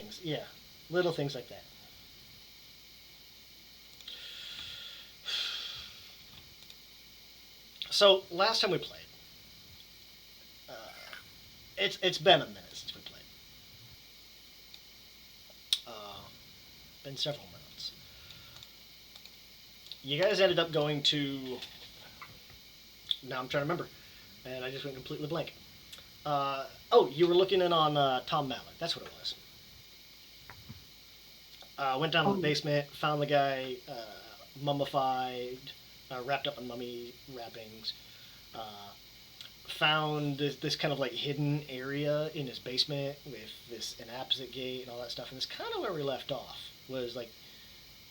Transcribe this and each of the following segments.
things. Yeah, little things like that. So last time we played, uh, it's been a minute since we played. Uh, been several minutes. You guys ended up going to. Now I'm trying to remember, and I just went completely blank. You were looking in on Tom Mallett. That's what it was. Went down to the Oh, basement, found the guy mummified, wrapped up in mummy wrappings. Uh, Found this kind of like hidden area in his basement with this an opposite gate and all that stuff. And it's kind of where we left off. Was like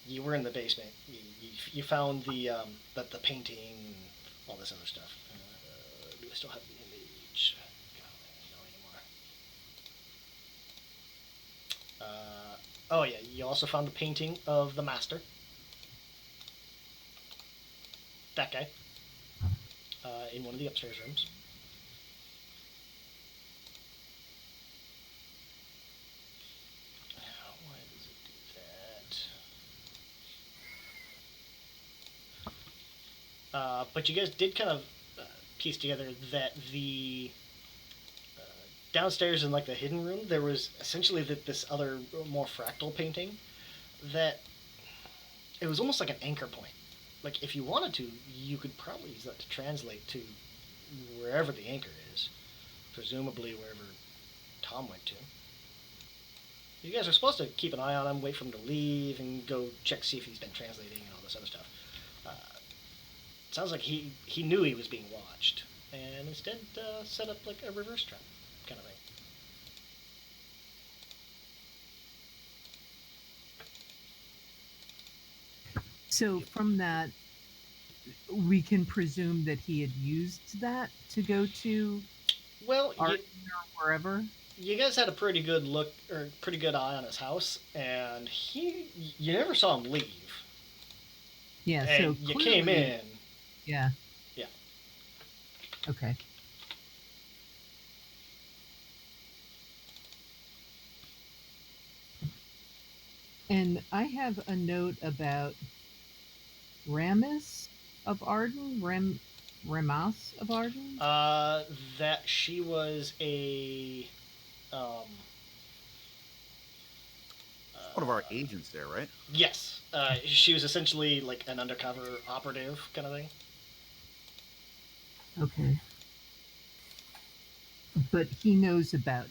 you were in the basement. You found the painting and all this other stuff. Do I still have the image? No anymore. Oh yeah, you also found the painting of the master. That guy in one of the upstairs rooms. Why does it do that? But you guys did kind of piece together that the downstairs in like the hidden room there was essentially this other more fractal painting that it was almost like an anchor point. Like if you wanted to, you could probably use that to translate to wherever the anchor is, presumably wherever Tom went to. You guys are supposed to keep an eye on him, wait for him to leave, and go check see if he's been translating and all this other stuff. Uh, it sounds like he knew he was being watched, and instead set up like a reverse trap kind of thing. so from that, we can presume that he had used that to go to Well, Arden or wherever. you guys had a pretty good look or pretty good eye on his house, and you never saw him leave, Yeah, so and you came clearly, in. yeah, Yeah. okay. And I have a note about Ramus of Arden, Ramas of Arden. Uh, that she was a um, One of our uh, agents there, right? yes, she was essentially like an undercover operative kind of thing. Okay, but he knows about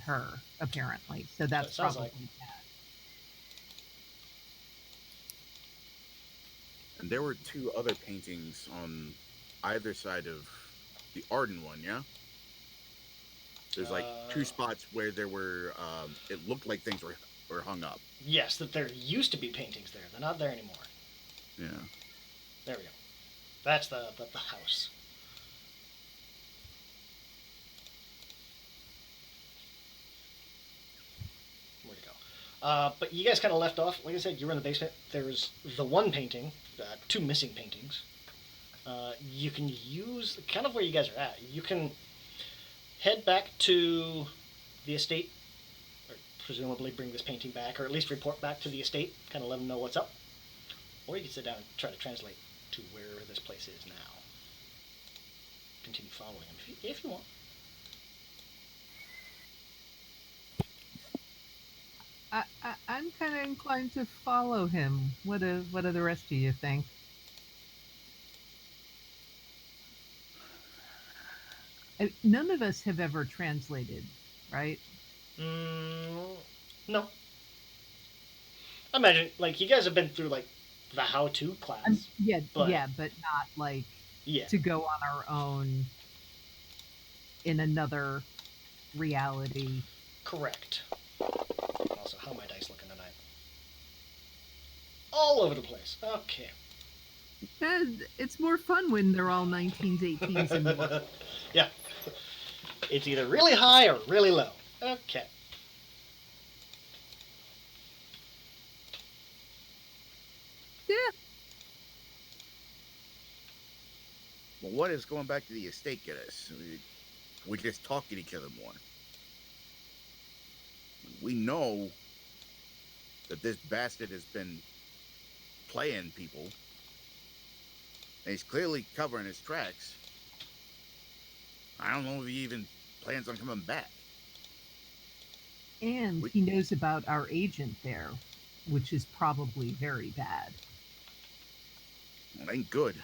her apparently, so So it that's sounds like. probably bad. And there were two other paintings on either side of the Arden one, yeah? There's like two Uh, spots where there were, it looked like things were hung up. yes, that there used to be paintings there. They're not there anymore. Yeah. There we go. That's the house. Where'd it go? But you guys kind of left off. Like I said, you were in the basement. There's the one painting, two missing paintings. You can use kind of where you guys are at. You can head back to the estate, or presumably bring this painting back, or at least report back to the estate, kind of let them know what's up. Or you can sit down and try to translate to where this place is now. Continue following him if you want. I'm kind of inclined to follow him. What do the rest of you think? None of us have ever translated, right? Mm, no. I imagine, like, you guys have been through, like, the how-to class, Yeah, but yeah, but not like yeah, to go on our own in another reality. correct. Also, how are my dice looking tonight? All over the place. Okay. It's more fun when they're all 19s, 18s, and more. Yeah. It's either really high or really low. Okay. Yeah, Well, what is going back to the estate get us? We just talk to each other more. We know that this bastard has been playing people, and he's clearly covering his tracks. I don't know if he even plans on coming back. And We, he knows about our agent there, which is probably very bad. well, ain't good.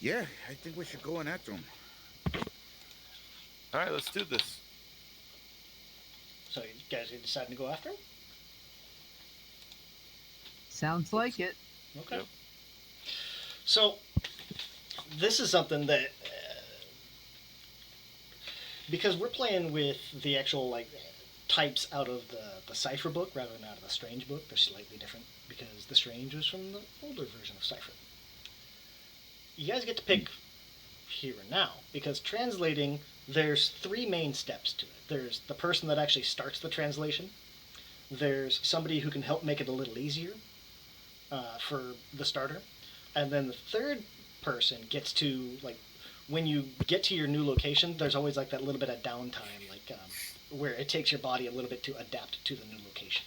Yeah, I think we should go and after him. All right, let's do this. So you guys are deciding to go after him? Sounds like it. Okay. Yep. So this is something that because we're playing with the actual like types out of the cipher book rather than out of the strange book. They're slightly different because the strange was from the older version of cipher. You guys get to pick here and now because translating, there's three main steps to it. There's the person that actually starts the translation. There's somebody who can help make it a little easier for the starter, and then the third person gets to like when you get to your new location. There's always like that little bit of downtime, like where it takes your body a little bit to adapt to the new location.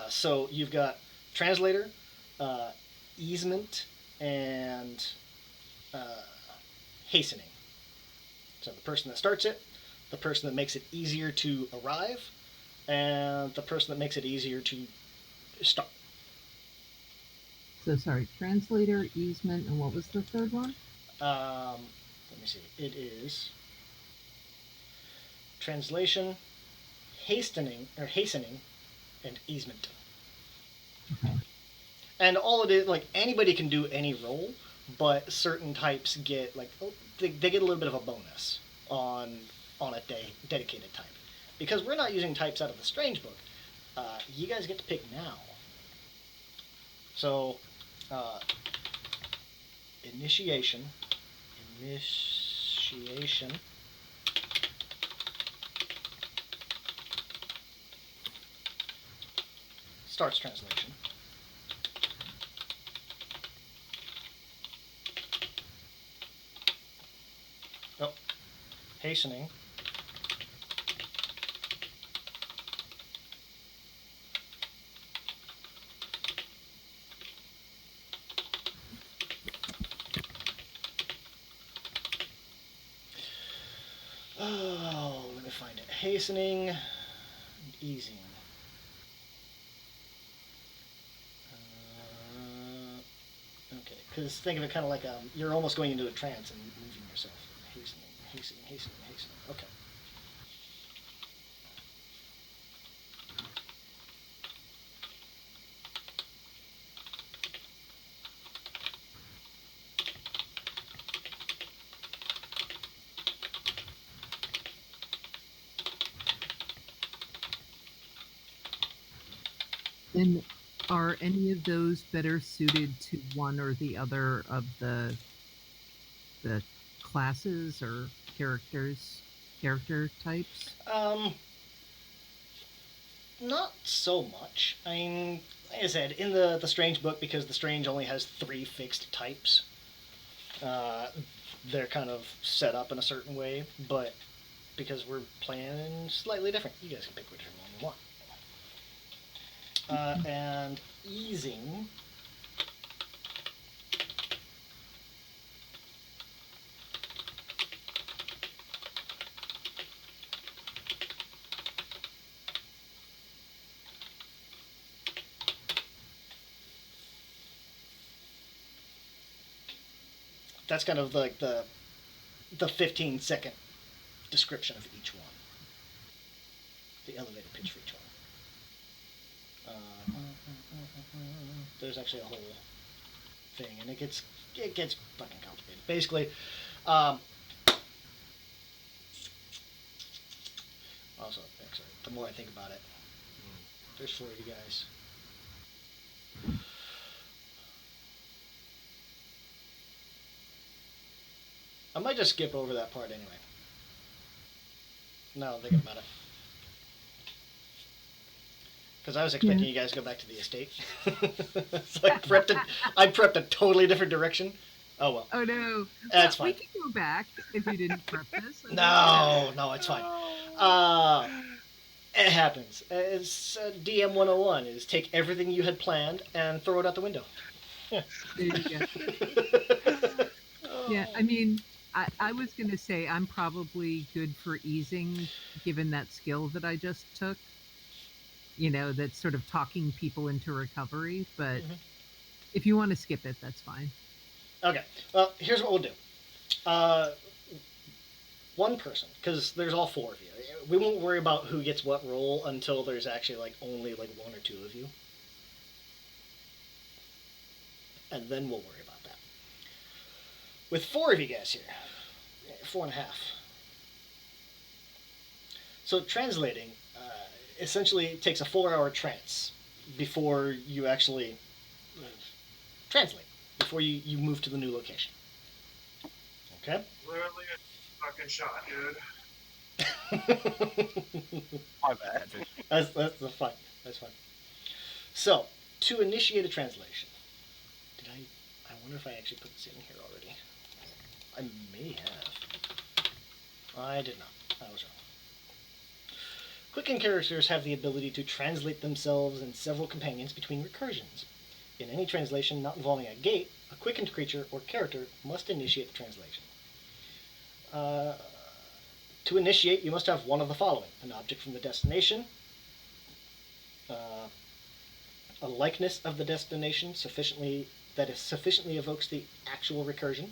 So you've got translator, easement, and hastening. So the person that starts it, the person that makes it easier to arrive, and the person that makes it easier to start. So sorry, translator, easement, and what was the third one? Let me see. It is translation, hastening, and easement. Okay. And all it is, like anybody can do any role, but certain types get like they get a little bit of a bonus on a dedicated type. Because we're not using types out of the strange book, you guys get to pick now. So, initiation, starts translation. Oh, hastening. Oh, let me find it. Hastening and easing. Okay, because think of it kind of like you're almost going into a trance and moving yourself. Hastening. Okay. And are any of those better suited to one or the other of the classes or character types? Not so much. I mean, like I said, in the strange book, because the strange only has 3 fixed types, uh, they're kind of set up in a certain way. But because we're playing slightly different, you guys can pick whichever one you want. And easing. That's kind of like the 15-second description of each one. The elevator pitch for each one. There's actually a whole thing, and it gets fucking complicated. Basically, also, sorry, the more I think about it, there's 4 of you guys. I might just skip over that part anyway. Now I'm thinking about it. Because I was expecting you guys to go back to the estate. So I prepped a totally different direction. Oh well, Oh no. Well, that's we fine. can go back if you didn't prep this. I mean, No, no, it's fine. Oh. Uh, it happens. It's DM 101 is take everything you had planned and throw it out the window. Yeah. there you go. Yeah, I Oh. mean, I was gonna say I'm probably good for easing, given that skill that I just took. That's sort of talking people into recovery. But Mhm. if you want to skip it, that's fine. Okay. Well, here's what we'll do. Uh, one person, because there's all four of you. We won't worry about who gets what role until there's actually like only like one or two of you, and then we'll worry about that. With four of you guys here, four and a half. So translating essentially takes a 4-hour trance before you actually translate, before you move to the new location. Okay? Literally a fucking shot, dude. My bad. That's fine. That's fine. So, to initiate a translation, did I wonder if I actually put this in here already. I may have. I did not. I was wrong. Quicken characters have the ability to translate themselves and several companions between recursions. In any translation not involving a gate, a quickened creature or character must initiate the translation. Uh, to initiate, you must have one of the following: an object from the destination, uh, a likeness of the destination sufficiently evokes the actual recursion,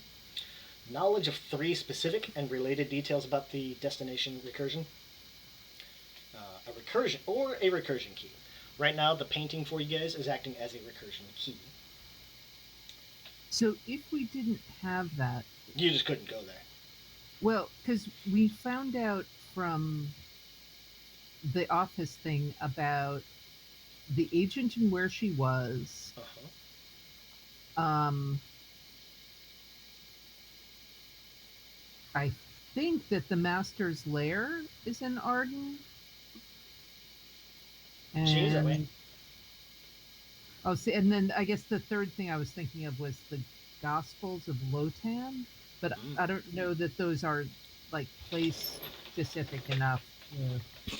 knowledge of 3 specific and related details about the destination recursion, a recursion key. Right now, the painting for you guys is acting as a recursion key. So if we didn't have that, You just couldn't go there. well, because we found out from the office thing about the agent and where she was. Uh-huh. I think that the master's lair is in Arden. She's that way. And oh, see, and then I guess the third thing I was thinking of was the Gospels of Lotan, but Mm. I don't know that those are like place specific enough to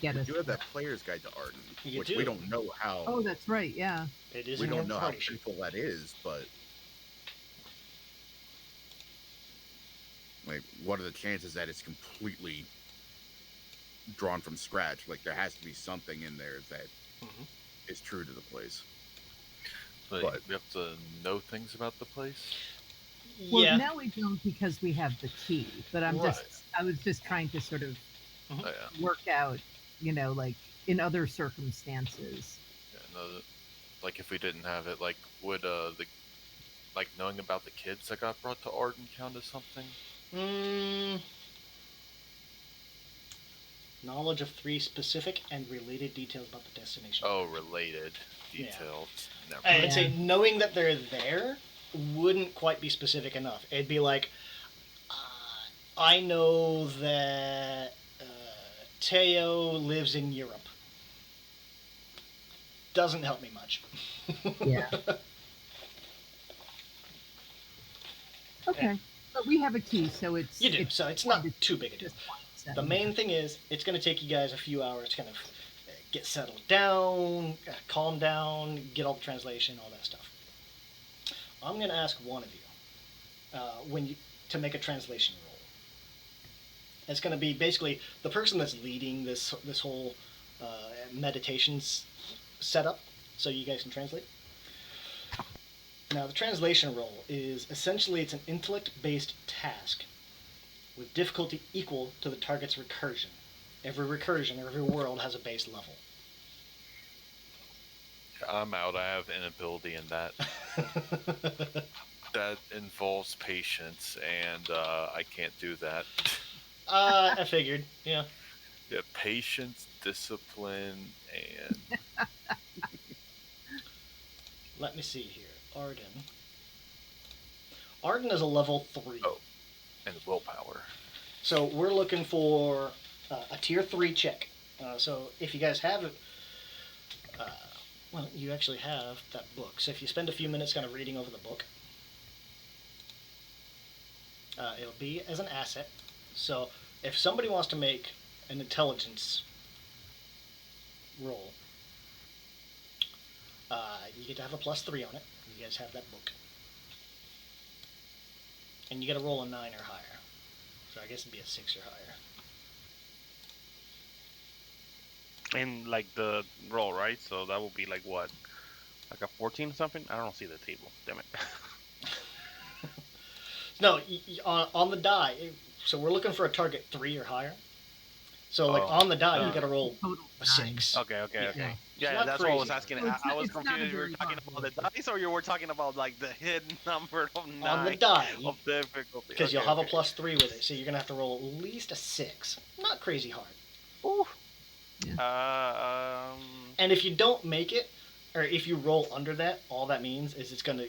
get us. You have that player's guide to Arden, You which do. we don't know how. Oh, that's right. Yeah. It is We in your don't know how party sheet. simple that is, but like, what are the chances that it's completely drawn from scratch? Like, there has to be something in there that Mhm. is true to the place. But But- we have to know things about the place. Well, Yeah. now we don't because we have the key, but I was just trying to sort of Oh, yeah. work out, like in other circumstances. Yeah, no, like if we didn't have it, like would knowing about the kids that got brought to Arden count as something? Knowledge of 3 specific and related details about the destination. Oh, related Yeah. details. Never I'd mind. say knowing that they're there wouldn't quite be specific enough. It'd be like, I know that Teo lives in Europe. Doesn't help me much. Yeah. Okay, but we have a key, so it's You do, so it's not too big a deal. just point set. The main thing is, it's going to take you guys a few hours to kind of get settled down, calm down, get all the translation, all that stuff. I'm going to ask one of you to make a translation roll. It's going to be basically the person that's leading this whole meditations setup, so you guys can translate. Now, the translation roll is essentially it's an intellect-based task with difficulty equal to the target's recursion. Every recursion or every world has a base level. I'm out. I have inability in that. That involves patience, and I can't do that. I figured, yeah. Yeah, patience, discipline, and Let me see here. Arden is a level 3. Oh. and willpower. So we're looking for a tier 3 check. So if you guys have it, well, you actually have that book. So if you spend a few minutes kind of reading over the book, It'll be as an asset. So if somebody wants to make an intelligence roll, you get to have a +3 on it. You guys have that book. And you get to roll a 9 or higher. So I guess it'd be a 6 or higher. And like the roll, right? So that will be like what? Like a 14 or something? I don't see the table. Damn it. No, on the die. So we're looking for a target 3 or higher. So like Oh, on the die, you sorry. got to roll Total a 9. 6. Okay. Yeah. Yeah, not that's what I was crazy. asking. Well, it's I was it's not a confused if you were very talking hard about the roll. dice or you were talking about like the hidden number of 9 On the die, of difficulty. because you'll Okay, have a okay. +3 with it. So you're gonna have to roll at least a 6. Not crazy hard. Ooh. Yeah. And if you don't make it, or if you roll under that, all that means is it's gonna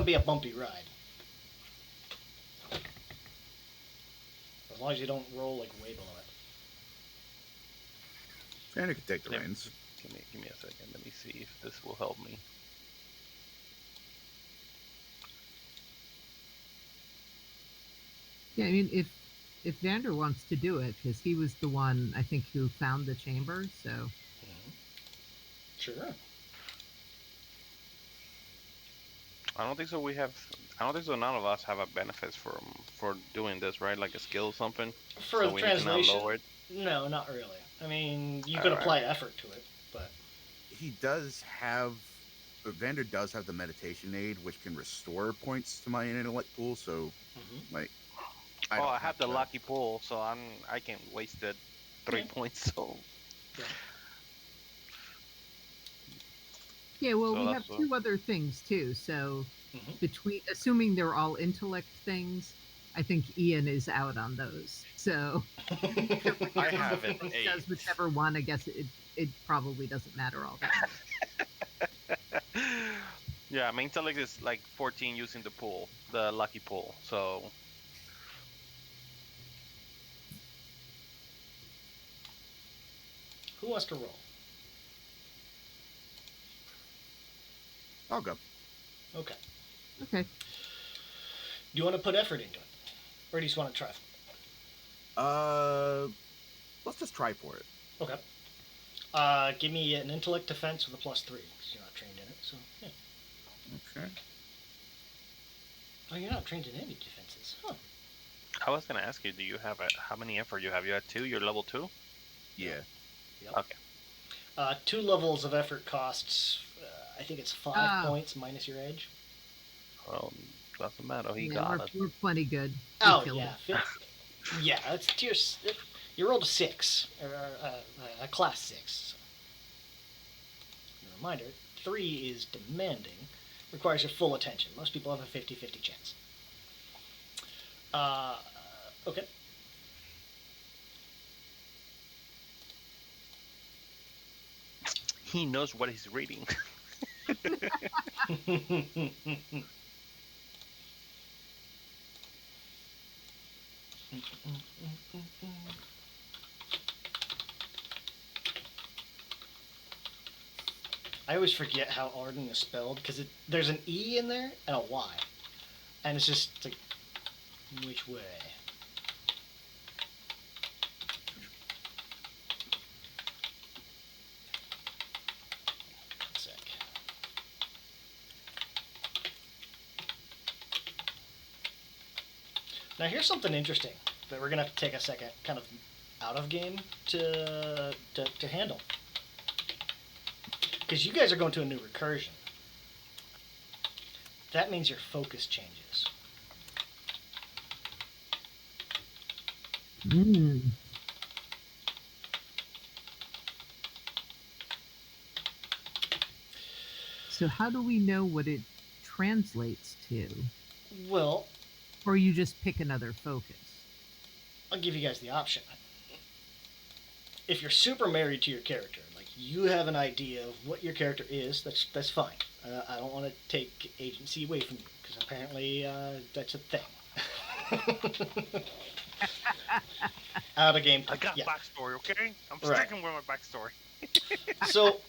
be a bumpy ride. As long as you don't roll like way below it. Xander can take the Yeah. reins. Give me a second. Let me see if this will help me. Yeah, I mean, if Vander wants to do it, because he was the one I think who found the chamber, so Sure. I don't think so. I don't think so. None of us have a benefits for doing this, right? Like a skill or something. For So the we cannot translation, lower it. no, not really. I mean, you could Alright. apply effort to it, but He does have. Vander does have the meditation aid, which can restore points to my intellect pool. So, like, I don't have the to- lucky pull, so I can waste it 3 Yeah. points. So yeah. Well, So we that's have two other things too. So Mhm. assuming they're all intellect things, I think Ian is out on those. So I have it Does 8. whichever one. I guess it probably doesn't matter all that much. Yeah, my intellect is like 14 using the pull, the lucky pull. So Who wants to roll? I'll go. Okay. Okay. Do you want to put effort into it, or do you just want to try? Let's just try for it. Okay. Give me an intellect defense with a +3 because you're not trained in it. So yeah. Okay. Oh, you're not trained in any defenses, huh? I was gonna ask you, do you have how many effort you have? You had 2. You're level 2. Yeah. Yep. Okay. 2 levels of effort costs. I think it's 5 points minus your edge. Well, doesn't matter. He Yeah, got it. we're plenty good. We Oh killed yeah, him. yeah. That's tier. You rolled a 6 or a class 6. So. A reminder: 3 is demanding, requires your full attention. Most people have a 50-50 chance. Okay. He knows what he's reading. I always forget how Arden is spelled because there's an E in there and a Y, and it's just like, which way? One sec. Now here's something interesting that we're gonna have to take a second, kind of out of game to handle, because you guys are going to a new recursion. That means your focus changes. Mm. So how do we know what it translates to? Well, Or you just pick another focus? I'll give you guys the option. If you're super married to your character, like you have an idea of what your character is, that's fine. I don't want to take agency away from you because apparently that's a thing. Out of game. I got Yeah. backstory, okay? I'm Right. sticking with my backstory. So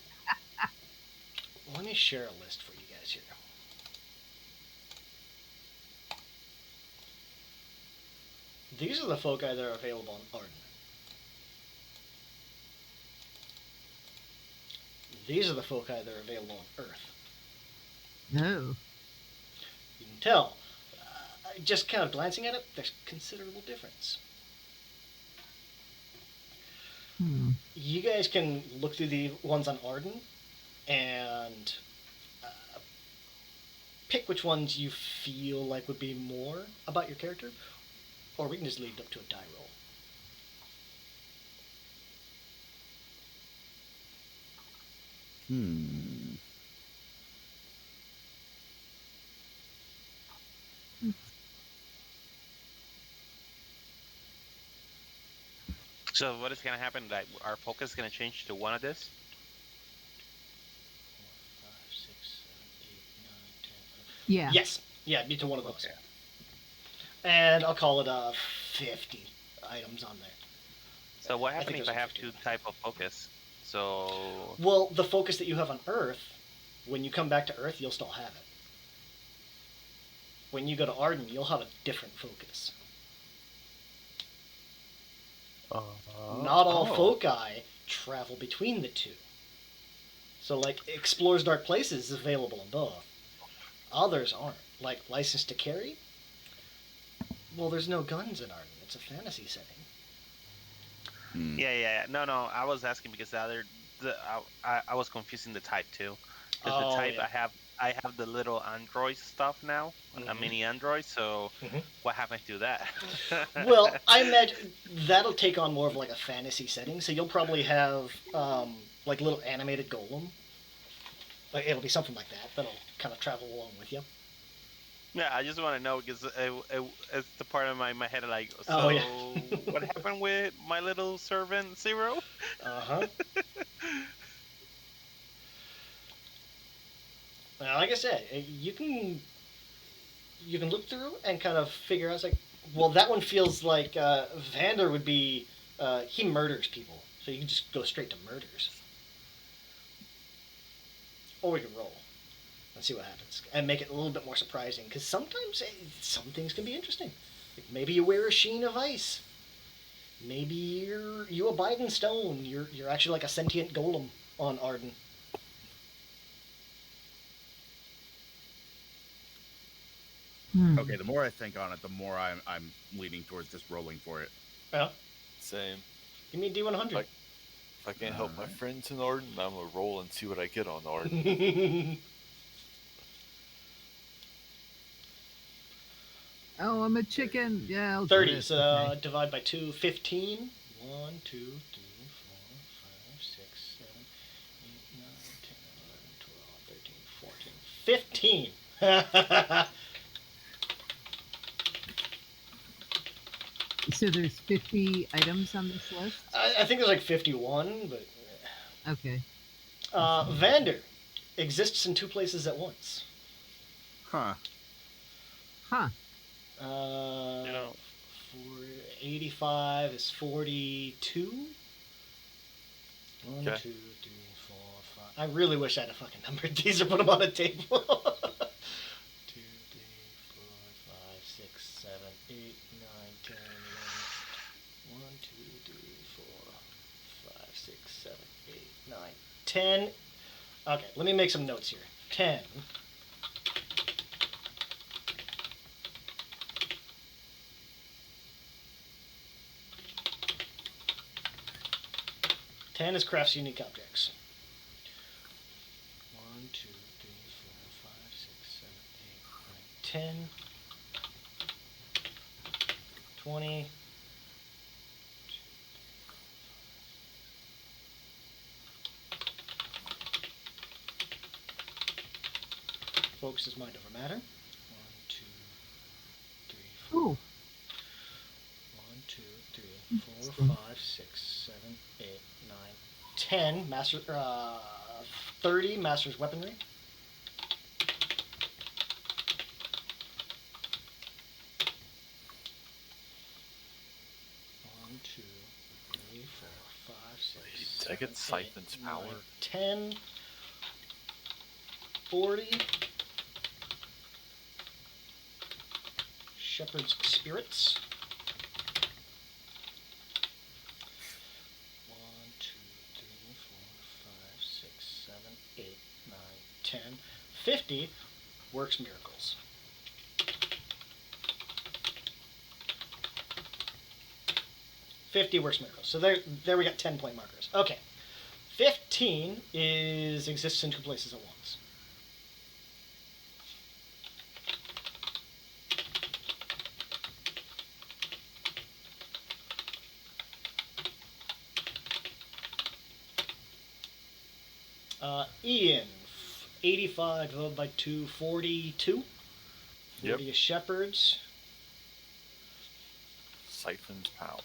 let me share a list for you guys here. These are the foci that are available on Arden. These are the foci that are available on Earth. No. You can tell, just kind of glancing at it, there's considerable difference. You guys can look through the ones on Arden and pick which ones you feel like would be more about your character, or we can just lead up to a die roll. So what is gonna happen? Like our focus is gonna change to one of this. 4, 5, 6, 7, 8, 9, 10, 11. Yeah. Yes. Yeah, it'd be to one of those. Okay. And I'll call it 50 items on there. So what I think happens if there's I like have 50. two type of focus? So Well, the focus that you have on Earth, when you come back to Earth, you'll still have it. When you go to Arden, you'll have a different focus. Not all foci travel between the two. So, like, Explores Dark Places is available in both. Others aren't. Like, License to Carry? Well, there's no guns in Arden. It's a fantasy setting. Yeah. No. I was asking because I was confusing the type too. Because Oh, the type yeah. I have the little Android stuff now, a mini Android. So what happens to that? Well, I imagine that'll take on more of like a fantasy setting. So you'll probably have like a little animated golem. Like it'll be something like that that'll kind of travel along with you. Yeah, I just want to know because it's the part of my head like, so Oh, yeah. what happened with my little servant Zero? Uh-huh. Well, like I said, you can look through and kind of figure out, like, well, that one feels like Vander would be, he murders people. So you can just go straight to murders. Or we can roll and see what happens. And make it a little bit more surprising. Because sometimes some things can be interesting. Like maybe you wear a sheen of ice. Maybe you abide in stone. You're actually like a sentient golem on Arden. Okay, the more I think on it, the more I'm leaning towards just rolling for it. Yeah. Same. Give me a D100. If I can't help my friends in Arden, I'm gonna roll and see what I get on Arden. Oh, I'm a chicken. Yeah, I'll 30. do it. So Okay. divide by 2. 15. 1, 2, 3, 4, 5, 6, 7, 8, 9, 10, 11, 12, 13, 14. 15. So there's 50 items on this list? I think there's like 51, but... Okay. Vander exists in 2 places at once. Huh. Huh. You know, 85 is 42. 1, Okay. 2, 3, 4, 5. I really wish I had a fucking numbered these or put them on a table. 2, 3, 4, 5, 6, 7, 8, 9, 10, 11. 1, 2, 3, 4, 5, 6, 7, 8, 9, 10. Okay, let me make some notes here. 10. 10 is crafts unique objects. 1, 2, 3, 4, 5, 6, 7, 8, 9, 10. 20. Focus is mind over matter. 1, 2, 3, 4. Ooh. 1, 2, 3, 4, 5, 6, 7, 8, 9, 10. Master, 30 master's weaponry. 1, 2, 3, 4, 5, 6, Did I get 7, 8, Siphon's 9, power? 10. 40. Shepherd's spirits. 10. 50 works miracles. So there we got 10-point markers. Okay. 15 exists in 2 places at once. Ian, 85 divided by 2, 42. 40 is shepherds. Siphon's power.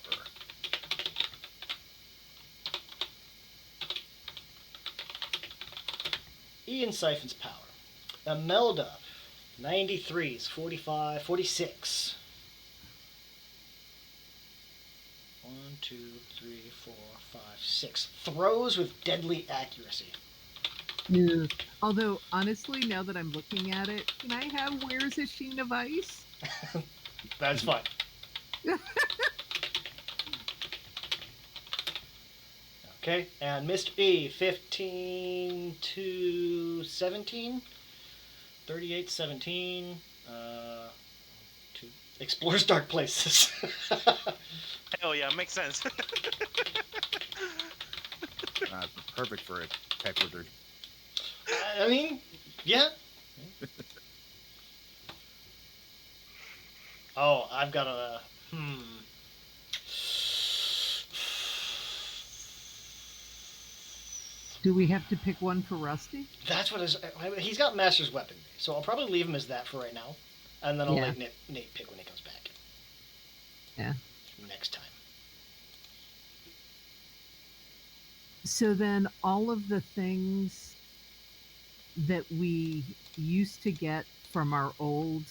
Ian siphons power. Imelda, 93 is 45, 46. 1, 2, 3, 4, 5, 6. Throws with deadly accuracy. Yeah. Although, honestly, now that I'm looking at it, can I have Where's a Sheen of Ice? That's fine. Okay, and Mr. E, 15 to 17. 38, 17. Explores dark places. Hell yeah, makes sense. Perfect for a tech wizard. I mean, yeah. Oh, I've got a... Do we have to pick one for Rusty? That's what he's got Master's Weaponry, so I'll probably leave him as that for right now. And then I'll let Nate pick when he comes back. Yeah. Next time. So then all of the things that we used to get from our old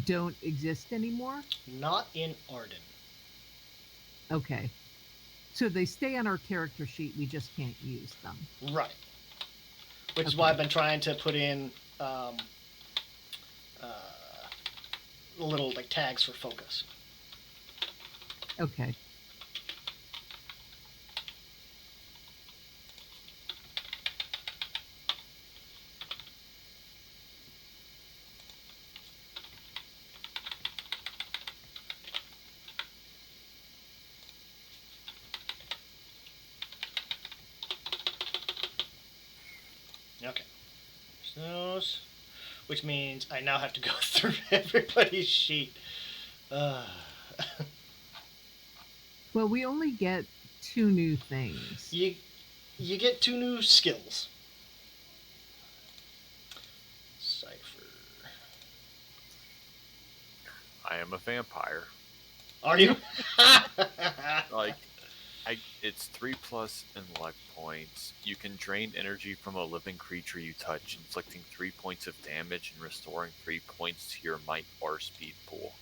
don't exist anymore? Not in Arden. Okay. So they stay on our character sheet, we just can't use them. Right. Which is why I've been trying to put in little like tags for focus. Okay. Okay. Those, which means I now have to go through everybody's sheet. Well, we only get 2 new things. You get 2 new skills. Cipher. I am a vampire. Are you? Like, it's 3+ in luck points. You can drain energy from a living creature you touch, inflicting 3 points of damage and restoring 3 points to your might or speed pool.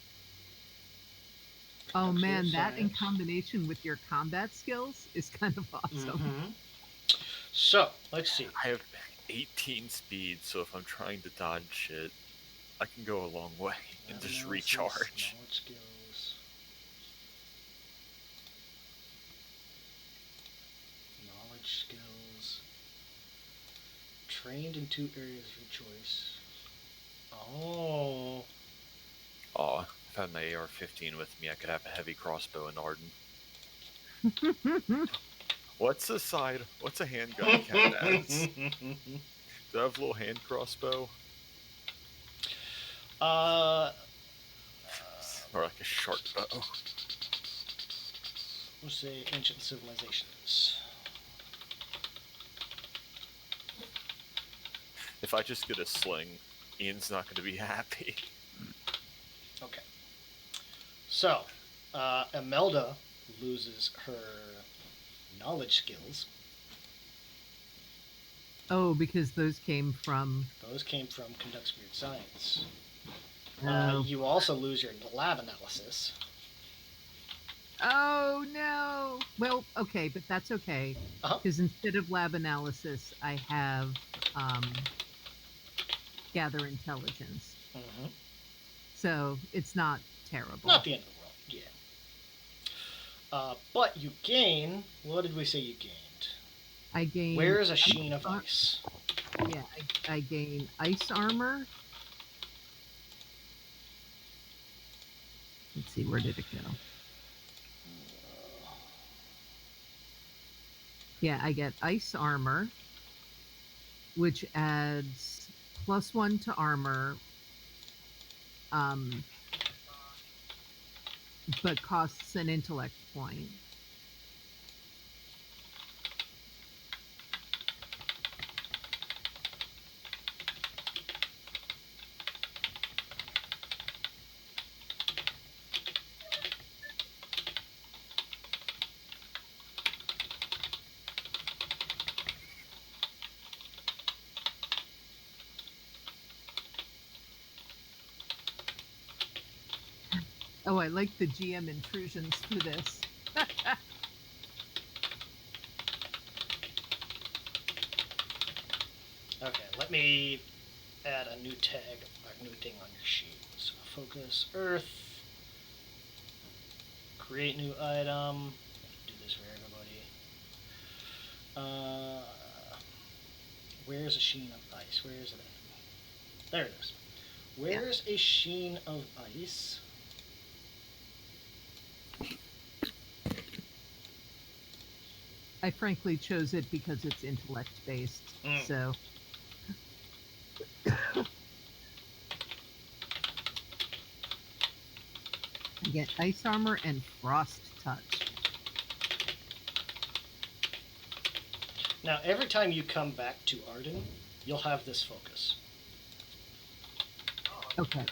Oh Nuclear man, that in science. combination with your combat skills is kind of awesome. So, let's see. I have 18 speed, so if I'm trying to dodge shit, I can go a long way and just Analysis, recharge. Knowledge skills. Knowledge skills. Trained in 2 areas of your choice. Oh. Aw, if I had my AR-15 with me, I could have a heavy crossbow in Arden. What's a handgun count as? Do I have a little hand crossbow? Or like a short bow? We'll say ancient civilizations. If I just get a sling, Ian's not going to be happy. Okay. So, Imelda loses her knowledge skills. Oh, because those came from... Those came from Conducts Weird Science. Oh. You also lose your lab analysis. Oh, no! Well, okay, but that's okay. Because instead of lab analysis, I have gather intelligence. So it's not terrible. Not the end of the world, yeah. But you gain... What did we say you gained? I gain. Where is a sheen of ar- ice? Yeah, I gain ice armor. Let's see, where did it go? Yeah, I get ice armor, which adds +1 to armor, um, but costs an intellect point. Oh, I like the GM intrusions for this. Okay, let me add a new tag, a new thing on your sheet. So focus, Earth, create new item. Do this for everybody. Where's a sheen of ice? Where is it? There it is. Where's a sheen of ice? I frankly chose it because it's intellect based. So I get ice armor and frost touch. Now, every time you come back to Arden, you'll have this focus. Okay.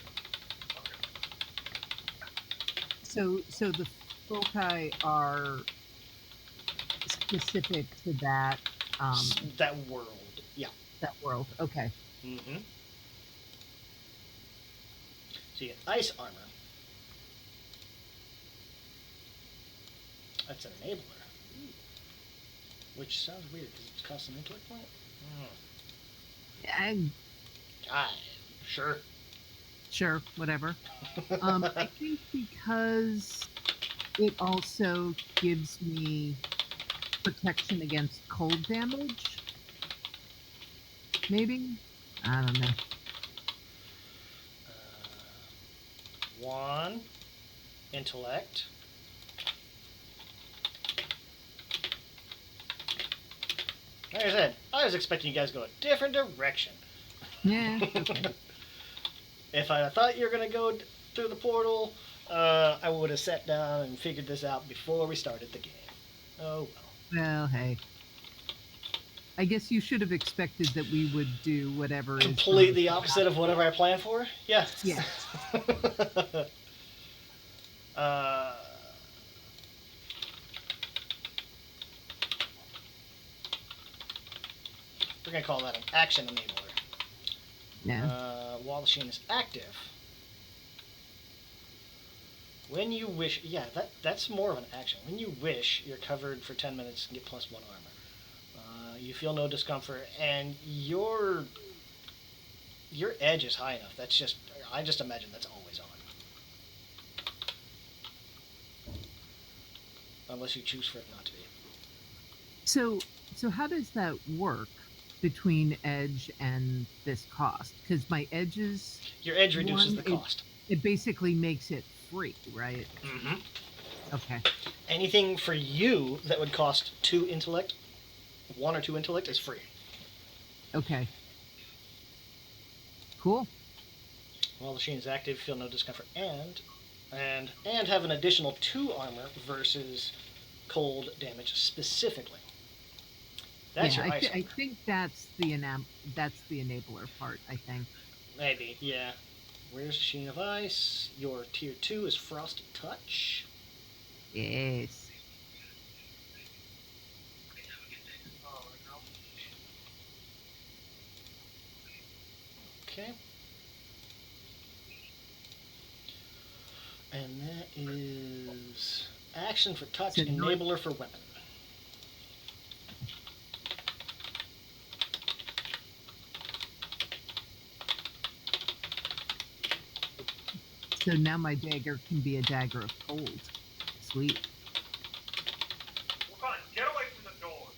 So the foci are specific to that That world, yeah. that world. Okay. Mm-hmm. So you get ice armor. That's an enabler. Which sounds weird because it's cost an intellect point. Sure. Sure, whatever. I think because it also gives me protection against cold damage. Maybe? I don't know. 1 intellect. Like I said, I was expecting you guys to go a different direction. Yeah. Okay. If I thought you were going to go through the portal, I would have sat down and figured this out before we started the game. Oh well. Well, hey. I guess you should have expected that we would do whatever is Completely opposite of whatever I planned for? Yeah. Yeah. We're going to call that an action enabler. Yeah. While the sheen is active, when you wish, yeah, that's more of an action. When you wish, you're covered for 10 minutes and get +1 armor. You feel no discomfort, and your edge is high enough. I just imagine that's always on. Unless you choose for it not to be. So how does that work between edge and this cost? Because my edges, Your edge reduces the cost. It basically makes it free, right? Mm-hmm. Okay. Anything for you that would cost 2 intellect, 1 or 2 intellect, is free. Okay. Cool. While the sheen is active, feel no discomfort, and have an additional 2 armor versus cold damage specifically. That's your ice armor. I think that's the enabler part, I think. Maybe, yeah. Where's the sheen of ice? Your tier 2 is frost touch. Yes. Okay. And that is action for touch, enabler for weapon. So now my dagger can be a dagger of cold. Sweet. Well, fine. Get away from the door.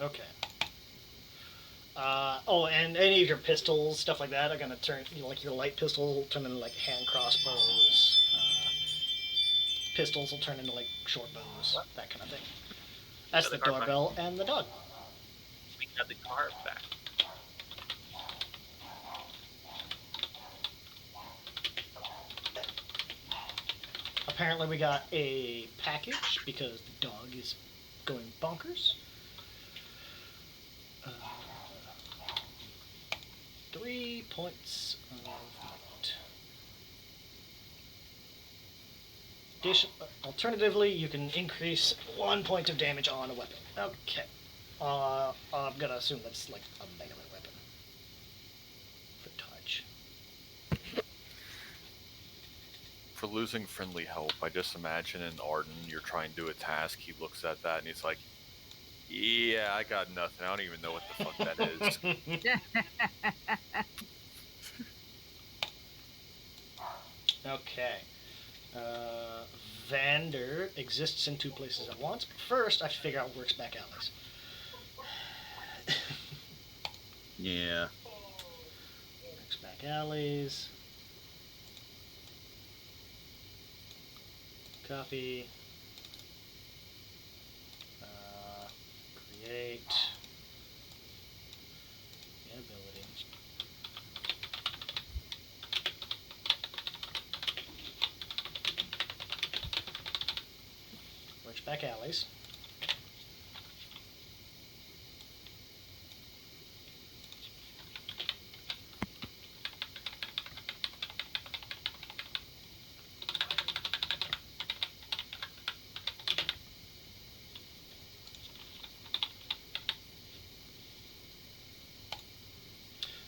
Okay. And any of your pistols, stuff like that, are gonna turn, like your light pistol will turn into like hand crossbows. Pistols will turn into like short bows, that kind of thing. That's Got the the car back. doorbell and the dog. We got the car back. Apparently, we got a package because the dog is going bonkers. 3 points of might. Alternatively, you can increase 1 point of damage on a weapon. Okay. I'm gonna assume that's like a melee weapon. For touch. For losing friendly help, I just imagine in Arden, you're trying to do a task, he looks at that and he's like, yeah, I got nothing. I don't even know what the fuck that is. Okay. Vander exists in 2 places at once. But first, I have to figure out works back alleys. Yeah. Works back alleys. Copy. Create. Yeah, ability. Works back alleys.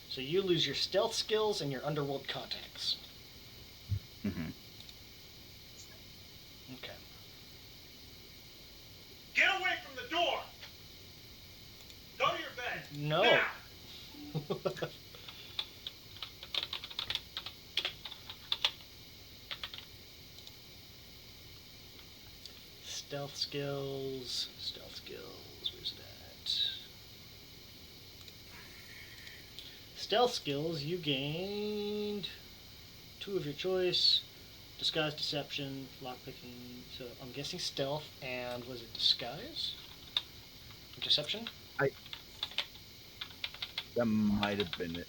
So you lose your stealth skills and your underworld contacts. Mm-hmm. Okay. Get away from the door! Go to your bed! No. Now! Stealth skills. Stealth skills. Where's that? Stealth skills. You gained 2 of your choice. Disguise, deception, lockpicking. So I'm guessing stealth and was it disguise? Deception? That might have been it.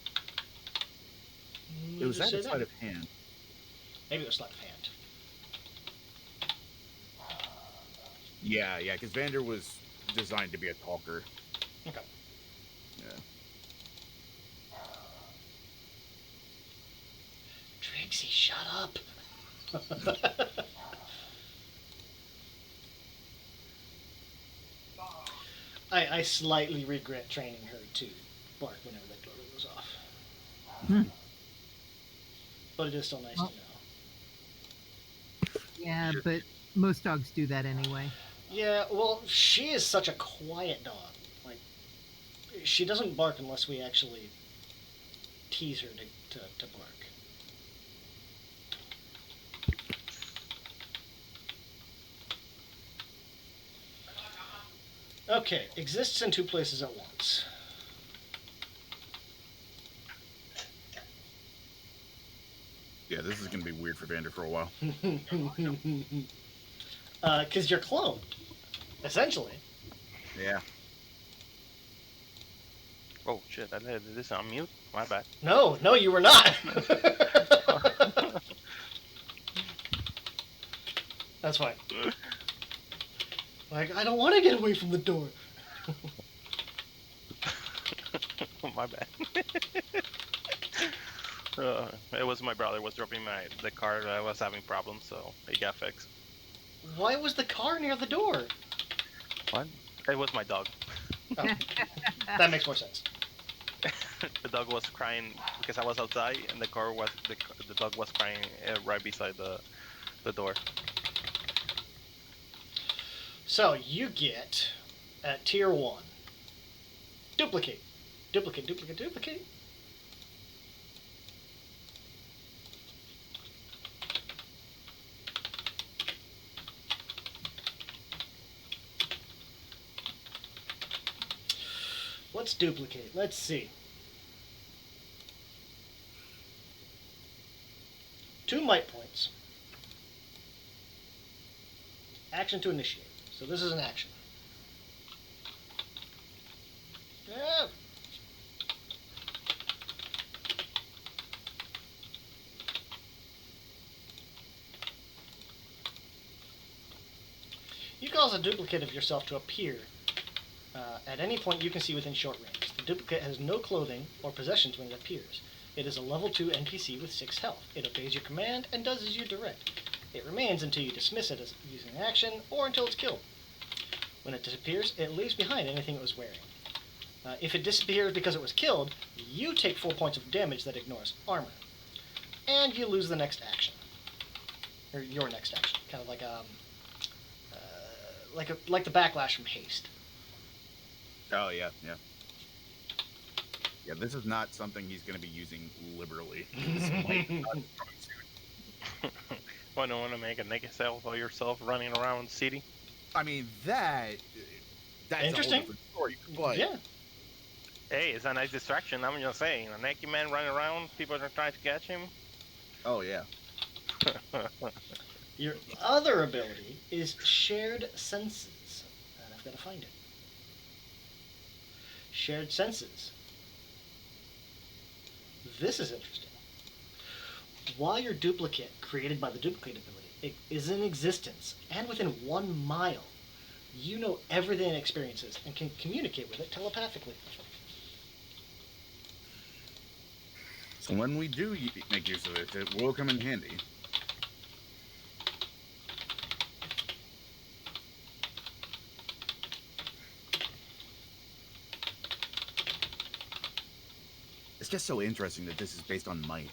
It was that sleight of hand. Maybe it was sleight of hand. Yeah, because Vander was designed to be a talker. Okay. Yeah. Trixie, shut up. I slightly regret training her to bark whenever that door goes off. But it is still nice to know. Yeah, but most dogs do that anyway. Yeah, well, she is such a quiet dog. Like, she doesn't bark unless we actually tease her to bark. Okay, exists in 2 places at once. Yeah, this is going to be weird for Vander for a while. Because you're cloned, essentially. Yeah. Oh shit! I had this on mute. My bad. No, you were not. That's fine. Like, I don't want to get away from the door. My bad. It was my brother was dropping the car. I was having problems, so it got fixed. Why was the car near the door? What? It was my dog. Oh, that makes more sense. The dog was crying because I was outside, and the dog was crying right beside the door. So you get at tier 1. Duplicate. Duplicate. Let's duplicate. Let's see. 2 might points. Action to initiate. So this is an action. Yeah. You cause a duplicate of yourself to appear at any point you can see within short range. The duplicate has no clothing or possessions when it appears. It is a level 2 NPC with 6 health. It obeys your command and does as you direct. It remains until you dismiss it as using an action or until it's killed. When it disappears, it leaves behind anything it was wearing. If it disappears because it was killed, you take 4 points of damage that ignores armor. And you lose the next action. Or your next action. Kind of like the backlash from haste. Oh, yeah. Yeah, this is not something he's going to be using liberally. This might not be strong suit. Want to make a naked self of yourself running around the city? I mean, that's Interesting. a whole different story. But Yeah. Hey, it's a nice distraction. I'm just saying, a naked man running around, people are trying to catch him. oh, yeah. Your other ability is Shared Senses. And I've got to find it. Shared Senses. This is interesting. While your duplicate, created by the duplicate ability, is in existence and within 1 mile, you know everything it experiences and can communicate with it telepathically. So when we do make use of it, it will come in handy. It's just so interesting that this is based on might.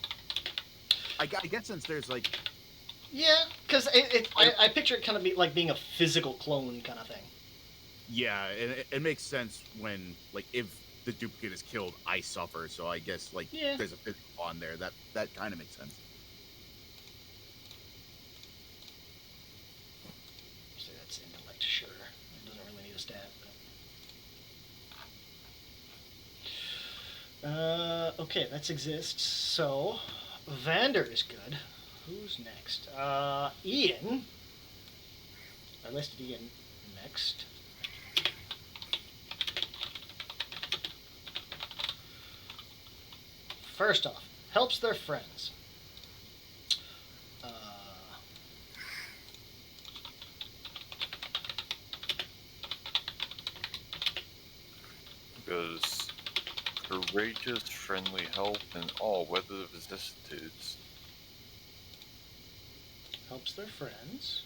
I guess since there's like... Yeah, because I picture it kind of like being a physical clone kind of thing. Yeah, it makes sense when, like, if the duplicate is killed, I suffer. So I guess, like, Yeah. there's a physical on there. That kind of makes sense. So that's intellect, sure. It doesn't really need a stat. But... okay, that exists. So, Vander is good. Who's next? Ian. I listed Ian next. First off, helps their friends. Because courageous, friendly help, and all weather vicissitudes. Helps their friends.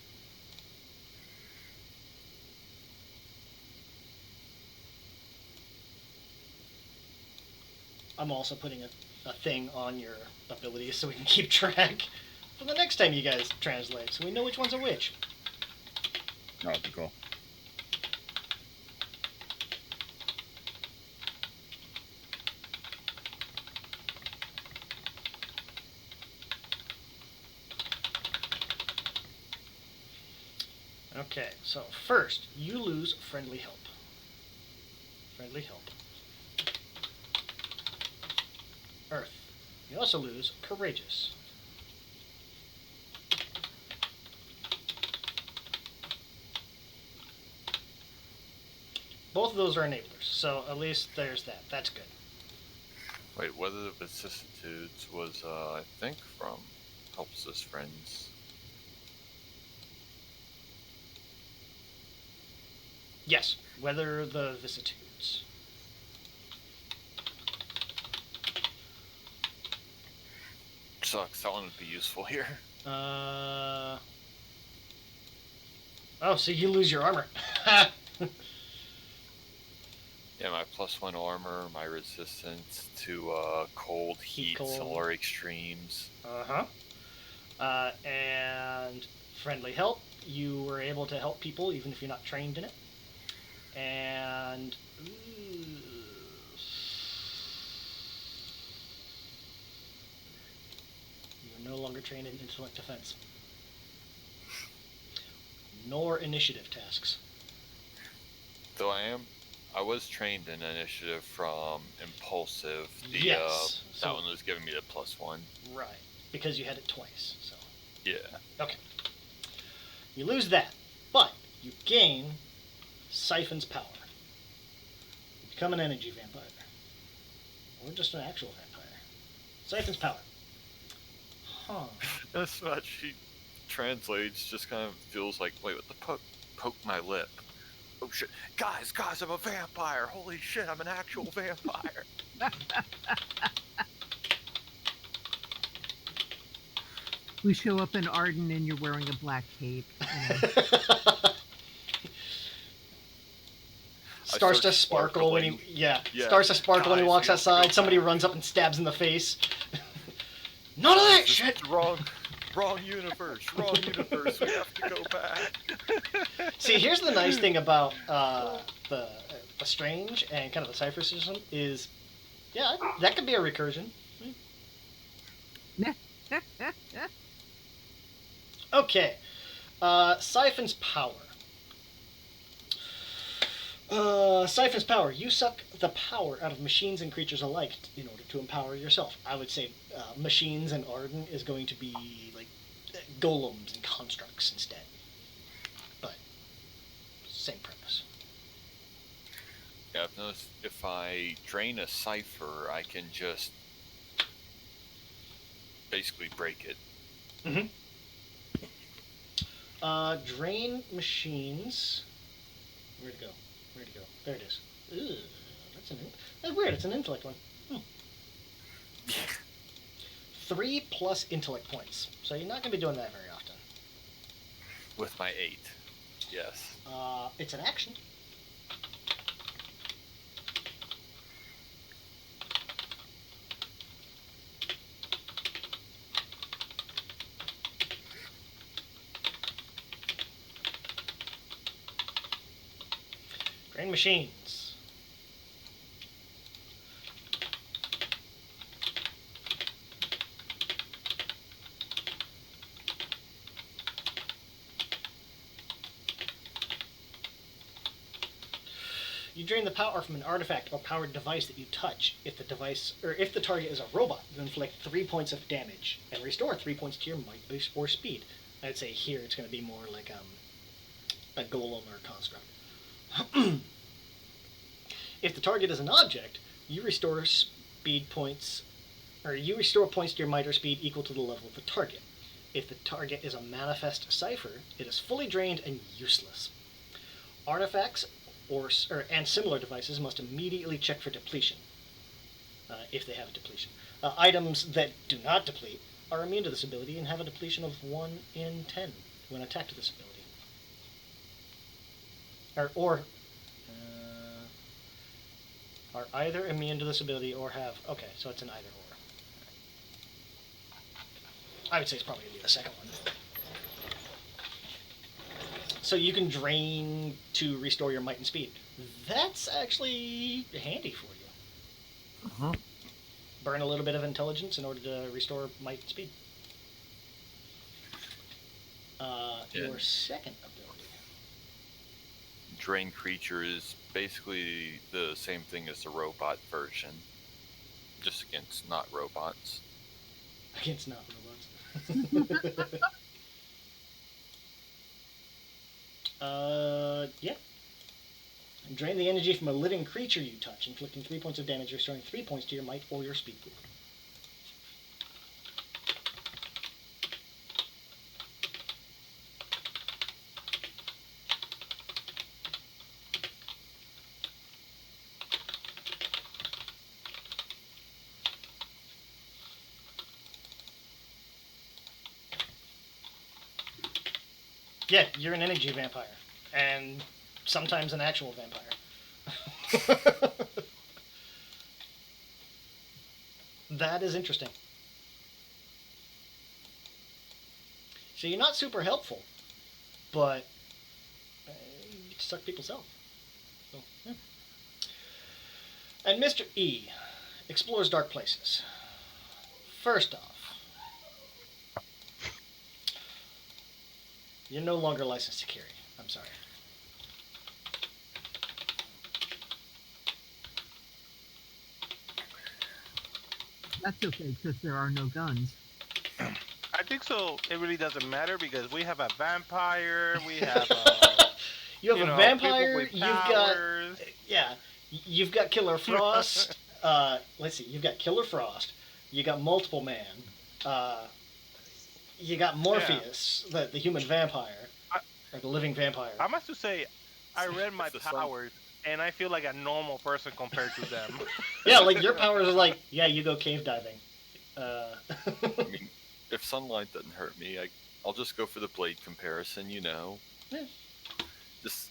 I'm also putting a thing on your abilities so we can keep track for the next time you guys translate, so we know which ones are which. Oh, that'd be cool. Okay, so first, you lose friendly help. Friendly help. Earth. You also lose courageous. Both of those are enablers, so at least there's that. That's good. Wait, weather vicissitudes was, I think, from helps us friends. Yes, weather the vicissitudes. Sucks. That one would be useful here. Oh, so you lose your armor. Yeah, my +1 armor, my resistance to cold, heat, cold. solar extremes. And friendly help. You were able to help people even if you're not trained in it. And you're no longer trained in intellect defense. Nor initiative tasks. Though I am I was trained in initiative from Impulsive. Yes. That So, one was giving me the +1. right. Because you had it twice. So, Yeah. okay. You lose that, but you gain Siphon's power. You become an energy vampire. Or just an actual vampire. Siphon's power. Huh. That's what she translates. Just kind of feels like, wait, what the poke my lip? Oh shit, guys, I'm a vampire. Holy shit, I'm an actual vampire. We show up in Arden and you're wearing a black cape. Starts to sparkle when he starts to sparkle when he walks outside. Somebody runs up and stabs in the face. None of that shit. Wrong universe. Wrong universe. We have to go back. See, here's the nice thing about the strange and kind of the cipher system is, yeah, that could be a recursion. Okay, Siphon's power. Siphon's power. You suck the power out of machines and creatures alike in order to empower yourself. I would say machines and Arden is going to be like golems and constructs instead. But same premise. Yeah, I've noticed if I drain a cipher, I can just basically break it. Mm-hmm. Drain machines. Where'd it go? There it is. Ugh, that's weird. It's an intellect one. 3 plus intellect points. So you're not going to be doing that very often. With my 8. Yes. It's an action. Drain machines. You drain the power from an artifact or powered device that you touch. If the device, or if the target is a robot, you inflict 3 points of damage and restore 3 points to your might or speed. I'd say here it's going to be more like a golem or a construct. If the target is an object, you restore speed points, or you restore points to your might or speed equal to the level of the target. If the target is a manifest cipher, it is fully drained and useless. Artifacts and similar devices must immediately check for depletion, if they have a depletion. Items that do not deplete are immune to this ability and have a depletion of 1 in 10 when attacked with this ability. Are either immune to this ability or have... Okay, so it's an either or. I would say it's probably going to be the second one. So you can drain to restore your might and speed. That's actually handy for you. Uh-huh. Burn a little bit of intelligence in order to restore might and speed. Your second ability. Drain creature is basically the same thing as the robot version, just against not robots. Against not robots. Yeah. Drain the energy from a living creature you touch, inflicting 3 points of damage, restoring 3 points to your might or your speed. Yeah, you're an energy vampire. And sometimes an actual vampire. That is interesting. So you're not super helpful, but you get to suck people's health. So, yeah. And Mr. E explores dark places. First off, you're no longer licensed to carry. I'm sorry. That's okay because there are no guns. I think so. It really doesn't matter because we have a vampire. We have You have you a know, people vampire. with You've got powers. yeah. You've got Killer Frost. Let's see. You've got Killer Frost. You got Multiple Man. Uh, you got Morpheus, the human vampire, I, or the living vampire. I must to say, I read my It's the sun. powers and I feel like a normal person compared to them. Yeah, like your powers are like, yeah, you go cave diving. I mean, if sunlight doesn't hurt me, I'll just go for the blade comparison. Yeah. Just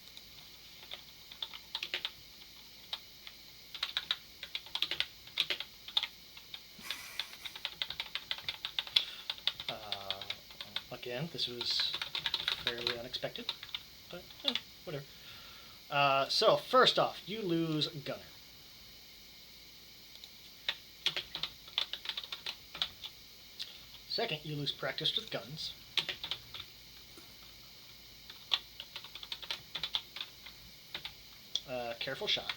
Again, this was fairly unexpected, but whatever. So first off, you lose Gunner. Second, you lose practice with guns. Careful shot.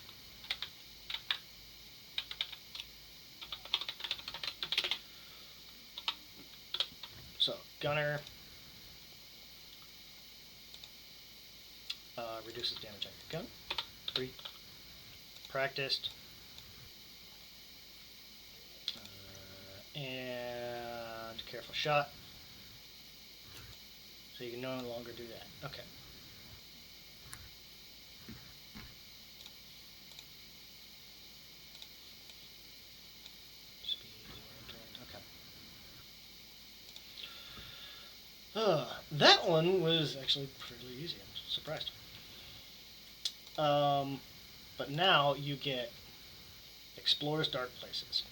So, Gunner reduces damage on your gun. 3. Practiced. And careful shot. So you can no longer do that. Okay. Speed, okay. That one was actually fairly easy. I'm surprised. But now you get Explores Dark Places.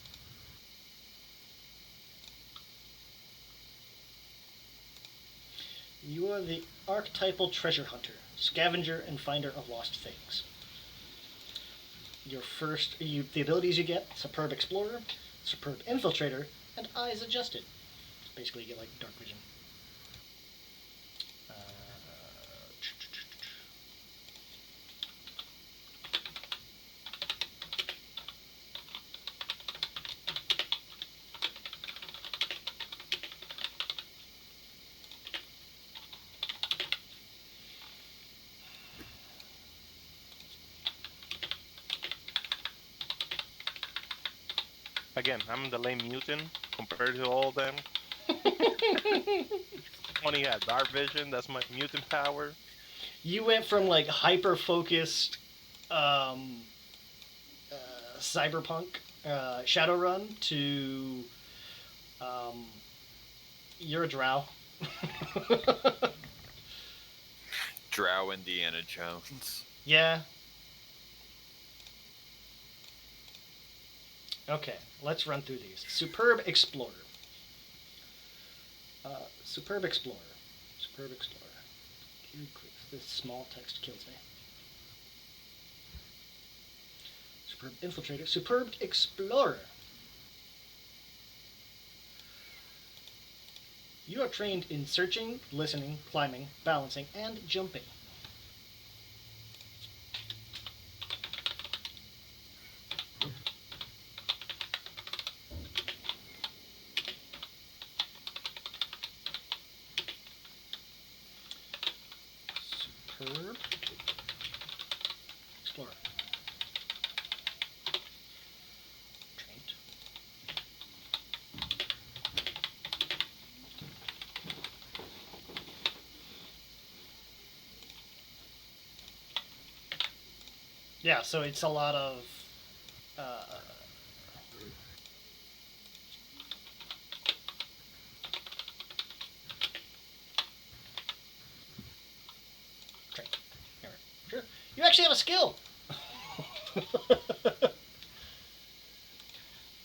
You are the archetypal treasure hunter, scavenger, and finder of lost things. The abilities you get: Superb Explorer, Superb Infiltrator, and Eyes Adjusted. Basically, you get like dark vision. Again, I'm the lame mutant compared to all of them. When he had dark vision, that's my mutant power. You went from like hyper focused cyberpunk Shadowrun to you're a drow. Drow Indiana Jones. Yeah. Okay, let's run through these. Superb Explorer. Superb Explorer. Superb Explorer. This small text kills me. Superb Infiltrator. Superb Explorer. You are trained in searching, listening, climbing, balancing, and jumping. Superb Explorer. Trained. Yeah, so it's a lot of okay. Sure. You actually have a skill.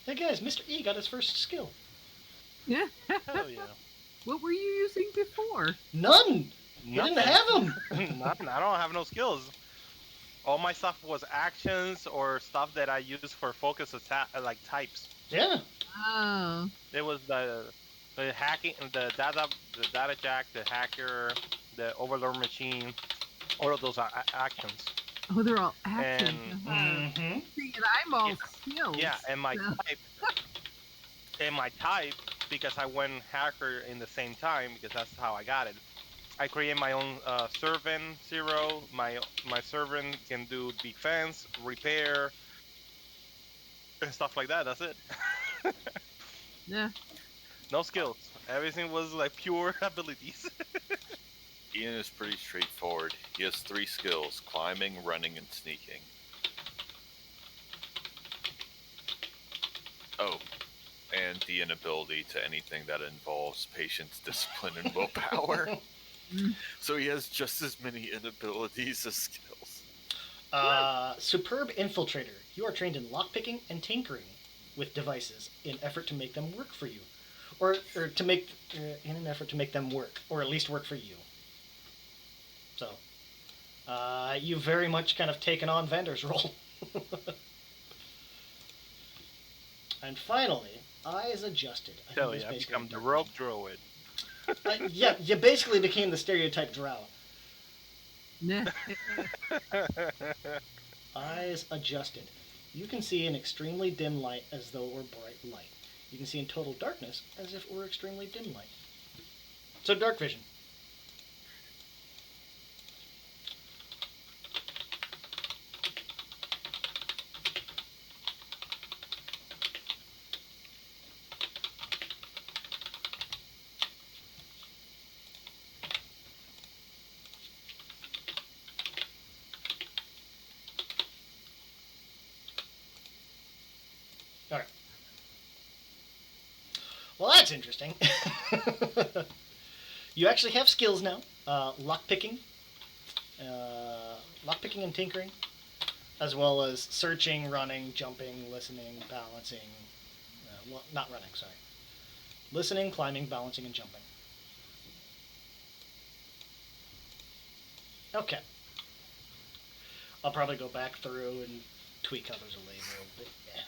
Hey guys, Mr. E got his first skill. Yeah. Hell yeah. What were you using before? None. You didn't have them. Nothing. I don't have no skills. All my stuff was actions or stuff that I use for focus attack, like types. Yeah. Oh. It was the hacking, the data jack, the hacker, the overlord machine, all of those actions. Oh, they're all actions. And See, and I'm all skills. Yeah, and my so- type. create my type because I went hacker in the same time because that's how I got it. I create my own servant 0. My servant can do defense, repair, and stuff like that. That's it. Yeah. No skills. Everything was like pure abilities. Ian is pretty straightforward. He has 3 skills: climbing, running, and sneaking. Oh, and the inability to anything that involves patience, discipline, and willpower. So he has just as many inabilities as skills. Superb infiltrator. You are trained in lockpicking and tinkering with devices in effort to make them work for you, or to make in an effort to make them work, or at least work for you. So, you've very much kind of taken on Vander's role. And finally, eyes adjusted. Tell you, I become the rogue druid. Yeah, you basically became the stereotype drow. Nah. Eyes adjusted. You can see in extremely dim light as though it were bright light. You can see in total darkness as if it were extremely dim light. So dark vision. All right. Well, that's interesting. You actually have skills now. Lockpicking and tinkering, as well as searching, running, jumping, listening, balancing. Not running, sorry. Listening, climbing, balancing, and jumping. Okay. I'll probably go back through and tweak how those are labeled, but yeah.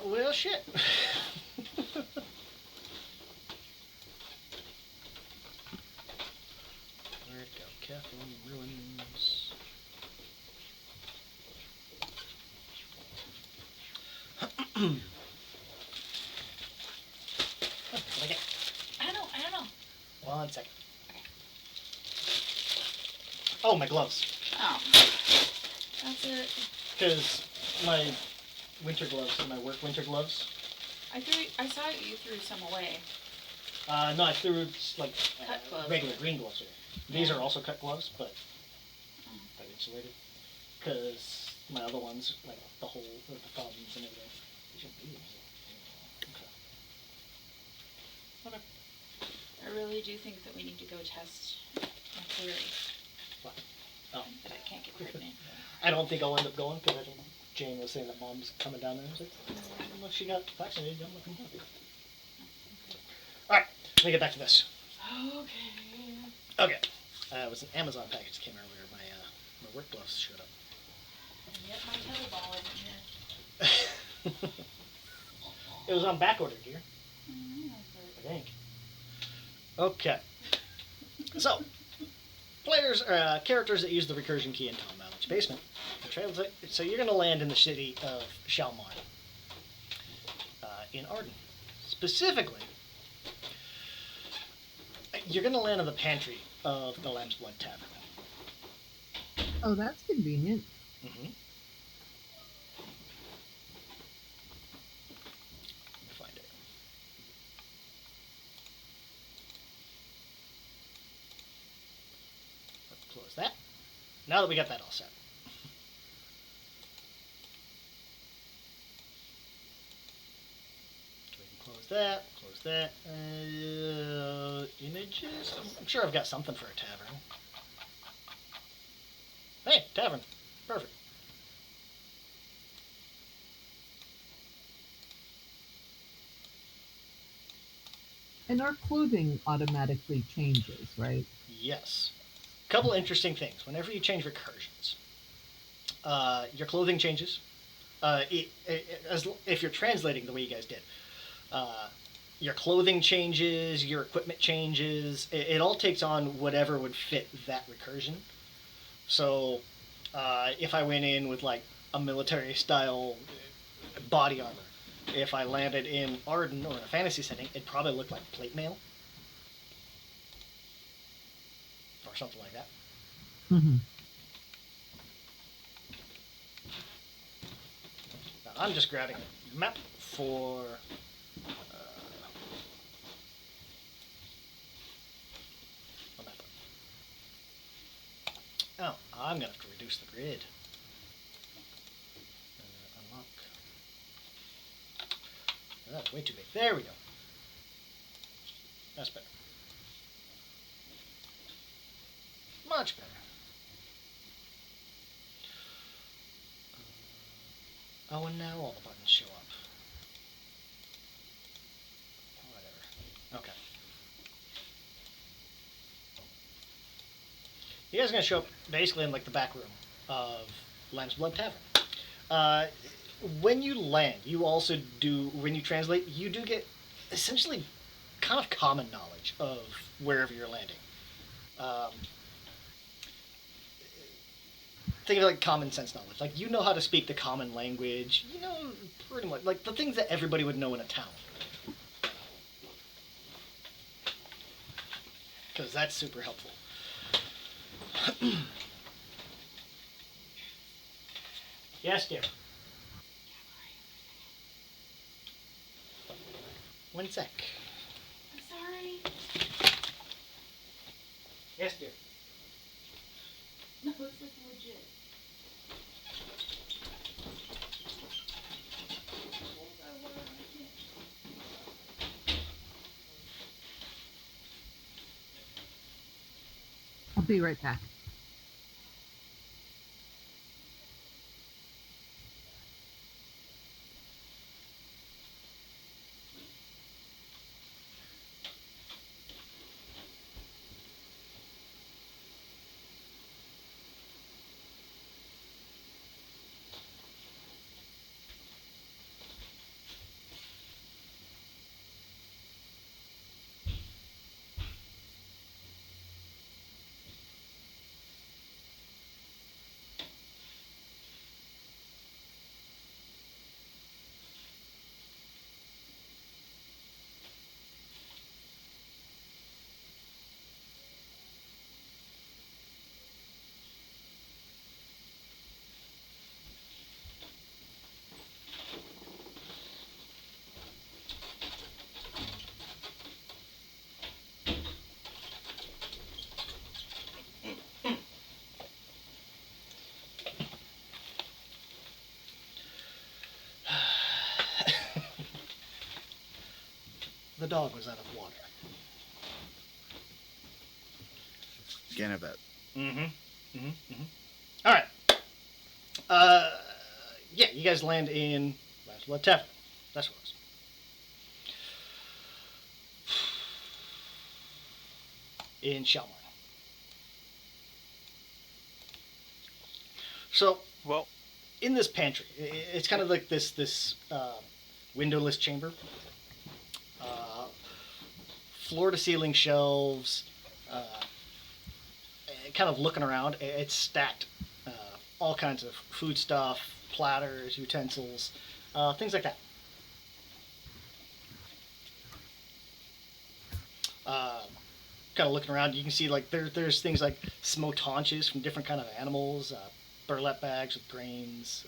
Well, shit. Where'd it go? Kathleen Ruins. What did I get? I don't know. 1 second. Oh, my gloves. Oh. That's it. Because my winter gloves are my work winter gloves. I saw you threw some away. No, I threw just like Cut gloves. regular green gloves. These Yeah. are also cut gloves, but Oh. they're insulated. Because my other ones, like the hole, the thumbs and everything, they shouldn't be insulated. Okay. I really do think that we need to go test my theory What? Oh. that I can't get pregnant. I don't think I'll end up going because I think Jane was saying that Mom's coming down there. I was like, well, if she got vaccinated, I'm looking happy. All right, let me get back to this. Okay. Okay, it was an Amazon package that came earlier. My work gloves showed up. And yet my tetherball isn't here. It was on back order, dear. I think. Okay. So, characters that use the recursion key in Tom Malloch's basement. So you're going to land in the city of Shalmar, in Arden. Specifically, you're going to land in the pantry of the Lamb's Blood Tavern. Oh, that's convenient. Mm-hmm. Find it. Let's close that. Now that we got that all set. So we can close that, close that. Images? I'm sure I've got something for a tavern. Hey, tavern. Perfect. And our clothing automatically changes, right? Yes. Couple interesting things. Whenever you change recursions, your clothing changes. If you're translating the way you guys did, your clothing changes, your equipment changes. It all takes on whatever would fit that recursion. So, if I went in with like a military style body armor. If I landed in Arden or in a fantasy setting, it'd probably look like plate mail or something like that. Mm-hmm. Now, I'm just grabbing a map for a map. Oh, I'm gonna have to reduce the grid. Unlock. That's way too big. There we go. That's better. Much better. Oh, and now all the buttons show up. Whatever. Okay. You guys are going to show up basically in like the back room of Lamb's Blood Tavern. When you land, you also do, when you translate, you do get essentially kind of common knowledge of wherever you're landing. Think of it like common sense knowledge. Like, you know how to speak the common language. You know, pretty much, like, the things that everybody would know in a town. Because that's super helpful. Yes, dear. One sec. I'm sorry. Yes, dear. No, it's like legit. I'll be right back. The dog was out of water. Can't have that. All right. Yeah, you guys land in Lamb's Blood Tavern. That's what it was. In Shelmar. So, Well, in this pantry, it's kind of like this windowless chamber. Floor to ceiling shelves, kind of looking around. It's stacked, all kinds of food stuff, platters, utensils, things like that. Kind of looking around, you can see like there's things like smoked haunches from different kind of animals, burlap bags with grains.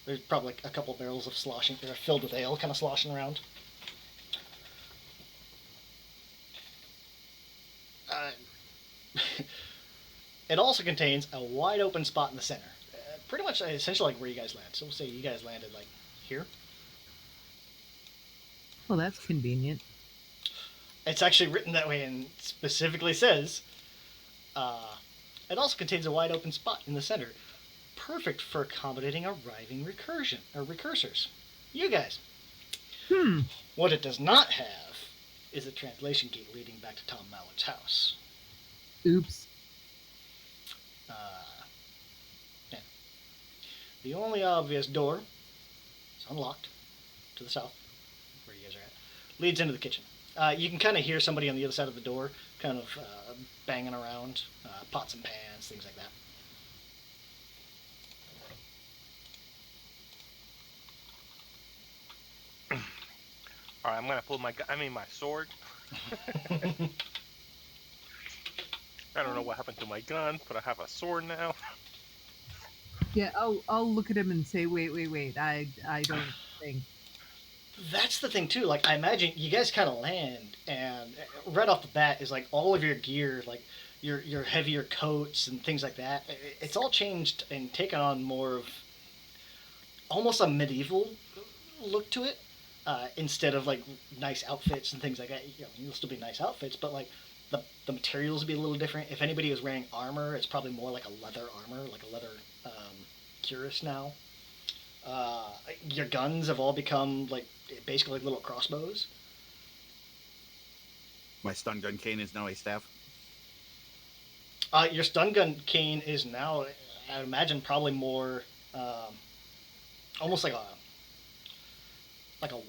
There's probably like a couple of barrels of sloshing, they're filled with ale, kind of sloshing around. It also contains a wide open spot in the center. Pretty much essentially like where you guys land. So we'll say you guys landed like here. Well, that's convenient. It's actually written that way and specifically says, it also contains a wide open spot in the center. Perfect for accommodating arriving recursors. You guys. What it does not have is a translation gate leading back to Tom Mallard's house. Oops. Yeah. The only obvious door is unlocked to the south, where you guys are at, leads into the kitchen. You can kind of hear somebody on the other side of the door kind of banging around, pots and pans, things like that. All right, I'm gonna pull my my sword. I don't know what happened to my gun, but I have a sword now. Yeah, I'll look at him and say, wait. I don't think. That's the thing too. Like I imagine you guys kind of land, and right off the bat is like all of your gear, like your heavier coats and things like that. It's all changed and taken on more of almost a medieval look to it. Instead of like nice outfits and things like that, you'll still be nice outfits, but like the materials will be a little different. If anybody is wearing armor, it's probably more like a leather armor, like a leather cuirass now. Your guns have all become like basically like little crossbows. My stun gun cane is now a staff. Your stun gun cane is now, I imagine, probably more almost like a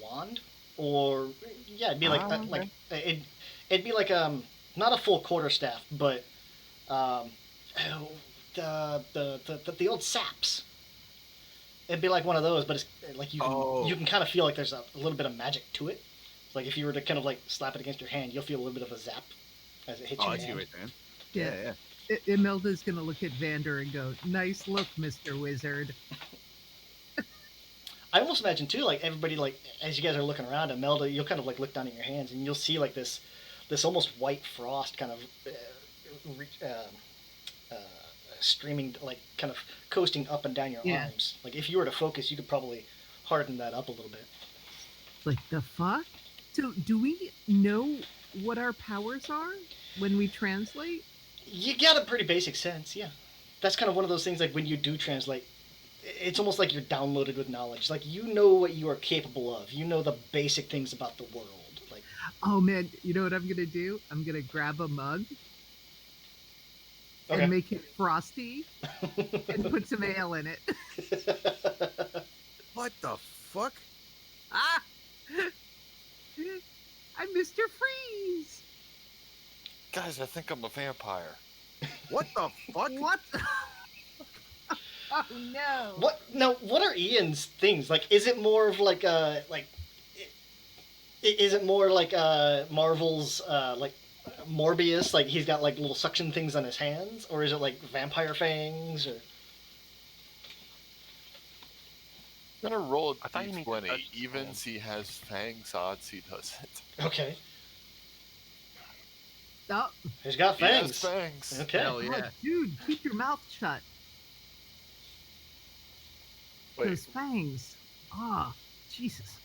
wand, or yeah, it'd be like Okay. like it'd be like not a full quarterstaff, but um, the old saps. It'd be like one of those, but it's like you can kind of feel like there's a little bit of magic to it. Like if you were to kind of like slap it against your hand, you'll feel a little bit of a zap as it hits your I see hand. what you're saying. Yeah. Yeah. Imelda's gonna look at Vander and go, "Nice look, Mr. Wizard." I almost imagine too, like everybody, like as you guys are looking around, Imelda, you'll kind of like look down at your hands and you'll see like this almost white frost kind of streaming, like kind of coasting up and down your Yeah. arms. Like if you were to focus, you could probably harden that up a little bit. Like the fuck? So, do we know what our powers are when we translate? You got a pretty basic sense, yeah. That's kind of one of those things like when you do translate, it's almost like you're downloaded with knowledge. Like you know what you are capable of. You know the basic things about the world. Like Oh man, you know what I'm gonna do? I'm gonna grab a mug okay. and make it frosty and put some ale in it. What the fuck? Ah! I'm Mr. Freeze! Guys, I think I'm a vampire. What the fuck? What? Oh no! What now? What are Ian's things? Like, is it more of like is it more like Marvel's like Morbius? Like he's got like little suction things on his hands, or is it like vampire fangs? Or I'm gonna roll I a thought you meant d20. touch Evens he has fangs, odds he doesn't. okay, Oh, he's got He has fangs. fangs. Okay. Hell yeah. oh, dude, keep your mouth shut. Wait, Those fangs. Ah, Jesus.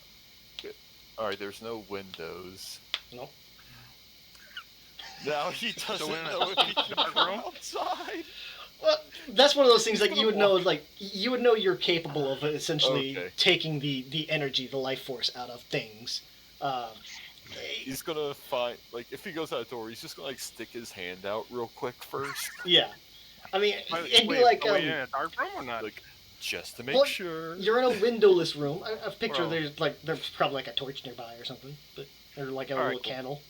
alright, there's no windows. Nope. Now he doesn't So in know if he can dark come room? outside. Well, that's one of those things like He's you would gonna know, like you would know you're capable of essentially Okay. taking the energy, the life force out of things. He's gonna find, like, if he goes out the door, he's just gonna, like, stick his hand out real quick first. Yeah, I mean, it'd be Wait, like are we in a dark room or not? Like, just to make Well, sure. you're in a windowless room. I picture Bro. there's probably like a torch nearby or something, but or like a All right, little cool. candle.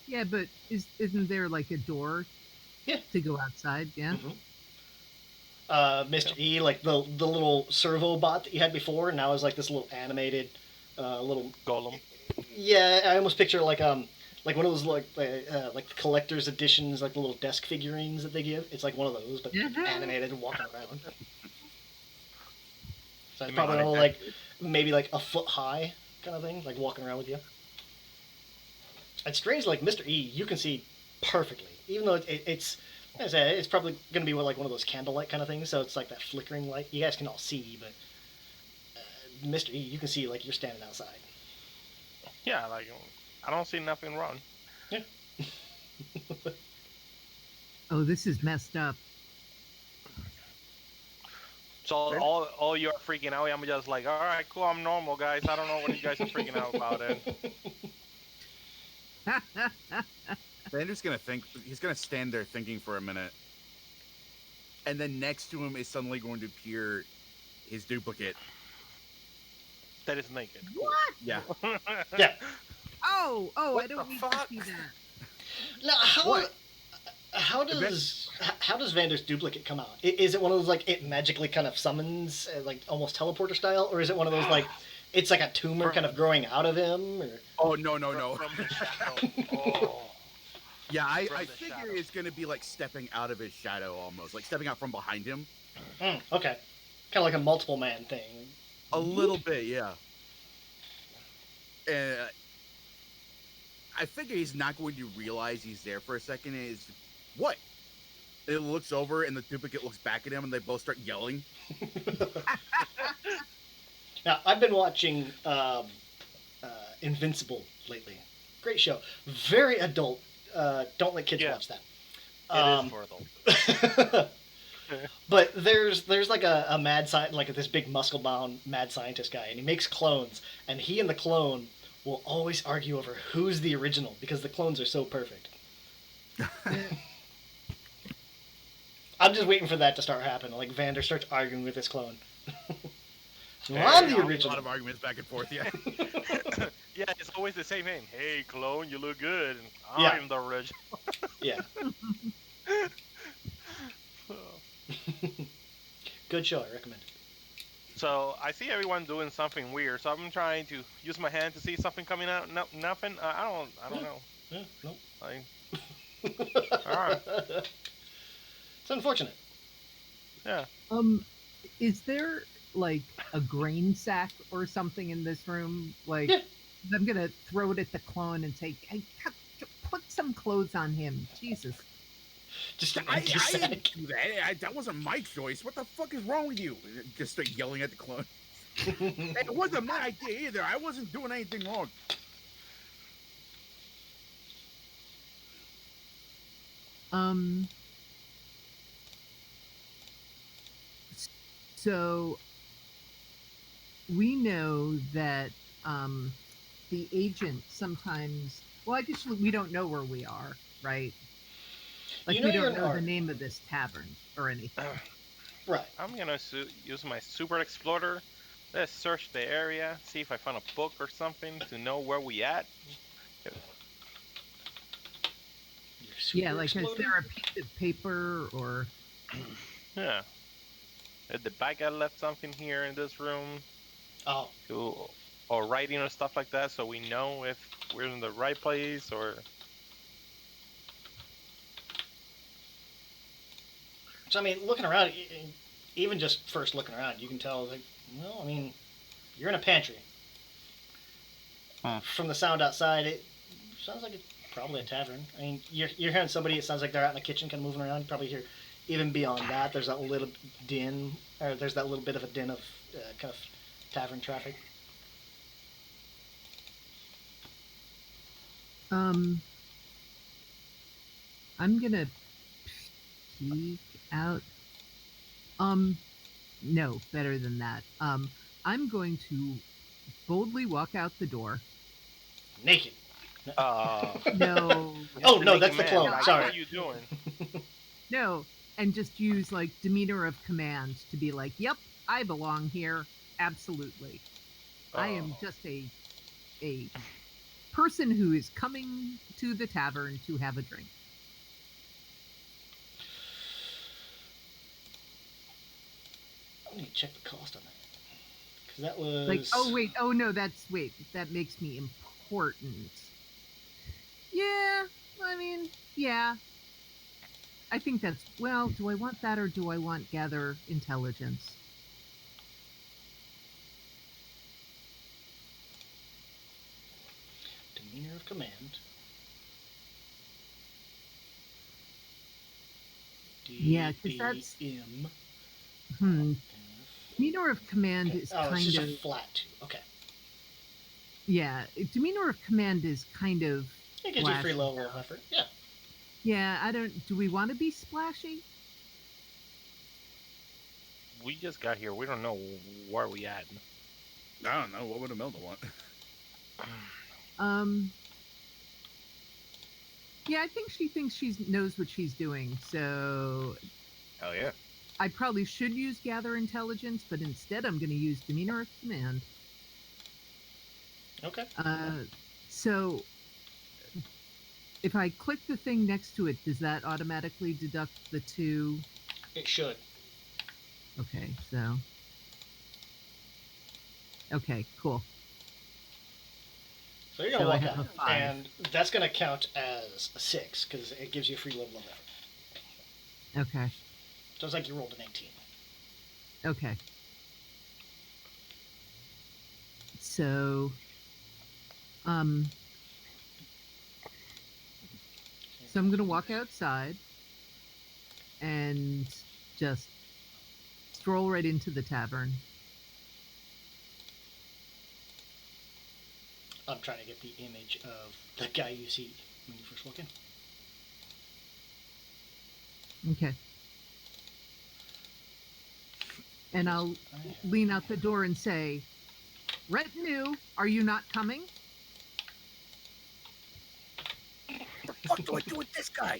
Yeah, but isn't there like a door Yeah. to go outside? Yeah. Mr. E, like the little servo bot that you had before, now is like this little animated, little. Golem. Yeah, I almost picture like one of those like the collector's editions, like the little desk figurines that they give. It's like one of those, but Mhm. animated and walking around. So it's You probably mean only like maybe like a foot high kind of thing, like walking around with you. It's strange, like Mr. E, you can see perfectly, even though it's. As I said, it's probably going to be like one of those candlelight kind of things, so it's like that flickering light. You guys can all see, but Mr. E, you can see like you're standing outside. Yeah, like I don't see nothing wrong. Oh, this is messed up. So all you're freaking out. I'm just like, all right, cool. I'm normal, guys. I don't know what you guys are freaking out about. It. Vander's gonna think. He's gonna stand there thinking for a minute, and then next to him is suddenly going to appear his duplicate. That is naked. What? Yeah. Yeah. Oh, I What don't the need fuck? to see that. Now, how does Vander's duplicate come out? Is it one of those like it magically kind of summons, like almost teleporter style, or is it one of those like It's like a tumor kind of growing out of him, or Oh no. From the shadow. Oh. Yeah, I From the figure shadow. it's gonna be like stepping out of his shadow almost, like stepping out from behind him. Okay, kind of like a multiple man thing. A little bit, yeah. And I figure he's not going to realize he's there for a second. And it's what? It looks over, and the duplicate looks back at him, and they both start yelling. Now, I've been watching Invincible lately. Great show. Very adult. Don't let kids Yeah. watch that. It is for adults. But there's like a mad like this big muscle-bound mad scientist guy, and he makes clones, and he and the clone will always argue over who's the original because the clones are so perfect. I'm just waiting for that to start happening. Like Vander starts arguing with his clone. Well, I'm the A lot original. of arguments back and forth, yeah. Yeah, it's always the same thing. Hey, clone, you look good. Yeah. I'm the original. Yeah. Good show. I recommend it. So I see everyone doing something weird. So I'm trying to use my hand to see something coming out. No, nothing. I don't know. Yeah, nope. All right. It's unfortunate. Yeah. Is there like a grain sack or something in this room? Like, Yeah. I'm gonna throw it at the clone and say, "Hey, put some clothes on him." Jesus. Just an I empty didn't sack. do that. That wasn't my choice. What the fuck is wrong with you? Just start yelling at the clone. It wasn't my idea either. I wasn't doing anything wrong. So we know that the agent sometimes. Well, I guess we don't know where we are, right? Like You know we you're don't in know the art. name of this tavern or anything. Right. I'm gonna use my super explorer. Let's search the area, see if I found a book or something to know where we at. Yeah, like is there a piece of paper or? Yeah. Did the bad guy left something here in this room? Oh. Or writing or stuff like that, so we know if we're in the right place or. So I mean, looking around, even just first looking around, you can tell. Like, well, I mean, you're in a pantry. From the sound outside, it sounds like it's probably a tavern. I mean, you're hearing somebody. It sounds like they're out in the kitchen, kind of moving around. You probably hear, even beyond that, there's that little din, or there's that little bit of a din of kind of tavern traffic. I'm gonna peek out. No, better than that. I'm going to boldly walk out the door. Naked. No, Oh, no, that's the clone. Like, Sorry. What are you doing? no, and just use like demeanor of command to be like, "Yep, I belong here. Absolutely. I am just a person who is coming to the tavern to have a drink." I need to check the cost on that. Because that was Like, that makes me important. Yeah, I mean, yeah. I think that's, well, do I want that or do I want gather intelligence? demeanor of command. Yeah, 'cause that's- DM. Demeanor of command Okay. is Oh, it's kind just of, a flat 2. Okay. yeah, demeanor of command is kind of It gives you free flashy level of stuff. effort. Yeah. Yeah, do we want to be splashy? We just got here. We don't know where we at. I don't know. What would Imelda want? Yeah, I think she thinks she knows what she's doing, so Hell yeah. I probably should use gather intelligence, but instead I'm going to use demeanor of command. Okay. So if I click the thing next to it, does that automatically deduct the 2? It should. Okay, so Okay, cool. So you're gonna So I walk have out, a 5. and that's gonna count as a 6 because it gives you a free level of effort. Okay. So it's like you rolled an 18. Okay. So, um, so I'm gonna walk outside and just stroll right into the tavern. I'm trying to get the image of the guy you see when you first walk in. Okay. And I'll lean out the door and say, "Retinue, are you not coming?" What do I do with this guy?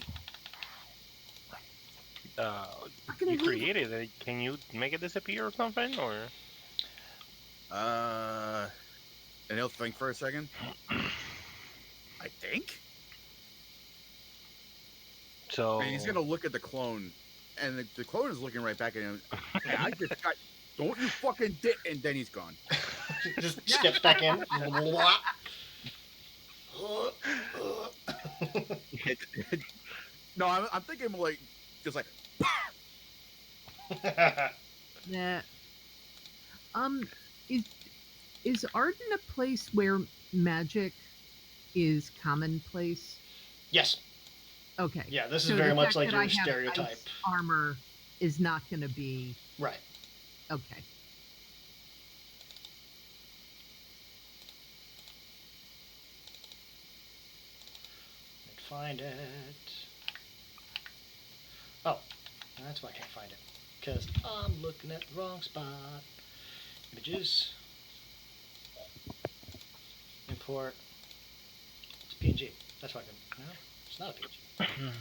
Fucking You leave- created it. Can you make it disappear or something? Or And he'll think for a second. I think. so? And he's gonna look at the clone, and the clone is looking right back at him. "Yeah, I just got. Don't you fucking did!" And then he's gone. Just steps back in. No, I'm thinking more like just like. Yeah. Is Arden a place where magic is commonplace? Yes. Okay. Yeah, this is So very the much fact like that your I have stereotype. ice armor is not going to be Right. okay. Let's find it. Oh, that's why I can't find it. Because I'm looking at the wrong spot. Images. Import. It's PNG. That's why I can. No, it's not a PNG.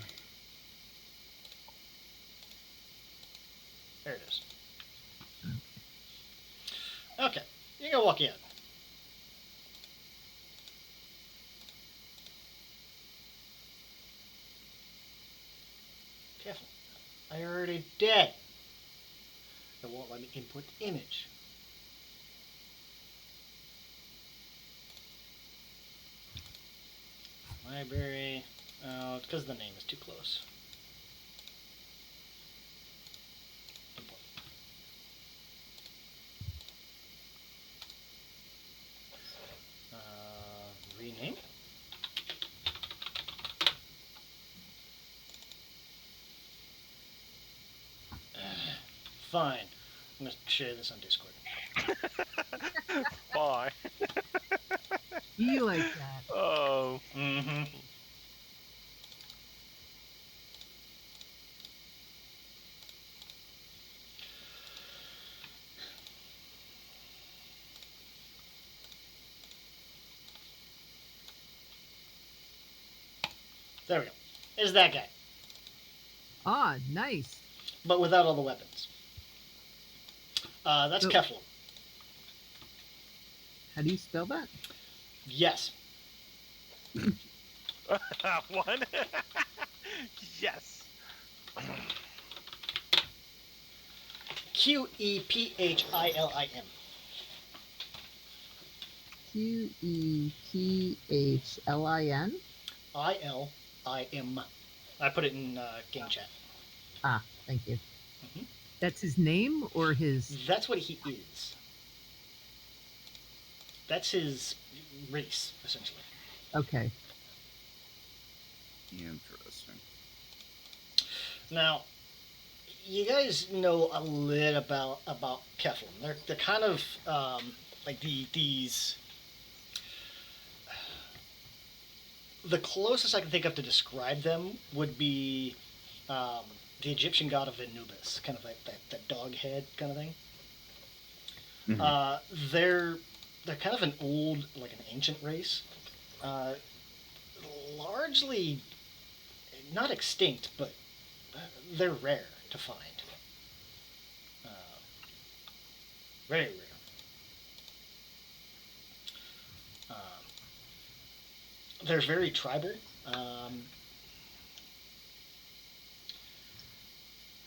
There it is. Okay, you can walk in. Careful. I already did. It won't let me input the image. Library. Oh, it's because the name is too close. Import. Rename. Fine. I'm gonna share this on Discord. Why? Be like that. Oh. Mm-hmm. There we go. Is that guy, Ah, nice. but without all the weapons. That's So- Keflam. How do you spell that? Yes. One. Yes. Qephilim. Qephlin. ILIM. I put it in game chat. Ah, thank you. Mhm. That's his name or his? That's what he is. That's his race, essentially. Okay. Interesting. Now, you guys know a little about Keflam. They're kind of like these. The closest I can think of to describe them would be the Egyptian god of Anubis, kind of like that dog head kind of thing. Mhm. They're kind of an old, like an ancient race, largely not extinct, but they're rare to find. Very rare. They're very tribal.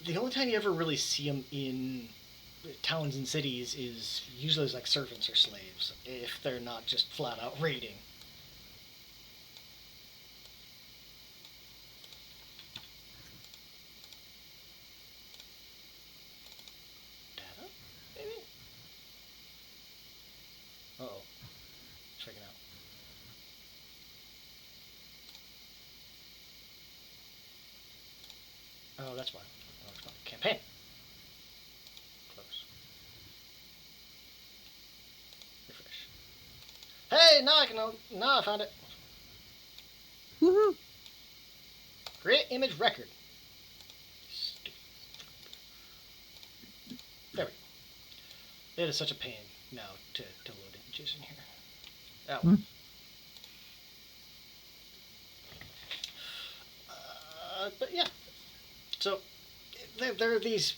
The only time you ever really see them in towns and cities is usually like servants or slaves, if they're not just flat out raiding. Data? Maybe? Uh-oh. Checking out. Oh, that's why. Oh, it's called campaign. Close. Refresh. Hey, now I found it. Woohoo! Create image record. There we go. It is such a pain now to load images in here. That one. But yeah. So there are these.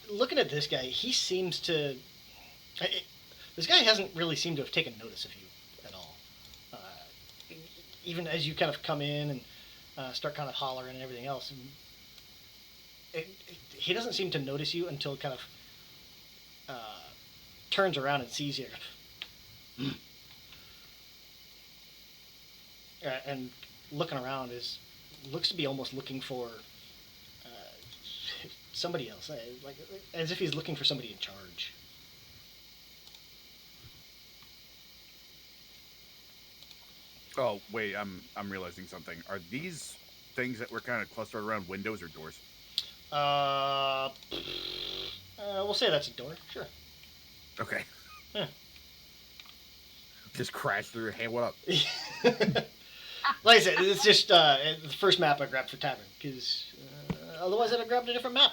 Looking at this guy, he seems to. This guy hasn't really seemed to have taken notice of you at all. Even as you kind of come in and start kind of hollering and everything else, he doesn't seem to notice you until it kind of turns around and sees you. And looking around looks to be almost looking for somebody else, like as if he's looking for somebody in charge. Oh wait, I'm realizing something. Are these things that were kind of clustered around windows or doors? We'll say that's a door. Sure. Okay. Yeah. Just crash through. Hey, what up? Like I said, it's just the first map I grabbed for Tavern, because otherwise I'd have grabbed a different map.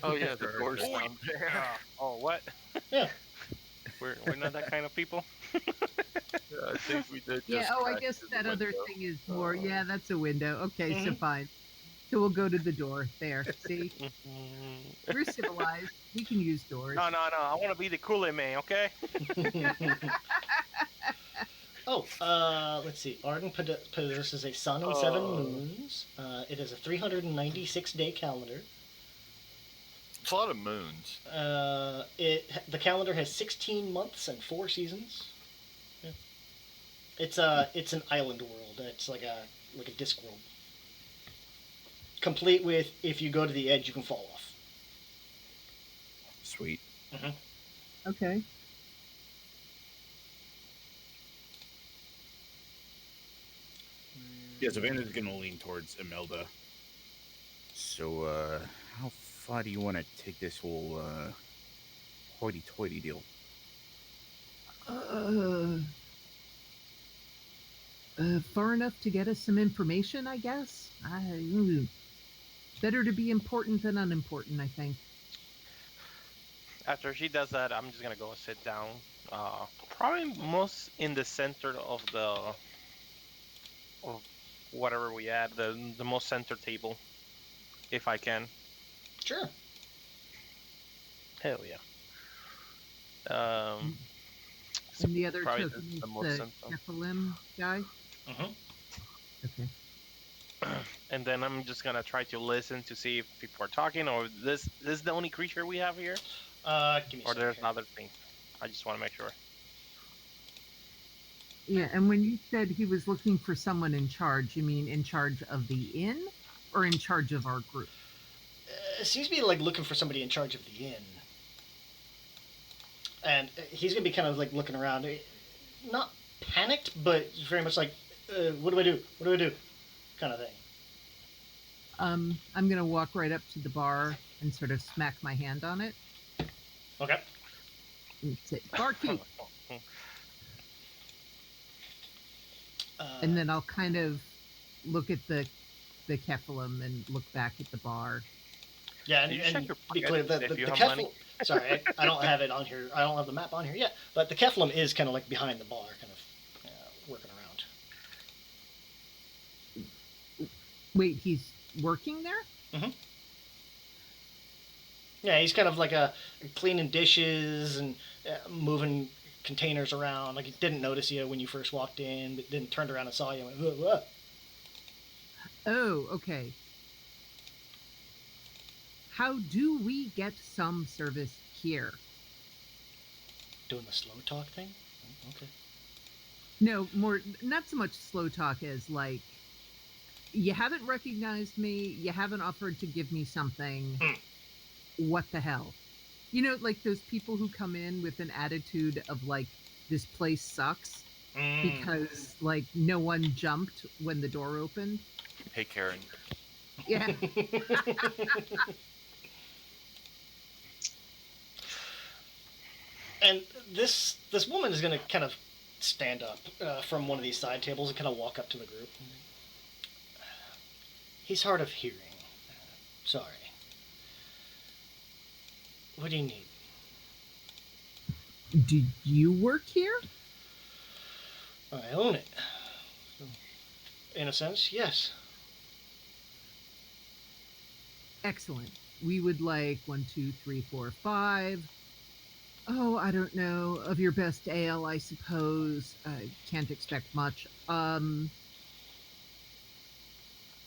Oh yeah, the door's down there. Oh, what? Yeah. We're not that kind of people. Yeah, I think we did. Yeah, just I crash guess through the that other window. thing is more. Yeah, that's a window. Okay, so Mhm. fine. So we'll go to the door. There. See? We're civilized. We can use doors. No. I want to be the Kool-Aid man, okay? Oh, let's see. Arden possesses a sun and 7 moons. It is a 396-day calendar. It's a lot of moons. The calendar has 16 months and 4 seasons. Yeah. It's an island world. It's like a disc world, complete with if you go to the edge, you can fall off. Sweet. Okay. Yeah, Savannah's gonna lean towards Imelda. So, how far do you want to take this whole hoity-toity deal? Far enough to get us some information, I guess. Better to be important than unimportant, I think. After she does that, I'm just gonna go and sit down. Probably most in the center of whatever we had, the most center table, if I can. Sure. Hell yeah. And the other probably token is the most the central. Nephilim guy. Okay. And then I'm just gonna try to listen to see if people are talking, or this is the only creature we have here, Give me a or second there's here. another thing. I just want to make sure. Yeah, and when you said he was looking for someone in charge, you mean in charge of the inn or in charge of our group? It seems to be like looking for somebody in charge of the inn. And he's going to be kind of like looking around. Not panicked, but very much like, what do I do? What do I do? Kind of thing. I'm gonna walk right up to the bar and sort of smack my hand on it Okay. and say, "Barkeep," and then I'll kind of look at the Kephilim and look back at the bar. Yeah, You and check your be clear, pockets the if you have Kefil... money. Sorry, I don't have it on here. I don't have the map on here yet. But the Kephilim is kind of like behind the bar, kind of working around. Wait, he's working there? Yeah, he's kind of like cleaning dishes and moving containers around. Like he didn't notice you when you first walked in, but then turned around and saw you and went, whoa. Oh, okay. how do we get some service here? Doing the slow talk thing? Okay. No, more, not so much slow talk as like, you haven't recognized me, you haven't offered to give me something. What the hell? You know, like those people who come in with an attitude of like, this place sucks because like no one jumped when the door opened. Hey, Karen. Yeah. And this woman is going to kind of stand up from one of these side tables and kind of walk up to the group. He's hard of hearing. Sorry. What do you need? Do you work here? I own it. In a sense, yes. Excellent. We would like 1, 2, 3, 4, 5. Oh, I don't know. Of your best ale, I suppose. I can't expect much. And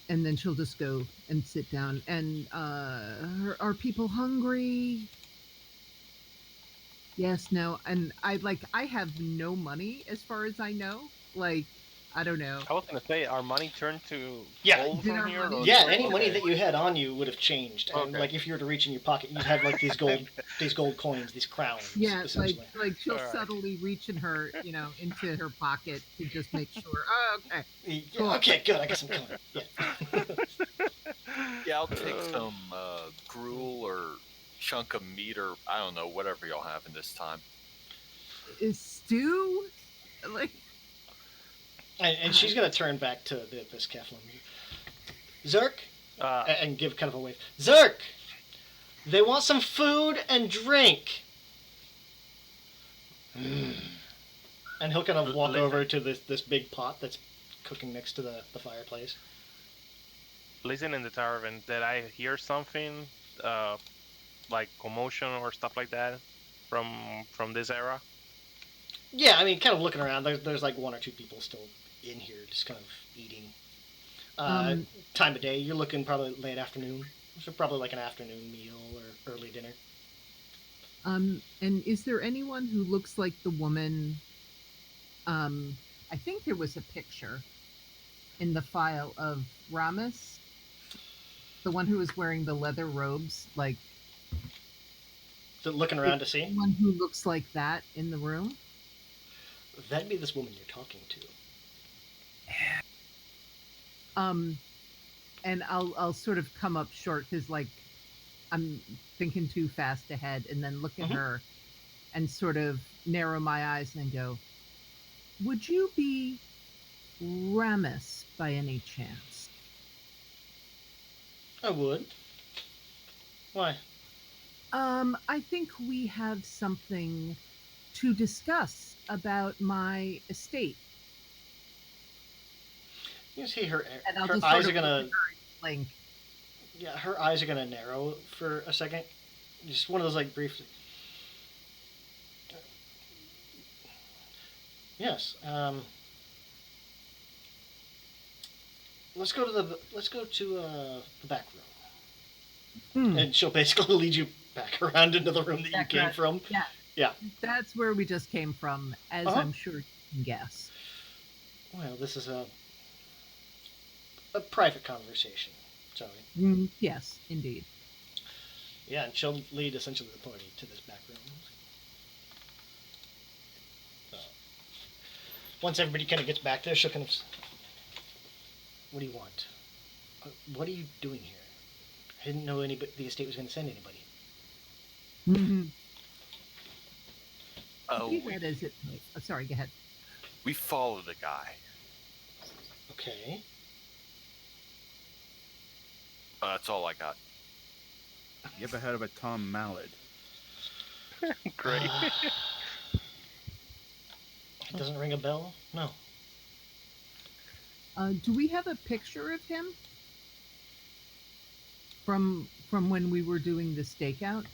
then she'll just go and sit down. And are people hungry? Yes, no. And I have no money as far as I know. Like, I don't know. I was gonna say, our money turned to Yeah. gold Did from our here. money- or- Yeah, any money Okay. that you had on you would have changed. And Okay. like if you were to reach in your pocket, you'd have like these gold coins, these crowns. Yeah, essentially. like she'll Alright. subtly reach in her, into her pocket to just make sure. Oh, okay. Yeah, Cool. okay, good. I got some coin. Yeah. Yeah, I'll take some gruel or chunk of meat or I don't know, whatever y'all have in this time. Is stew? Like, And she's gonna turn back to this Keflin. Zerk, Uh, and give kind of a wave. Zerk, they want some food and drink. And he'll kind of walk Listen. over to this big pot that's cooking next to the fireplace. listen, in the tavern, did I hear something like commotion or stuff like that from this era? Yeah, I mean, kind of looking around. There's like 1 or 2 people still in here, just kind of eating. Time of day, you're looking probably late afternoon. So probably like an afternoon meal or early dinner. and is there anyone who looks like the woman? I think there was a picture in the file of Ramis, the one who was wearing the leather robes, like So looking around to see. one who looks like that in the room. That'd be this woman you're talking to. And I'll sort of come up short because like I'm thinking too fast ahead, and then look at her and sort of narrow my eyes and then go, would you be Ramis by any chance? I would. Why? I think we have something to discuss about my estate. You see her And I'll her just eyes sort are of gonna look at her and blink. yeah, her eyes are gonna narrow for a second. Just one of those like brief. Yes. Let's go to the back room, Hmm. and she'll basically lead you back around into the room that you Back came around. from. Yeah. Yeah. That's where we just came from, as Uh-huh. I'm sure you can guess. Well, this is a private conversation. Sorry. Yes, indeed. Yeah, and she'll lead essentially the party to this back room. So, once everybody kind of gets back there, she'll kind of. What do you want? What are you doing here? I didn't know the estate was going to send anybody. Oh, Be that as it may. Oh, sorry, go ahead. we followed a guy. Okay. That's all I got. You ever heard of a Tom Mallard? Great. It doesn't ring a bell? No. Do we have a picture of him from when we were doing the stakeout?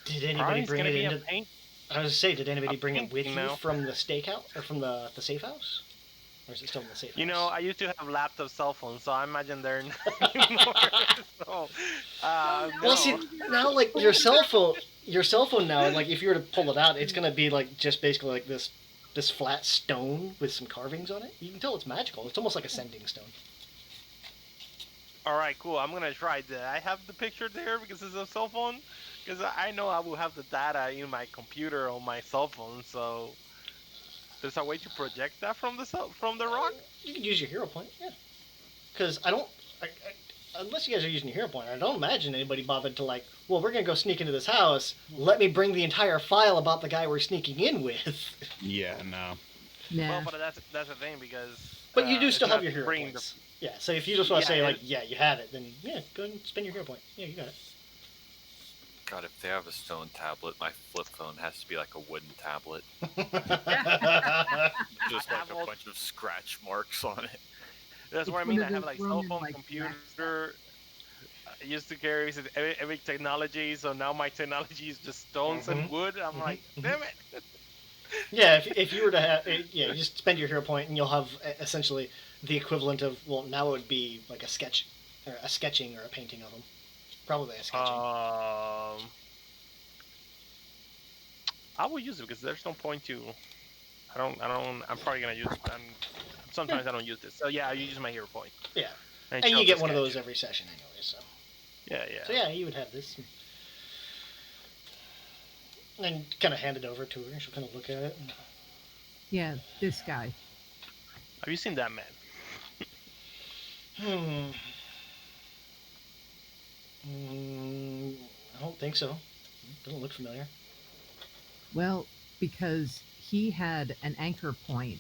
Did anybody Probably bring gonna it be a into? paint. I was to say, did anybody a bring it painting with you now. from the stakeout or from the safe house? Or is it still in the safe You house? know, I used to have laptop cell phones, so I imagine they're not anymore. So, no. no. Well, see, now like your cell phone now, like if you were to pull it out, it's gonna be like just basically like this flat stone with some carvings on it. You can tell it's magical. It's almost like a sending stone. All right, cool. I'm gonna try that. I have the picture there because it's a cell phone. Because I know I will have the data in my computer on my cell phone. So there's a way to project that from the rock. You could use your hero point, yeah. Because unless you guys are using your hero point, I don't imagine anybody bothered to like, well, we're gonna go sneak into this house. Let me bring the entire file about the guy we're sneaking in with. Yeah, no. Nah. Well, but that's the thing because. But you do it's still have not your hero bringing points. Yeah, so if you just want to say, Yeah, like, yeah, you have it, then, yeah, go ahead and spend your hero point. Yeah, you got it. God, if they have a stone tablet, my flip phone has to be like a wooden tablet. Just I like have a all- bunch of scratch marks on it. That's It's what I one mean. of I have those like cell Roman, phone, like, computer. I used to carry every technology, so now my technology is just stones and wood. I'm like, damn it. Yeah, if you were to have, yeah, you just spend your hero point and you'll have essentially the equivalent of, well, now it would be like a sketch, or a sketching or a painting of them. Probably a sketching. I will use it because there's no point to. I'm probably gonna use. Sometimes I don't use this. So yeah, I use my hero point. Yeah. And And you chose get the one of sketch. those every session anyway, so. Yeah, yeah. So yeah, you would have this. And kind of hand it over to her, and she'll kind of look at it. Yeah, this guy. Have you seen that man? I don't think so. Doesn't look familiar. Well, because he had an anchor point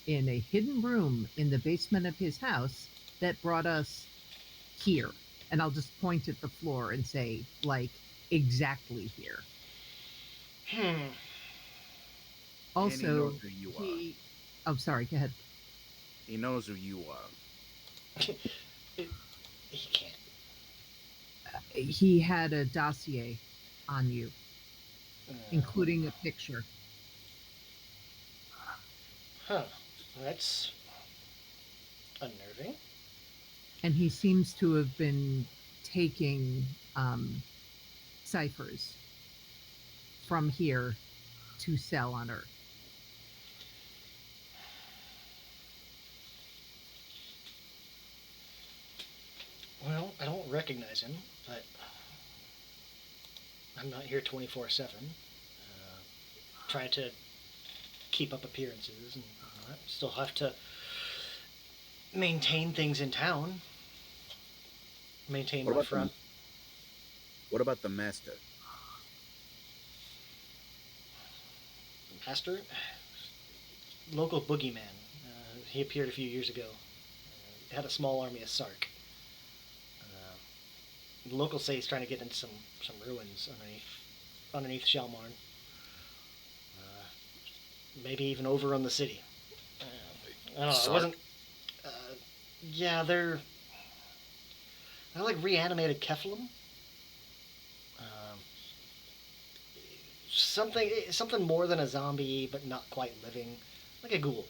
in a hidden room in the basement of his house that brought us here. And I'll just point at the floor and say, like, exactly here. And he Also, knows who you are. Oh, sorry, go ahead. He knows who you are. He can't. He had a dossier on you, including a picture. Huh. That's unnerving. And he seems to have been taking ciphers from here to sell on Earth. Well, I don't recognize him, but I'm not here 24/7. Trying to keep up appearances, and still have to maintain things in town. Maintain my front. What about the master? Master? Local boogeyman. He appeared a few years ago. Had a small army of Sark. The locals say he's trying to get into some ruins underneath Shalmarn. Maybe even overrun the city. I don't know. It wasn't. Yeah, they're like reanimated Kephalem. Something more than a zombie, but not quite living, like a ghoul.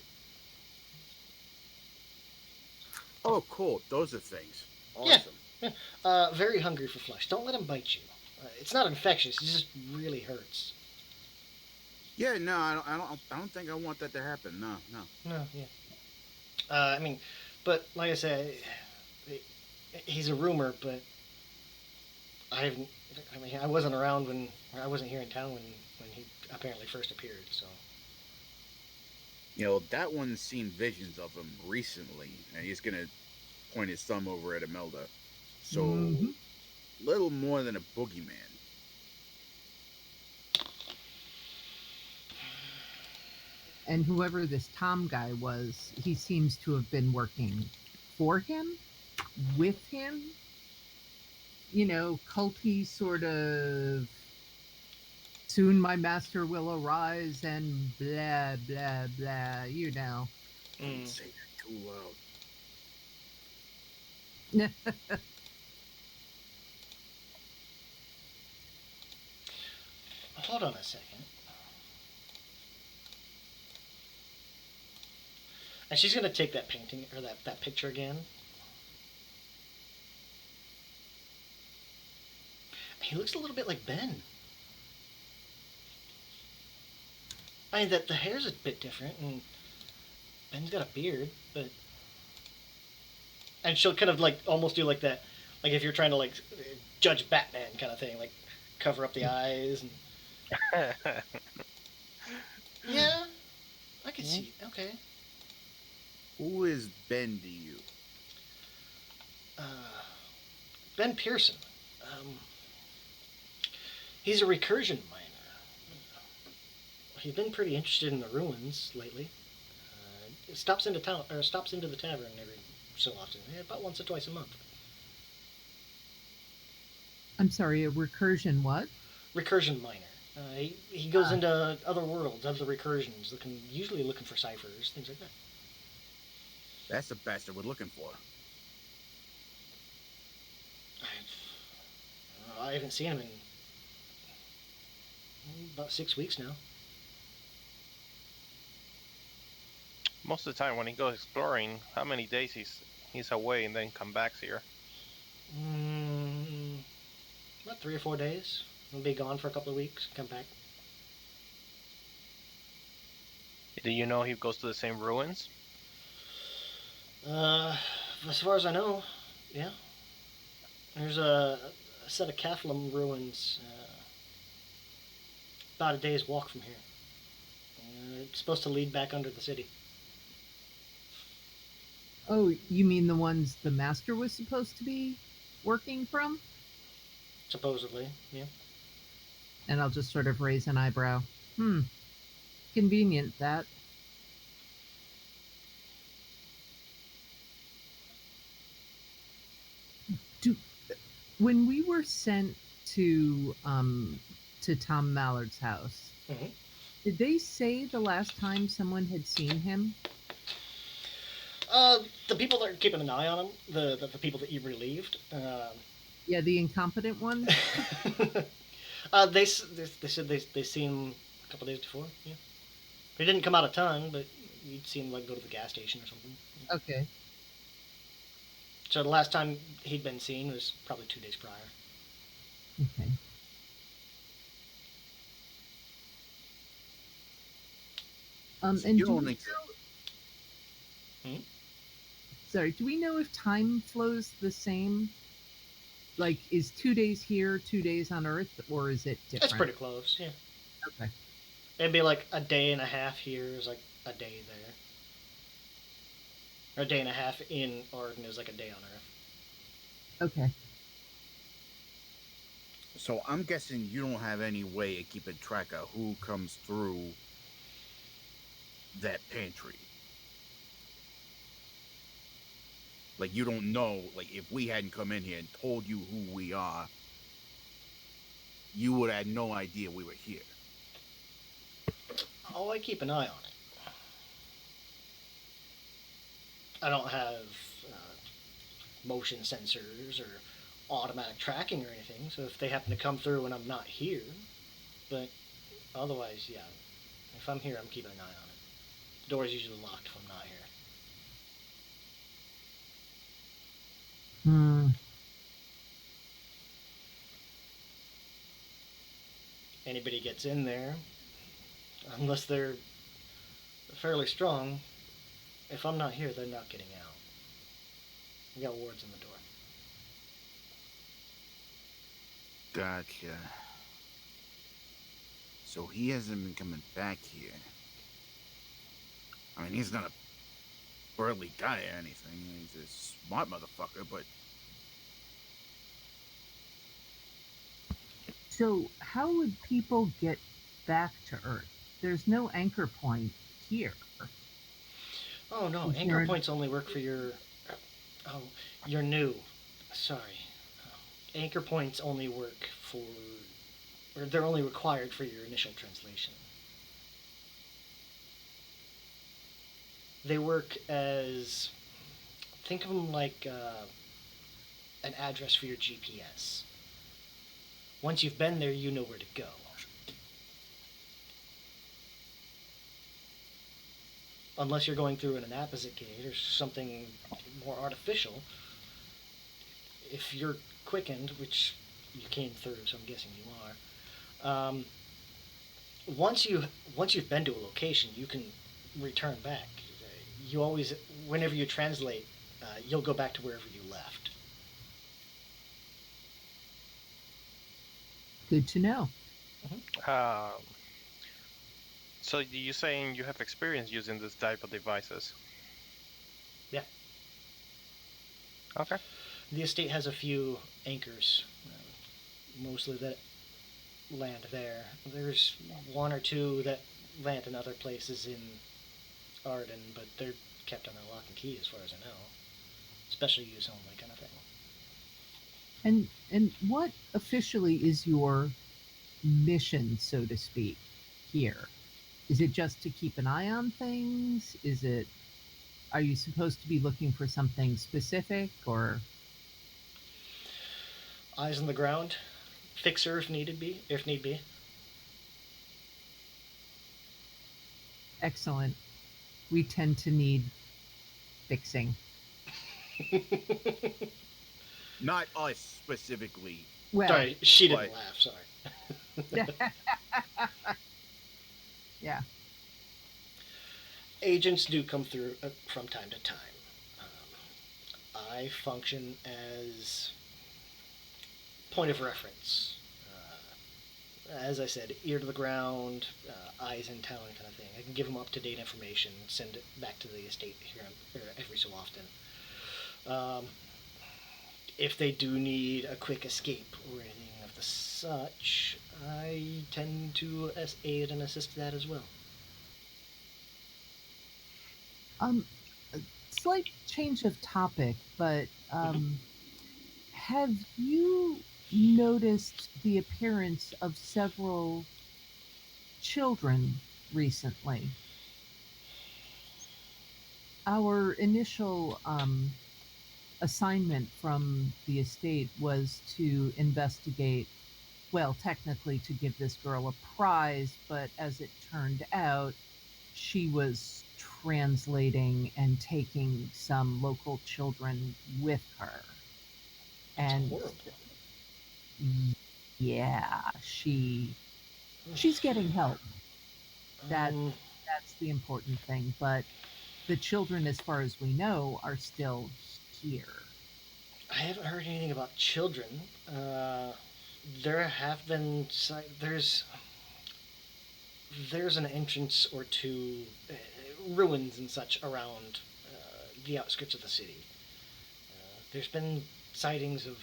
Oh, cool. Those are things. Yeah. Awesome. Very hungry for flesh. Don't let him bite you. It's not infectious. It just really hurts. Yeah, no, I don't think I want that to happen. No. No, yeah. I mean, but like I said, he's a rumor, but I wasn't around I wasn't here in town when he apparently first appeared, so. You know, that one's seen visions of him recently, and he's gonna point his thumb over at Imelda. So, little more than a boogeyman. And whoever this Tom guy was, he seems to have been working for him, with him. You know, culty sort of, soon my master will arise and blah, blah, blah, you know. Don't say that too loud. Hold on a second. And she's gonna take that painting or that picture again. He looks a little bit like Ben. I mean, that the hair's a bit different, and Ben's got a beard, but and she'll kind of like almost do like that, like if you're trying to like judge Batman kind of thing, like cover up the eyes and yeah, I can see. Okay, Who is Ben to you? uh, Ben Pearson. Um, he's a recursion miner. He's been pretty interested in the ruins lately. Stops into town or stops into the tavern every so often, about once or twice a month. I'm sorry, a recursion what? Recursion miner. He goes into other worlds, other recursions, usually looking for ciphers, things like that. That's the bastard we're looking for. I haven't seen him in about 6 weeks now. Most of the time when he goes exploring, how many days he's away and then come back here? About 3 or 4 days. He'll be gone for a couple of weeks, come back. Do you know he goes to the same ruins? As far as I know, yeah. There's a set of Cathlum ruins about a day's walk from here. It's supposed to lead back under the city. Oh, you mean the ones the master was supposed to be working from? Supposedly, yeah. And I'll just sort of raise an eyebrow. Convenient, that. When we were sent to Tom Mallard's house, Mm-hmm. did they say the last time someone had seen him? The people that are keeping an eye on him, the people that you relieved, Yeah, the incompetent ones? they said they seen him a couple days before, yeah. He didn't come out a ton, but you'd seen him like go to the gas station or something. Yeah. Okay. So the last time he'd been seen was probably 2 days prior. Okay. And You do don't we think so? know, sorry, do we know if time flows the same? Like, is 2 days here, 2 days on Earth, or is it different? That's pretty close, yeah. Okay. It'd be like a day and a half here is like a day there. Or a day and a half in Oregon is like a day on Earth. Okay. So I'm guessing you don't have any way of keeping track of who comes through that pantry. Like, you don't know, like, if we hadn't come in here and told you who we are, you would have no idea we were here. Oh, I keep an eye on it. I don't have motion sensors or automatic tracking or anything, so if they happen to come through and I'm not here, but otherwise, yeah, if I'm here, I'm keeping an eye on it. The door's usually locked if I'm not here. Anybody gets in there, unless they're fairly strong, if I'm not here, they're not getting out. We got wards on the door. Gotcha. So he hasn't been coming back here. I mean, he's not a burly guy or anything. He's a smart motherfucker, but So, how would people get back to Earth? There's no anchor point here. Oh no, Is anchor there- points only work for your. Oh, you're new. Sorry. Anchor points only work for. Or they're only required for your initial translation. They work as. Think of them like an address for your GPS. Once you've been there, you know where to go. unless you're going through an opposite gate or something more artificial. If you're quickened, which you came through, so I'm guessing you are. Once you've been to a location, you can return back. You always, whenever you translate, you'll go back to wherever you left. Good to know. Um, so you're saying you have experience using this type of devices? Yeah. Okay. The estate has a few anchors, mostly that land there. There's one or two that land in other places in Arden, but they're kept under lock and key as far as I know. Special use only kind of thing. And what officially is your mission, so to speak, here? Is it just to keep an eye on things? Are you supposed to be looking for something specific, or? Eyes on the ground, fixer if need be. Excellent. We tend to need fixing. Not us specifically. Well, Sorry, she didn't Right. laugh. Sorry. yeah. Agents do come through from time to time. I function as point of reference. As I said, ear to the ground, eyes in town kind of thing. I can give them up-to-date information, send it back to the estate here every so often. If they do need a quick escape or anything of the such, I tend to aid and assist that as well. A slight change of topic, but have you noticed the appearance of several children recently? Our initial assignment from the estate was to investigate, well, technically to give this girl a prize, but as it turned out, she was translating and taking some local children with her. That's And horrible. yeah, she's getting help. That's the important thing. But the children, as far as we know, are still here. I haven't heard anything about children. There have been there's an entrance or two, ruins and such around the outskirts of the city. There's been sightings of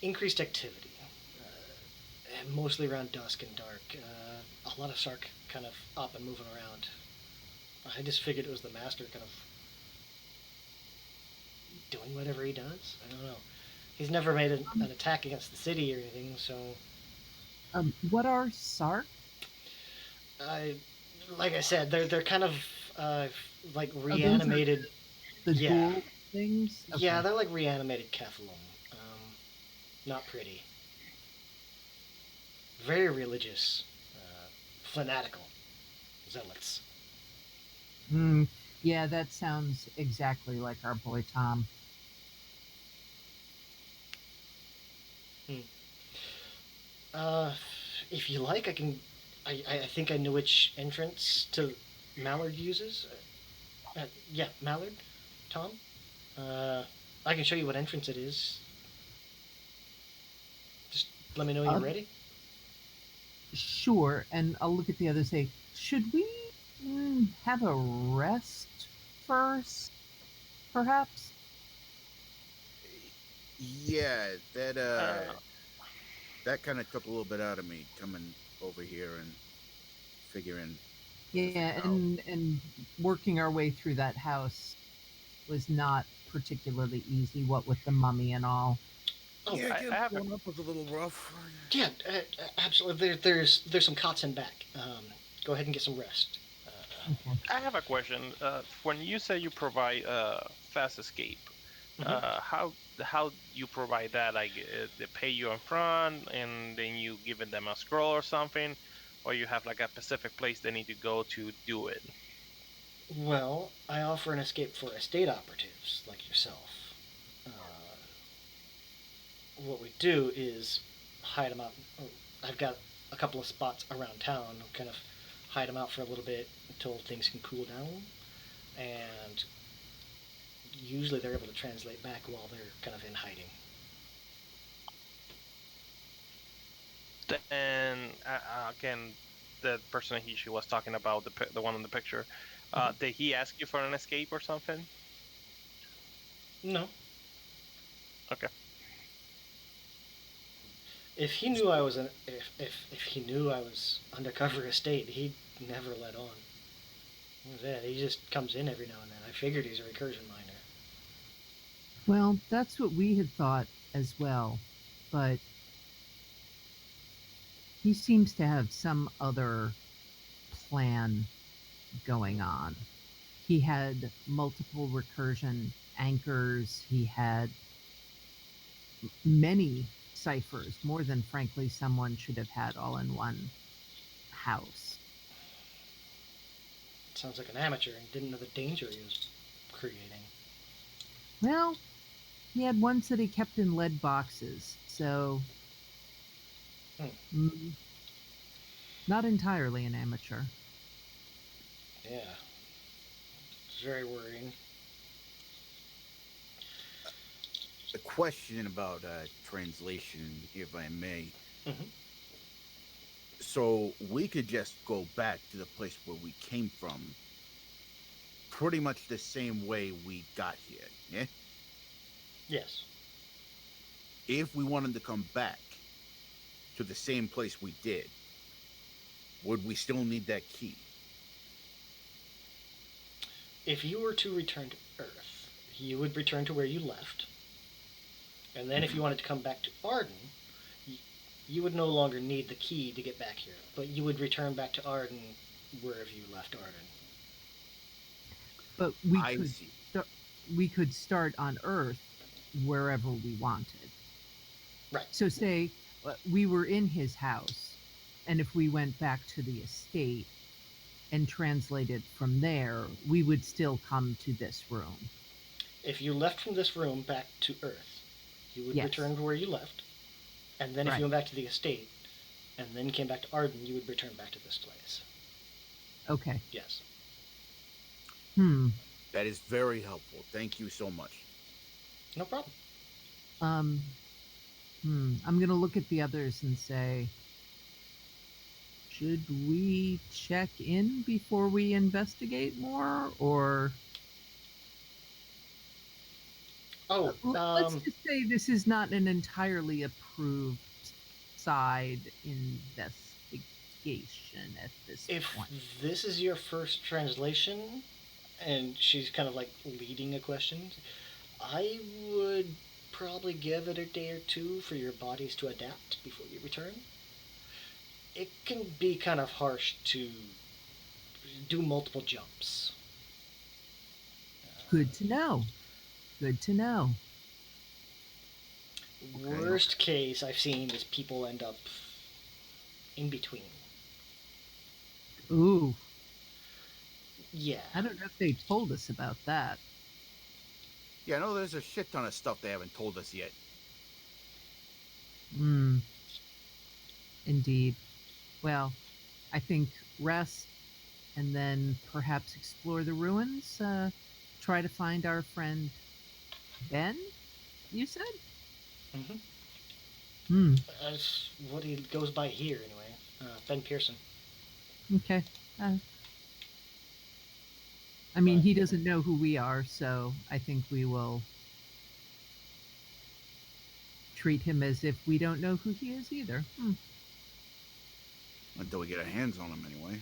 increased activity, mostly around dusk and dark. A lot of Sark kind of up and moving around. I just figured it was the master kind of doing whatever he does. I don't know. He's never made an attack against the city or anything, so. What are Sark? Like I said, they're kind of like reanimated. The Yeah. ghoul things? Okay. Yeah, they're like reanimated Kephalon. Not pretty. Very religious, fanatical zealots. Yeah, that sounds exactly like our boy Tom. If you like, I can. I think I know which entrance to Mallard uses. Yeah, Mallard, Tom. I can show you what entrance it is. Just let me know when you're ready. Sure, and I'll look at the others and say, should we have a rest first, perhaps? Yeah, that kind of took a little bit out of me coming over here and figuring. Yeah, out. and working our way through that house was not particularly easy, what with the mummy and all. Oh, Yeah, I have going up was a little rough. yeah, absolutely. There's some cots in back. Go ahead and get some rest. Okay. I have a question. When you say you provide fast escape, how you provide that? Like they pay you up front, and then you give them a scroll or something, or you have like a specific place they need to go to do it? Well, I offer an escape for estate operatives like yourself. Uh, what we do is hide them out. I've got a couple of spots around town, kind of hide them out for a little bit until things can cool down, and usually they're able to translate back while they're kind of in hiding. Then again, the person she was talking about, the one in the picture, did he ask you for an escape or something? No. Okay. If he knew I was if he knew I was undercover estate, he'd never let on. He just comes in every now and then. I figured he's a recursion miner. Well, that's what we had thought as well, but he seems to have some other plan going on. He had multiple recursion anchors. He had many ciphers, more than frankly someone should have had all in one house. Sounds like an amateur and didn't know the danger he was creating. Well, he had ones that he kept in lead boxes, so not entirely an amateur. Yeah. It's very worrying. A question about translation, if I may. Mm-hmm. So we could just go back to the place where we came from, pretty much the same way we got here, yeah? Yes. If we wanted to come back to the same place we did, would we still need that key? If you were to return to Earth, you would return to where you left. And then if you wanted to come back to Arden, you would no longer need the key to get back here. But you would return back to Arden wherever you left Arden. But we could start on Earth wherever we wanted. Right. So say we were in his house, and if we went back to the estate and translated from there, we would still come to this room. If you left from this room back to Earth, you would return to where you left. And then if you went back to the estate and then came back to Arden, you would return back to this place. Okay. Yes. That is very helpful. Thank you so much. No problem. I'm going to look at the others and say, should we check in before we investigate more, or... let's just say this is not an entirely approved side investigation at this point. If this is your first translation, and she's kind of like leading a question, I would probably give it a day or two for your bodies to adapt before you return. It can be kind of harsh to do multiple jumps. Good to know. Good to know. Worst case I've seen is people end up in between. Ooh. Yeah. I don't know if they told us about that. Yeah, I know there's a shit ton of stuff they haven't told us yet. Indeed. Well, I think rest and then perhaps explore the ruins. Try to find our friend Ben, you said? That's what he goes by here, anyway. Ben Pearson. Okay. I mean, he doesn't know who we are, so I think we will treat him as if we don't know who he is either. Until we get our hands on him, anyway.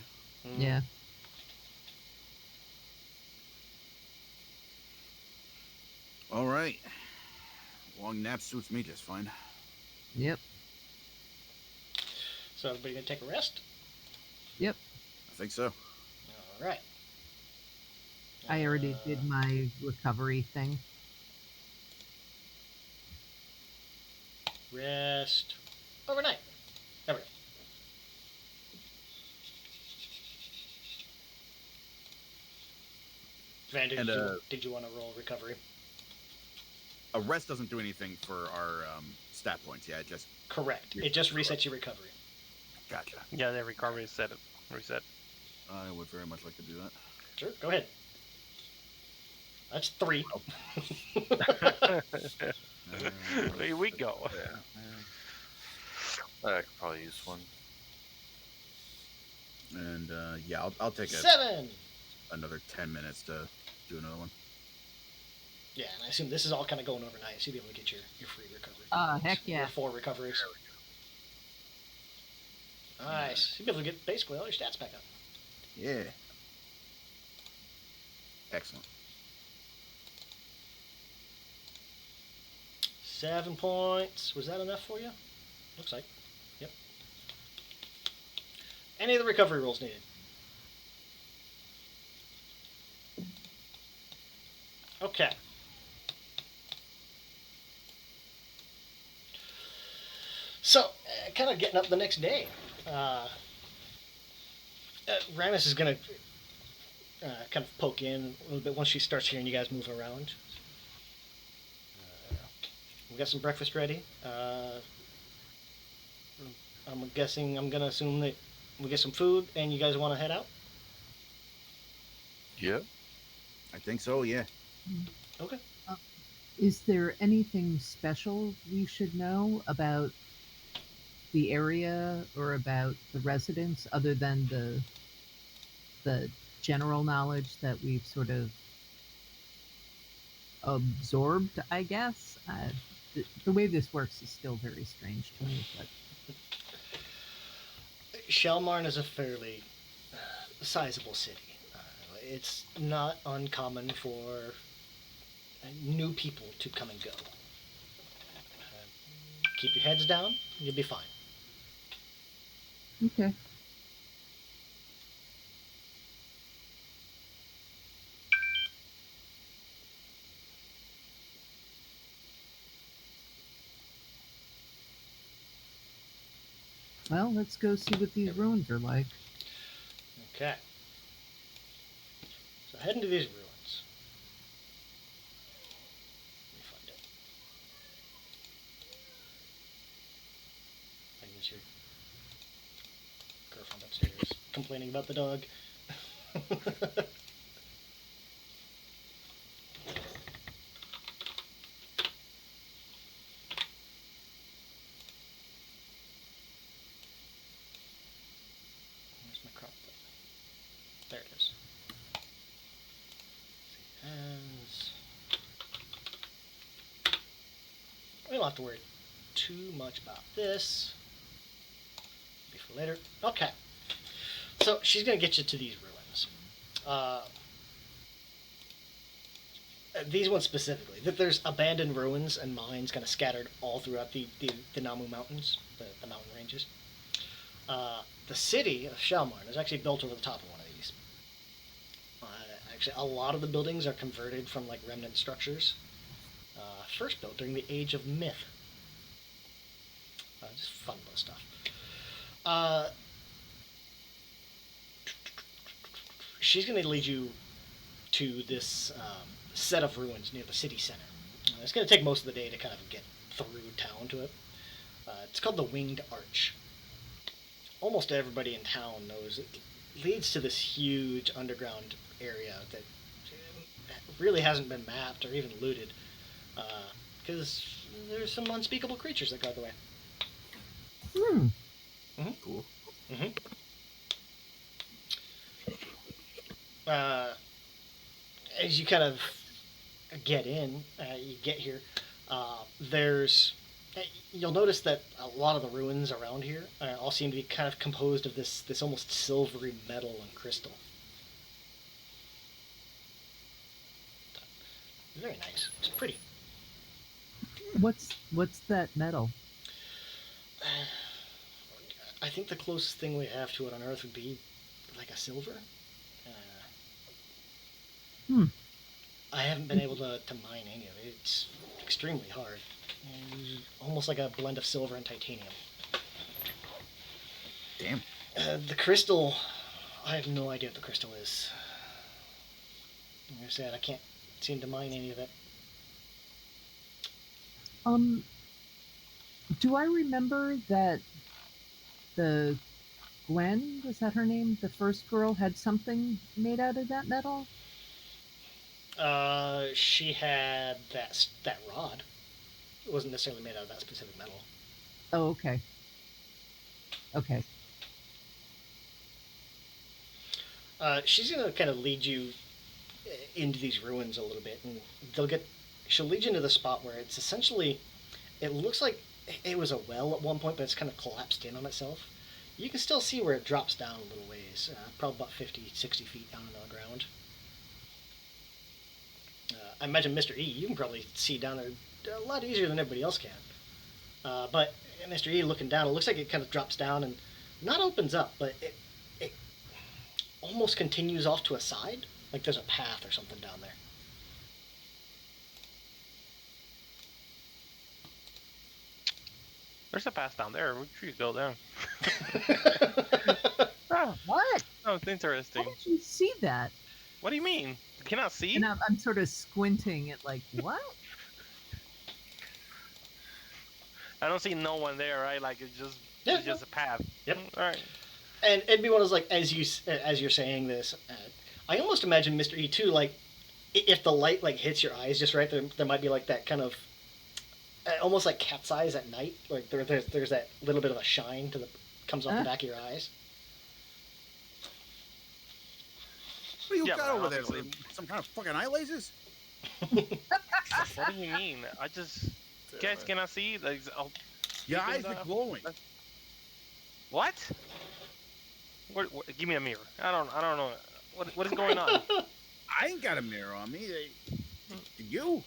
Yeah. All right. Long nap suits me just fine. Yep. So everybody gonna take a rest? Yep. I think so. All right. I already did my recovery thing. Rest overnight. Everybody. Van, And did you want to roll recovery? a rest doesn't do anything for our stat points. Yeah, it just Correct. It just resets your recovery. gotcha. Yeah, the recovery is reset. I would very much like to do that. Sure, go ahead. That's 3. Here we go. I could probably use one. And yeah, I'll take 7. another 10 minutes to do another one. Yeah, and I assume this is all kind of going overnight, so you'll be able to get your free recovery. Heck yeah. Your 4 recoveries. Nice. You'll be able to get basically all your stats back up. Yeah. Excellent. 7 points. Was that enough for you? Looks like. Yep. Any of the recovery rolls needed? Okay. So, kind of getting up the next day. Ramus is going to kind of poke in a little bit once she starts hearing you guys moving around. We got some breakfast ready. I'm going to assume that we get some food and you guys want to head out? Yep. I think so, yeah. Okay. Is there anything special we should know about the area or about the residents other than the general knowledge that we've sort of absorbed, I guess? The way this works is still very strange to me, but Shelmarn is a fairly sizable city. It's not uncommon for new people to come and go. Keep your heads down, you'll be fine. okay. Well, let's go see what these ruins are like. Okay. So head into these ruins. Let me find it. I guess your girlfriend upstairs complaining about the dog. Where's my crop button? There it is. As we don't have to worry too much about this. Be for later. Okay. So she's gonna get you to these ruins. These ones specifically. That there's abandoned ruins and mines kind of scattered all throughout the Namu Mountains, the mountain ranges. The city of Shelmarn is actually built over the top of one of these. Actually, a lot of the buildings are converted from like remnant structures. First built during the Age of Myth. Just fun little stuff. She's going to lead you to this set of ruins near the city center. It's going to take most of the day to kind of get through town to it. It's called the Winged Arch. Almost everybody in town knows it leads to this huge underground area that really hasn't been mapped or even looted because there's some unspeakable creatures that guard the way. Cool. As you kind of get in, you get here, you'll notice that a lot of the ruins around here all seem to be kind of composed of this almost silvery metal and crystal. Very nice. It's pretty. What's that metal? I think the closest thing we have to it on Earth would be like a silver. I haven't been able to mine any of it. It's extremely hard. Almost like a blend of silver and titanium. Damn. The crystal, I have no idea what the crystal is. Like I said, I can't seem to mine any of it. Do I remember that the Gwen, was that her name? The first girl had something made out of that metal? She had that rod. It wasn't necessarily made out of that specific metal. Oh, okay. Okay. She's gonna kind of lead you into these ruins a little bit, and she'll lead you into the spot where it's essentially, it looks like it was a well at one point, but it's kind of collapsed in on itself. You can still see where it drops down a little ways, probably about 50, 60 feet down into the ground. I imagine Mr. E, you can probably see down there a lot easier than everybody else can. But Mr. E looking down, it looks like it kind of drops down and not opens up, but it almost continues off to a side, like there's a path or something down there. There's a path down there. We should go down. Oh, What? oh, it's interesting. How did you see that? What do you mean? You cannot see? And I'm sort of squinting at like, what? I don't see no one there, right? Like it's just a path. Yep. All right. And it'd be one of those, like, as you're saying this, I almost imagine Mr. E too, like, if the light like hits your eyes just right, there might be like that kind of almost like cat's eyes at night. Like there's that little bit of a shine comes off the back of your eyes. What do you Yeah, got but over there? obviously- Some kind of fucking eye lasers? What do you mean? You guys cannot see? Like, oh, Your Keeping eyes the- are glowing. what? What? Give me a mirror. I don't know. What is going on? I ain't got a mirror on me. You?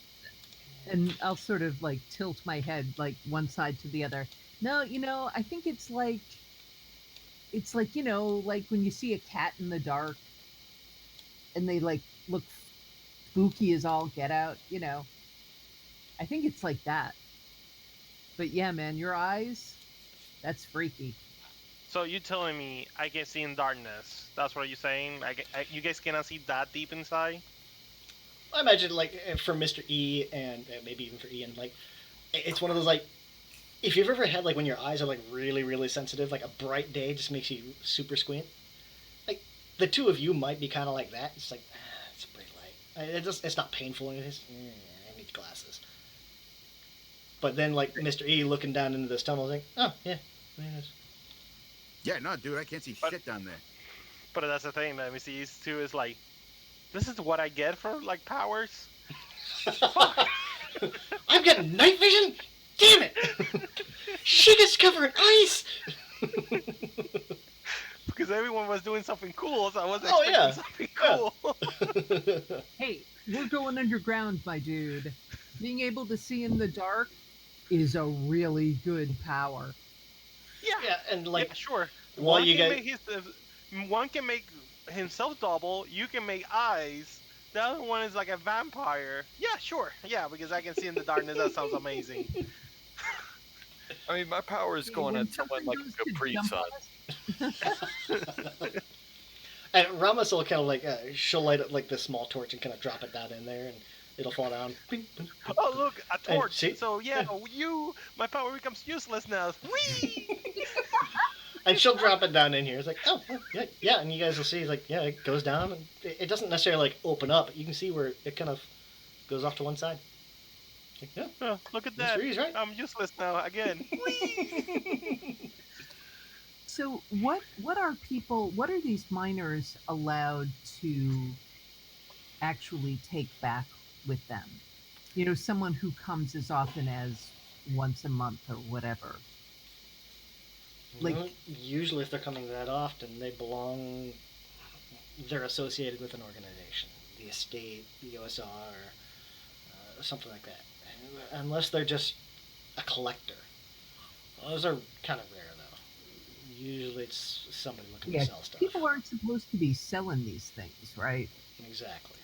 And I'll sort of like tilt my head like one side to the other. No, I think it's like like when you see a cat in the dark and they like look spooky as all get out, I think it's like that. But yeah, man, your eyes, that's freaky. So you telling me I can see in darkness? That's what you're saying? You guys cannot see that deep inside? I imagine, like, for Mr. E and maybe even for Ian, like, it's one of those, like, if you've ever had, like, when your eyes are, like, really, really sensitive, like, a bright day just makes you super squint. Like, the two of you might be kind of like that. It's like, it's a bright light. It's not painful. I need glasses. But then, like, Mr. E looking down into this tunnel, like, oh, yeah, there it is. Yeah, no, dude, I can't see shit down there. But that's the thing that MC's too is like, this is what I get for like powers. I'm getting night vision? Damn it! She gets covered in ice! Because everyone was doing something cool, so I was Oh, expecting yeah. something cool. Hey, we're going underground, my dude. Being able to see in the dark is a really good power. Yeah, and like, yeah, sure. while One you can guys, make one can make himself double. You can make eyes. The other one is like a vampire. Yeah, sure. Yeah, because I can see in the darkness. That sounds amazing. I mean, my power is going When at someone something like goes a to Capri jump Sun. us- and Ramos will kind of like, she'll light up like this small torch and kind of drop it down in there, and it'll fall down. Oh, look, a torch. see? So yeah, my power becomes useless now. Whee! And she'll drop it down in here. It's like, oh, yeah, and you guys will see, like, yeah, it goes down, and it doesn't necessarily like open up, but you can see where it kind of goes off to one side. Like, yeah, Oh, look at that. Mysteries, right? I'm useless now again. So what are these miners allowed to actually take back with them? Someone who comes as often as once a month or whatever. Like, Well, usually if they're coming that often, they're associated with an organization, the estate, the OSR, something like that. Unless they're just a collector. Those are kind of rare, though. Usually it's somebody looking yeah, to sell stuff. people aren't supposed to be selling these things, right? Exactly.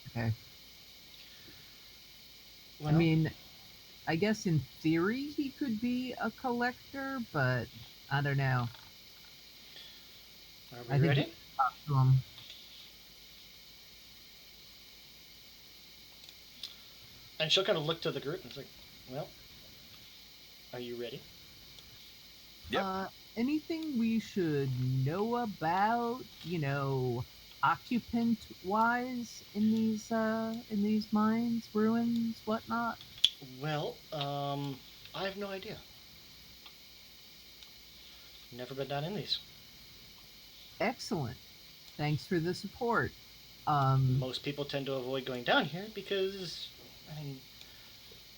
Okay. Well, I mean, I guess in theory he could be a collector, but I don't know. are I we think ready? we should talk to him. And she'll kind of look to the group and it's like, well, are you ready? Yep. Anything we should know about, occupant wise in these mines, ruins, whatnot? Well, I have no idea. Never been down in these. Excellent. Thanks for the support. Most people tend to avoid going down here because, I mean,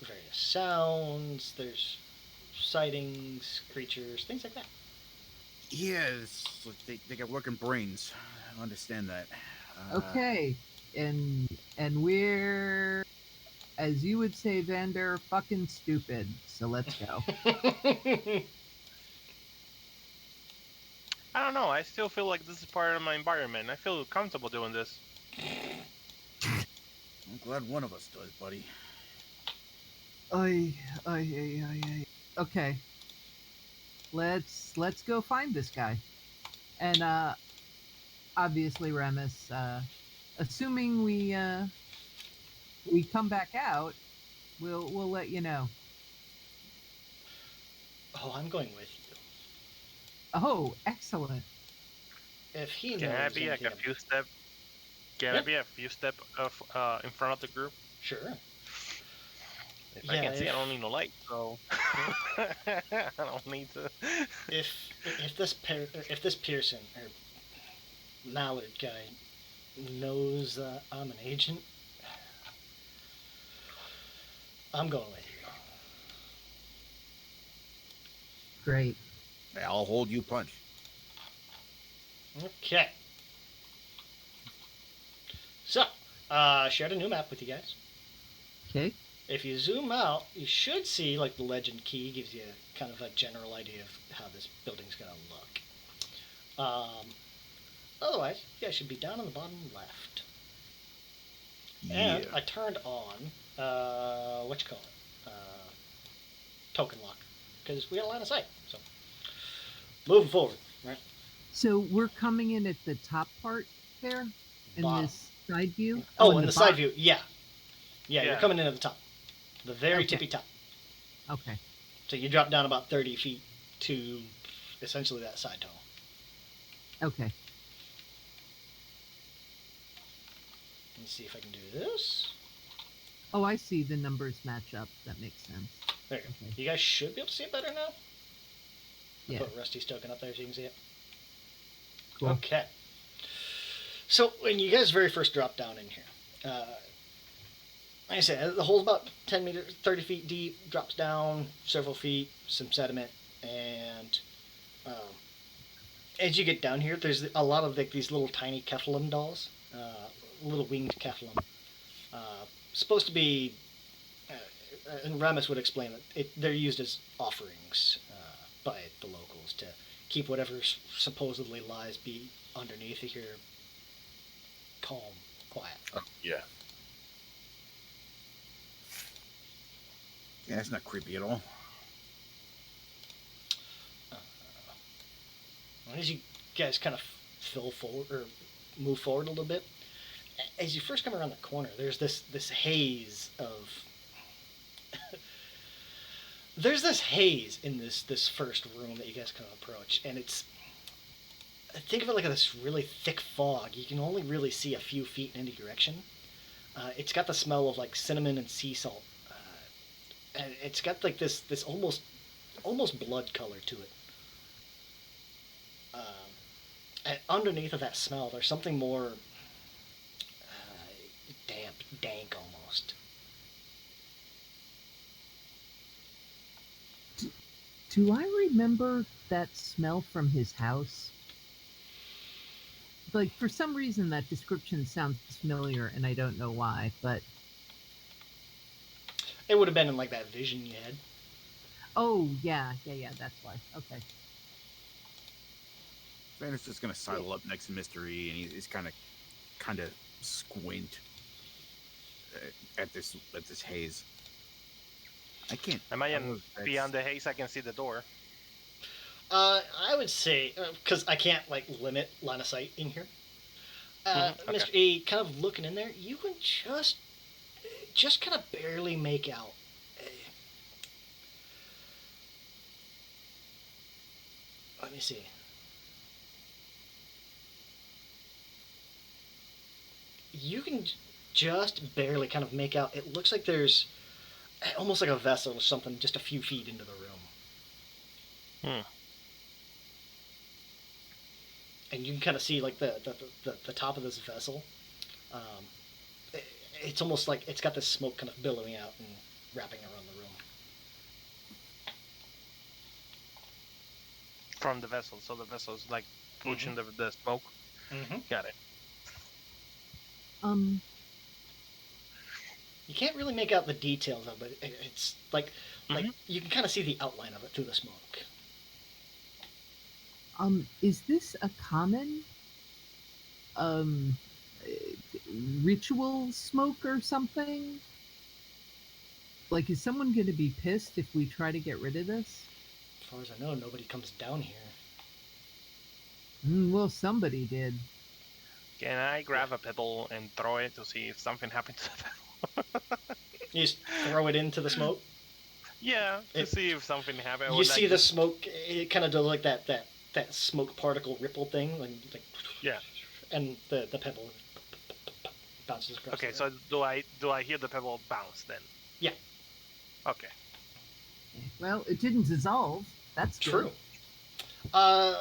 various sounds, there's sightings, creatures, things like that. Yeah, it's like they got working brains. I understand that. Okay. And we're, as you would say, Vander, fucking stupid. So let's go. I don't know. I still feel like this is part of my environment. I feel comfortable doing this. I'm glad one of us does, buddy. Okay. Let's go find this guy. And obviously Remus, assuming we come back out, we'll let you know. Oh, I'm going with you. Oh, excellent. If he knows Can I be like anything a few step? Can Yeah. I be a few step of in front of the group? Sure. If I can see, I don't need no light, so I don't need to. If this Pearson or Mallard guy knows I'm an agent, I'm going with you. Great. Hey, I'll hold you punch. Okay. So, shared a new map with you guys. Okay. If you zoom out, you should see like the legend key gives you kind of a general idea of how this building's going to look. Otherwise, you guys should be down on the bottom left. And I turned on token lock, because we got a line of sight. So moving forward, right? So we're coming in at the top part there in Bottom. this side view. Oh, in the side bottom. view, yeah, you're Yeah. coming in at the top, the very Okay. tippy top. Okay. So you drop down about 30 feet to essentially that side tunnel. Okay. Let me see if I can do this. Oh, I see. The numbers match up. That makes sense. There you go. Okay. You guys should be able to see it better now. Yeah. Put Rusty's token up there so you can see it. Cool. Okay. So when you guys very first drop down in here, like I said, the hole's about 10 meters, 30 feet deep, drops down several feet, some sediment, and as you get down here, there's a lot of like these little tiny Keflam dolls, little winged Keflam. Supposed to be, and Ramus would explain that they're used as offerings by the locals to keep whatever supposedly lies be underneath here calm, quiet. Yeah. Yeah, that's not creepy at all. As you guys kind of move forward a little bit, as you first come around the corner, there's this haze of there's this haze in this first room that you guys can approach, and think of it like this really thick fog. You can only really see a few feet in any direction. It's got the smell of like cinnamon and sea salt, and it's got like this almost blood color to it. And underneath of that smell, there's something more damp, dank almost. Do I remember that smell from his house? Like, for some reason, that description sounds familiar, and I don't know why, but... It would have been in, like, that vision you had. Oh, yeah, that's why. Okay. Vander's just gonna sidle up next to Mystery, and he's kind of squint at this haze. I can't. Am I in beyond the haze? I can see the door. I would say, because I can't like limit line of sight in here. Okay. Mr. A, kind of looking in there, you can just kind of barely make out. Let me see. You can just barely kind of make out. It looks like there's almost like a vessel or something just a few feet into the room. And you can kind of see like the top of this vessel. It's almost like it's got this smoke kind of billowing out and wrapping around the room. From the vessel, so the vessel's like pushing the smoke. Got it. You can't really make out the details of it, but it's like you can kind of see the outline of it through the smoke. Is this a common ritual smoke or something? Like, is someone going to be pissed if we try to get rid of this? As far as I know, nobody comes down here. Well, somebody did. Can I grab a pebble and throw it to see if something happens to the pebble? You just throw it into the smoke? Yeah, to see if something happens. You see the smoke, it kind of does like that smoke particle ripple thing. Like yeah. And the pebble bounces across. Okay, so do I hear the pebble bounce then? Yeah. Okay. Well, it didn't dissolve. That's true. Good.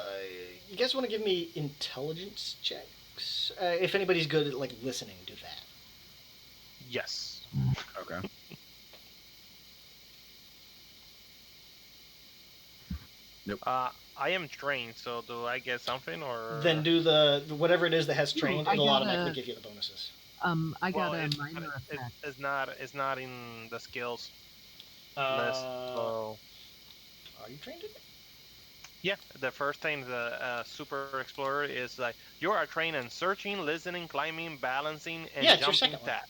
You guys want to give me intelligence checks? If anybody's good at like listening, do that. Yes. Okay. Nope. I am trained, so do I get something or? Then do the whatever it is that has trained. I It'll got automatically give you the bonuses. I got a minor effect. It's not in the skills list. Are you trained in it? Yeah, the first thing the Super Explorer is like you are trained in searching, listening, climbing, balancing, and Yeah, it's your jumping second one. tap.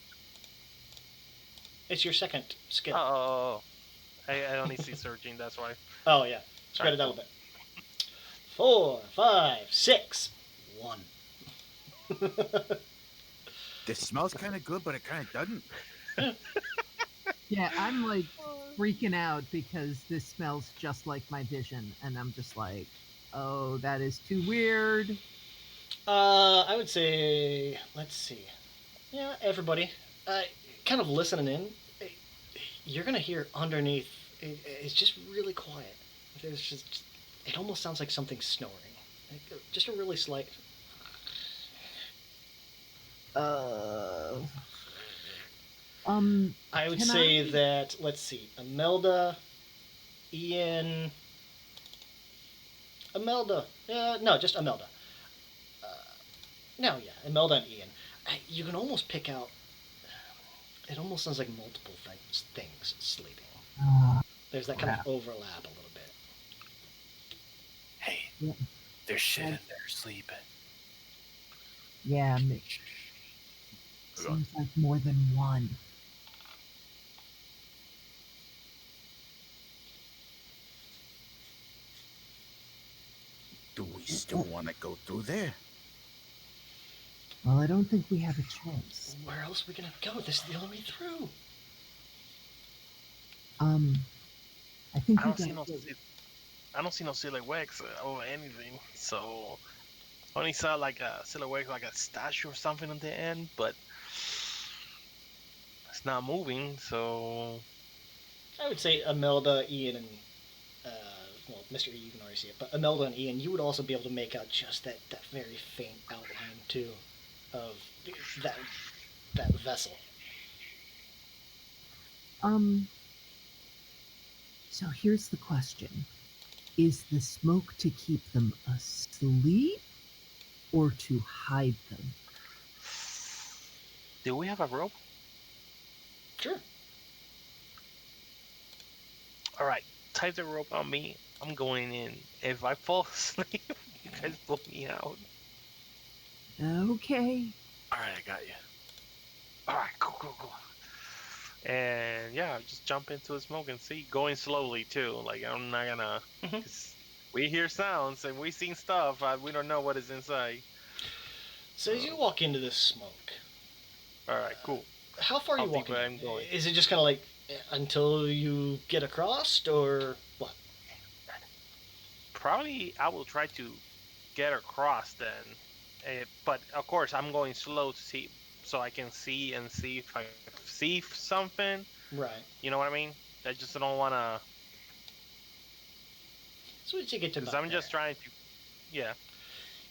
It's your second skill. Oh. I only see searching. That's why. Oh yeah, spread it out a bit. 4, 5, 6, 1. This smells kind of good, but it kind of doesn't. Yeah, I'm like freaking out because this smells just like my vision, and I'm just like, oh, that is too weird. I would say, let's see. Yeah, everybody, kind of listening in. You're gonna hear underneath. It's just really quiet. There's just. It almost sounds like something snoring. Like, just a really slight. I I would say that. Let's see. Imelda, Ian. Imelda. No, just Imelda. No, yeah, Imelda and Ian. You can almost pick out. It almost sounds like multiple things sleeping. There's that kind of overlap a little bit. Hey, there's shit in there sleeping. Yeah, seems like more than one. Do we still want to go through there? Well, I don't think we have a choice. Where else are we gonna go? This is the only way through. I think I don't see no silhouettes or anything. So I only saw like a silhouette, like a statue or something on the end, but it's not moving. So I would say Imelda, Ian, and well, Mr. E, you can already see it, but Imelda and Ian, you would also be able to make out just that very faint outline too of that vessel. So here's the question. Is the smoke to keep them asleep or to hide them? do we have a rope? Sure. All right, tie the rope on me. I'm going in. If I fall asleep, you guys pull me out. Okay. All right, I got you. All right, go. And yeah, just jump into the smoke and see. Going slowly too. Like I'm not gonna. 'Cause we hear sounds and we seen stuff. We don't know what is inside. So as you walk into this smoke, All right, cool. How far are how you deep walking? I'm going. Is it just kind of like until you get across, or what? Probably I will try to get across then. But of course I'm going slow to see, so I can see and see if I see something. Right. You know what I mean? I just don't want to, So once you get to because about I'm just there, trying to. Yeah,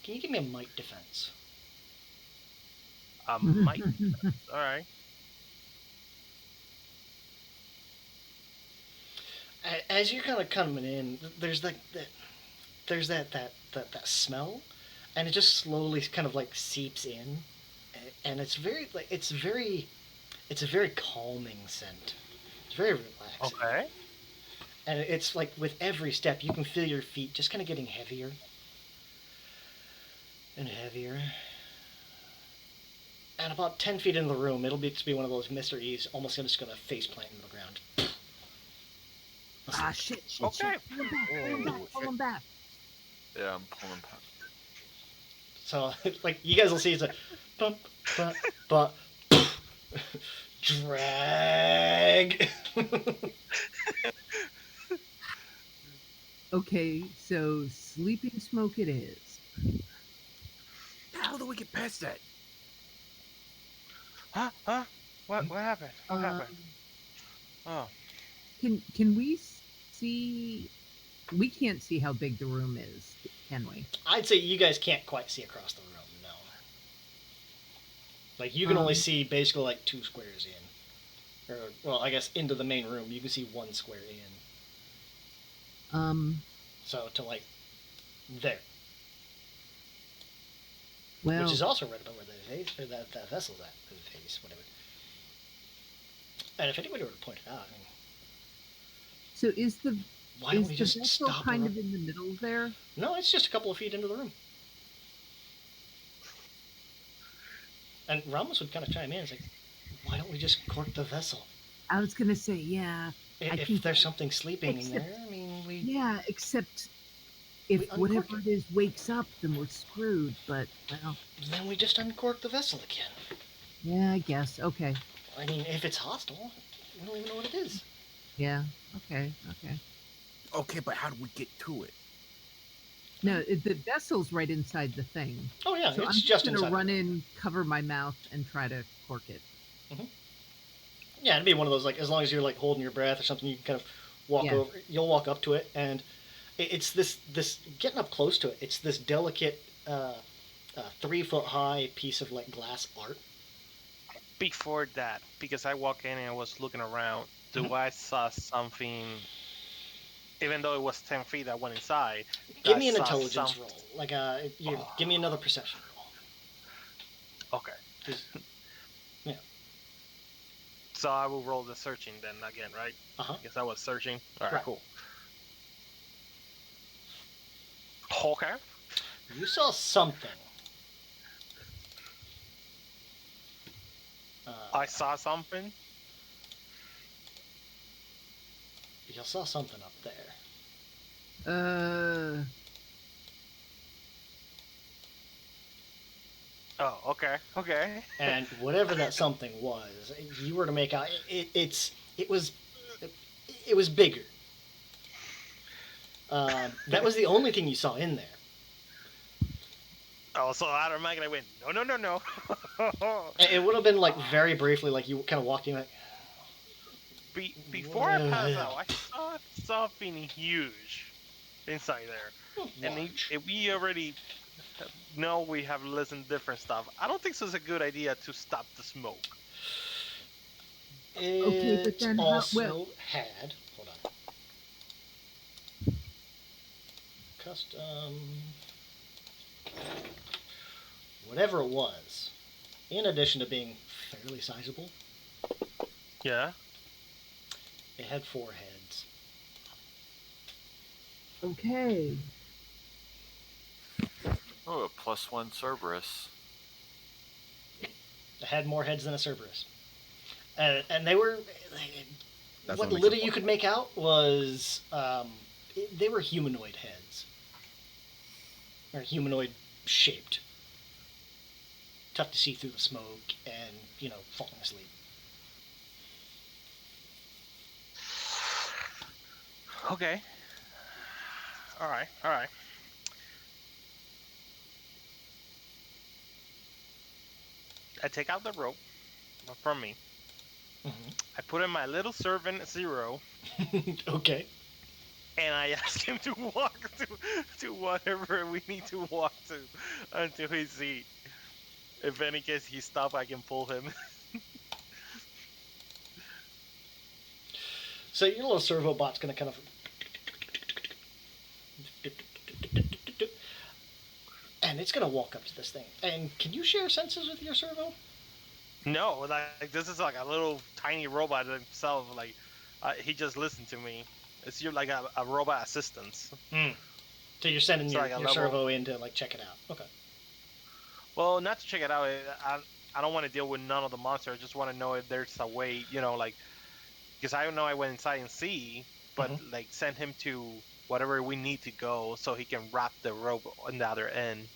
can you give me a might defense? I might. All right. As you're kind of coming in, there's like there's that smell, and it just slowly kind of like seeps in, and it's very like it's a very calming scent. It's very relaxing. Okay. And it's like with every step, you can feel your feet just kind of getting heavier and heavier. And about 10 feet into the room, it'll be one of those Mr. E's almost just going to face plant into the ground. Ah, shit. Okay. Pull him back. Yeah, I'm pulling back. So, like, you guys will see it's a bump, drag. Okay, so sleeping smoke it is. How do we get past that? Huh? What happened? What happened? Oh. Can we see? We can't see how big the room is, can we? I'd say you guys can't quite see across the room, no. Like, you can only see basically like 2 squares in. Or, well, I guess into the main room, you can see 1 square in. So, to like, there. Well, Which is also right about where the face, or that vessel's at, or the face, whatever. And if anybody were to point it out, I mean, so is the why don't is we the just vessel stop? kind of in the middle there? No, it's just a couple of feet into the room. And Ramos would kind of chime in. It's like, why don't we just cork the vessel? I was gonna say, yeah, If think there's something sleeping in except- there, I mean, we... yeah. Except We if uncork whatever it. it is wakes up, then we're screwed. But well, Then we just uncork the vessel again. yeah, I guess. Okay, I mean, if it's hostile, we don't even know what it is. yeah, okay. Okay, but how do we get to it? No, the vessel's right inside the thing. Oh, yeah, So it's I'm just gonna inside. run in, cover my mouth, and try to cork it. Yeah, it'd be one of those, like, as long as you're, like, holding your breath or something, you can kind of walk Yeah. over. You'll walk up to it, and it's this getting up close to it, it's this delicate 3-foot-high piece of, like, glass art. Before that, because I walked in and I was looking around, do I saw something? Even though it was 10 feet, I went inside. Give me an saw intelligence roll. Like, give me another perception roll. Okay. 'Cause- yeah. So I will roll the searching then again, right? Uh-huh. Because I was searching. All right, Right. cool. Okay. You saw something. I saw something. You saw something up there. Oh, okay. And whatever that something was, you were to make out. It was bigger. That was the only thing you saw in there. Oh, so automatically I went, no. It would have been like very briefly, like you kind of walked in, like, Before I pass out, I saw something huge inside there. And large. if we already know we have listened different stuff, I don't think so. It's a good idea to stop the smoke. Okay, but It then also had. Hold on. Custom. Whatever it was, in addition to being fairly sizable, Yeah. it had 4 heads. Okay. Oh, a +1 Cerberus. It had more heads than a Cerberus. And they were. That's What what makes little it you could make out was. They were humanoid heads. Or humanoid shaped. Tough to see through the smoke and, falling asleep. Okay. All right. All right. I take out the rope from me. I put in my little servant Zero, Okay. and I ask him to walk to whatever we need to walk to until he see. If any case he stop, I can pull him. So your little servo bot's gonna kind of, and it's gonna walk up to this thing. And can you share senses with your servo? No, like this is like a little tiny robot himself. Like he just listened to me. It's like a robot assistance. So you're sending It's your, like a your level. servo in to like check it out. Okay. Well, not to check it out. I don't want to deal with none of the monsters. I just want to know if there's a way, like, because I know I went inside and see, but like send him to whatever we need to go so he can wrap the rope on the other end,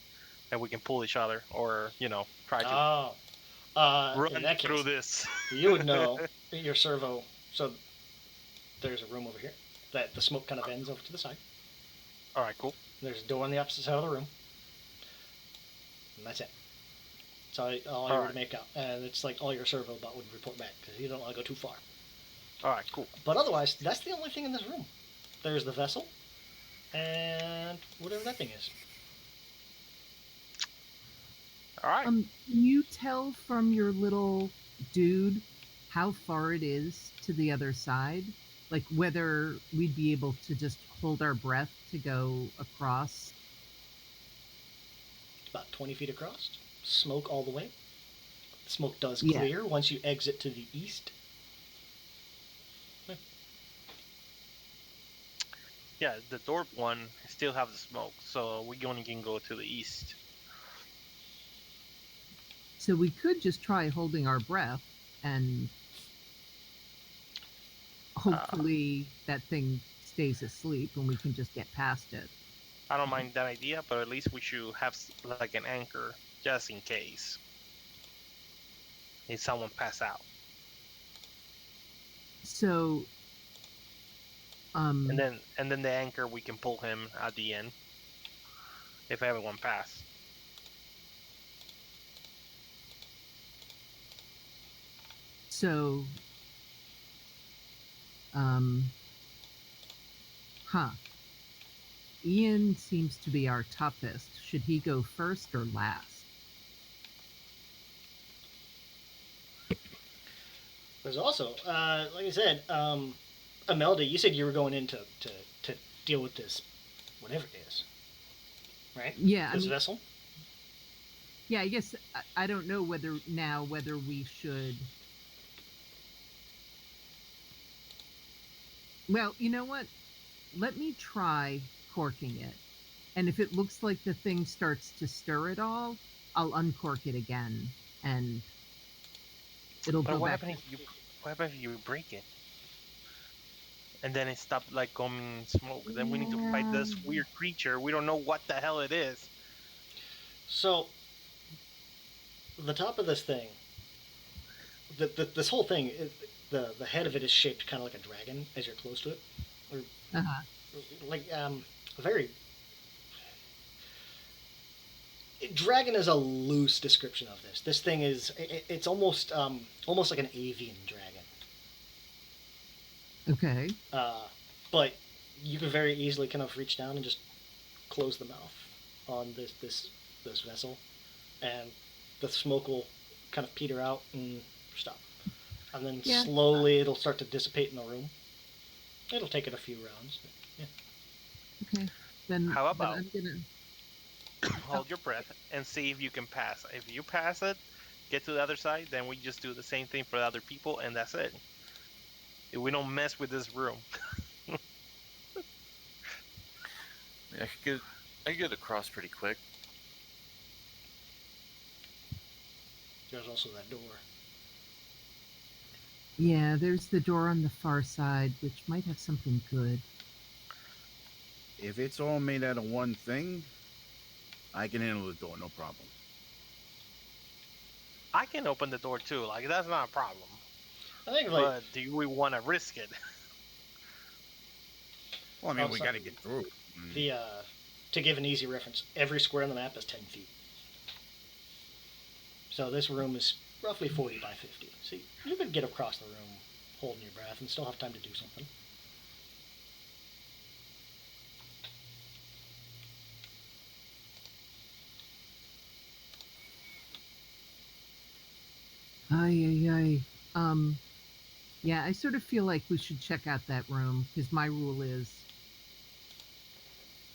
and we can pull each other, or try to run in that through case, this. you would know your servo. So there's a room over here that the smoke kind of ends over to the side. All right, cool. There's a door on the opposite side of the room, and that's it. So all you would make out, and it's like all your servo bot would report back because you don't want to go too far. All right, cool. But otherwise, that's the only thing in this room. There's the vessel, and whatever that thing is. All right. Can you tell from your little dude how far it is to the other side? Like whether we'd be able to just hold our breath to go across? About 20 feet across. Smoke all the way. Smoke does clear once you exit to the east. Yeah, the door one still have the smoke, so we only can go to the east. So we could just try holding our breath, and hopefully that thing stays asleep and we can just get past it. I don't mind that idea, but at least we should have like an anchor just in case if someone pass out. So and then the anchor, we can pull him at the end if everyone pass. So Ian seems to be our toughest. Should he go first or last? There's also, like I said, Imelda, you said you were going in to deal with this, whatever it is, right? Yeah. This vessel? Yeah, I guess I don't know whether we should. Well, you know what? Let me try corking it. And if it looks like the thing starts to stir at all, I'll uncork it again and it'll go back. What happens if you break it? And then it stopped like going smoke. Then we need to fight this weird creature. We don't know what the hell it is. So, the top of this thing, this whole thing, the head of it is shaped kind of like a dragon as you're close to it. Or, like, very... Dragon is a loose description of this. This thing is, it's almost like an avian dragon. Okay. But you can very easily kind of reach down and just close the mouth on this vessel, and the smoke will kind of peter out and stop. And then slowly it'll start to dissipate in the room. It'll take it a few rounds. But, yeah. Okay. Then how about I'm gonna hold your breath and see if you can pass. If you pass it, get to the other side, then we just do the same thing for the other people, and that's it. If we don't mess with this room. I could get across pretty quick. There's also that door. Yeah, there's the door on the far side, which might have something good. If it's all made out of one thing, I can handle the door, no problem. I can open the door too, like that's not a problem. I think like, but do we want to risk it? Well, I mean, Oh, we sorry. got to get through. The to give an easy reference, every square on the map is 10 feet. So this room is roughly 40 by 50. So you could get across the room holding your breath and still have time to do something. Ay, ay, ay. Yeah, I sort of feel like we should check out that room because my rule is,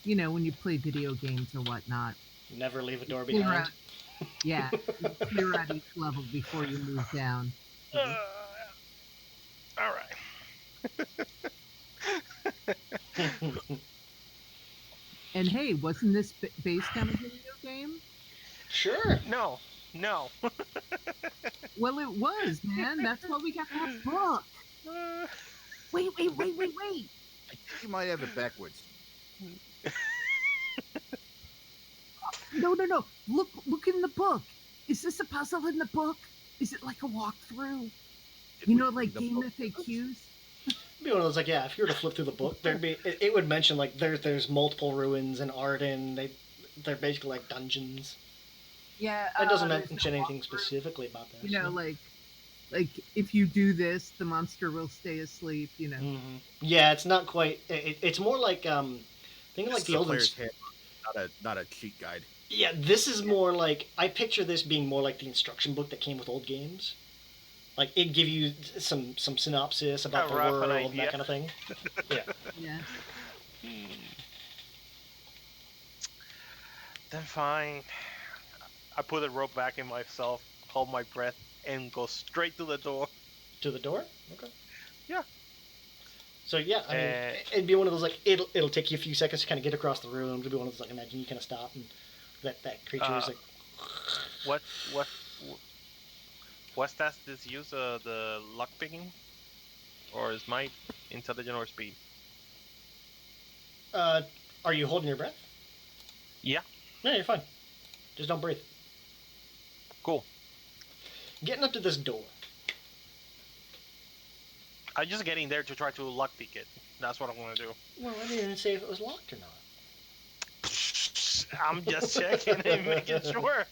when you play video games or whatnot, Never leave a door clear behind. out, yeah, you clear out each level before you move down. All right. And hey, wasn't this based on a video game? Sure. No. Well, it was, man. That's why we got that book. Wait. I think you might have it backwards. No. Look in the book. Is this a puzzle in the book? Is it like a walkthrough? Like The game book- FAQs? It'd be one of those like, yeah, if you were to flip through the book, there'd be it would mention like there's multiple ruins and Arden. They're basically like dungeons. Yeah. It doesn't there's mention no anything walkthrough. specifically about this. Like if you do this, the monster will stay asleep. Mm-hmm. Yeah, it's not quite. It's more like think of like It's the Elden. player's handbook, not a cheat guide. Yeah, this is more like I picture this being more like the instruction book that came with old games. Like it'd give you some synopsis about the rough world and idea. that kind of thing. Yeah. Yeah. Then fine. I put the rope back in myself, hold my breath, and go straight to the door. To the door? Okay. Yeah. So yeah, I mean, it'd be one of those like it'll take you a few seconds to kind of get across the room. It'll be one of those like imagine you kind of stop and that creature is like. What's this use the lock picking, or is my intelligence or speed? Are you holding your breath? Yeah. No, you're fine. Just don't breathe. Cool. Getting up to this door. I'm just getting there to try to lock pick it. That's what I'm gonna do. Well, I didn't say if it was locked or not. I'm just checking and making sure.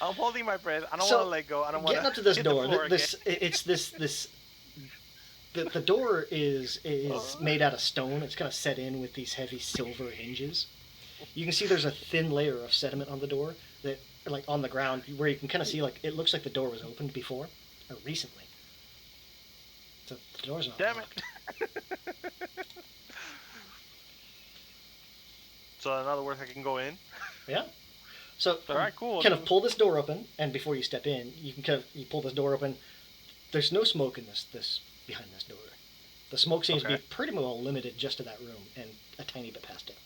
I'm holding my breath. I don't So, want to let go. I don't want Getting up to this hit door. The floor The door is made out of stone. It's kind of set in with these heavy silver hinges. You can see there's a thin layer of sediment on the door that, like on the ground, where you can kind of see like it looks like the door was opened before or recently. So the door's not Damn locked. it. So in other words, I can go in. Yeah. So All right, cool. kind of pull this door open, and before you step in, you can you pull this door open. There's no smoke in this behind this door. The smoke seems to be Okay. pretty well limited just to that room and a tiny bit past it.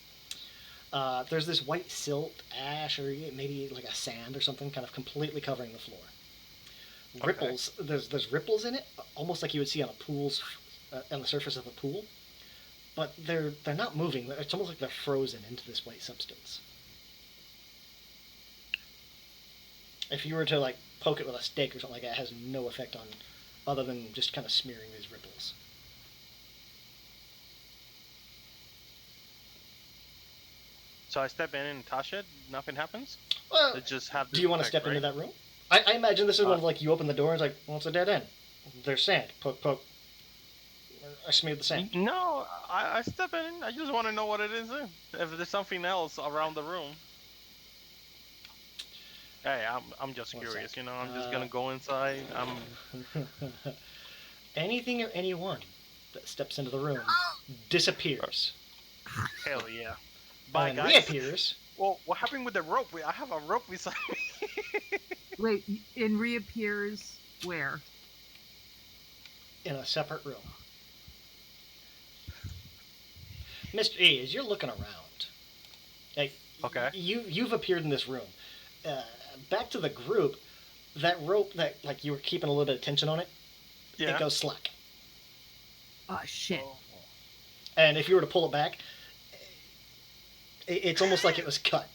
There's this white silt, ash, or maybe like a sand or something, kind of completely covering the floor. Okay. Ripples. There's ripples in it, almost like you would see on on the surface of a pool, but they're not moving. It's almost like they're frozen into this white substance. If you were to like poke it with a stake or something like that, it has no effect on, other than just kind of smearing these ripples. So I step in and touch it. Nothing happens. Well, It just have. do you want to step into that room? I imagine this is one of like you open the door and it's like, well, it's a dead end. There's sand. Poke, poke. I smeared the sand. No, I step in. I just want to know what it is. If there's something else around the room. Hey, I'm just One curious. sec. I'm just gonna go inside. Anything or anyone that steps into the room disappears Hell yeah. Bye, and guys. reappears. Well, what happened with the rope? I have a rope beside me. Wait, and reappears where? In a separate room. Mr. E, as you're looking around, like, Okay. you've appeared in this room. Back to the group, that rope that like you were keeping a little bit of tension on it, Yeah. it goes slack. Oh shit. And if you were to pull it back, it's almost like it was cut.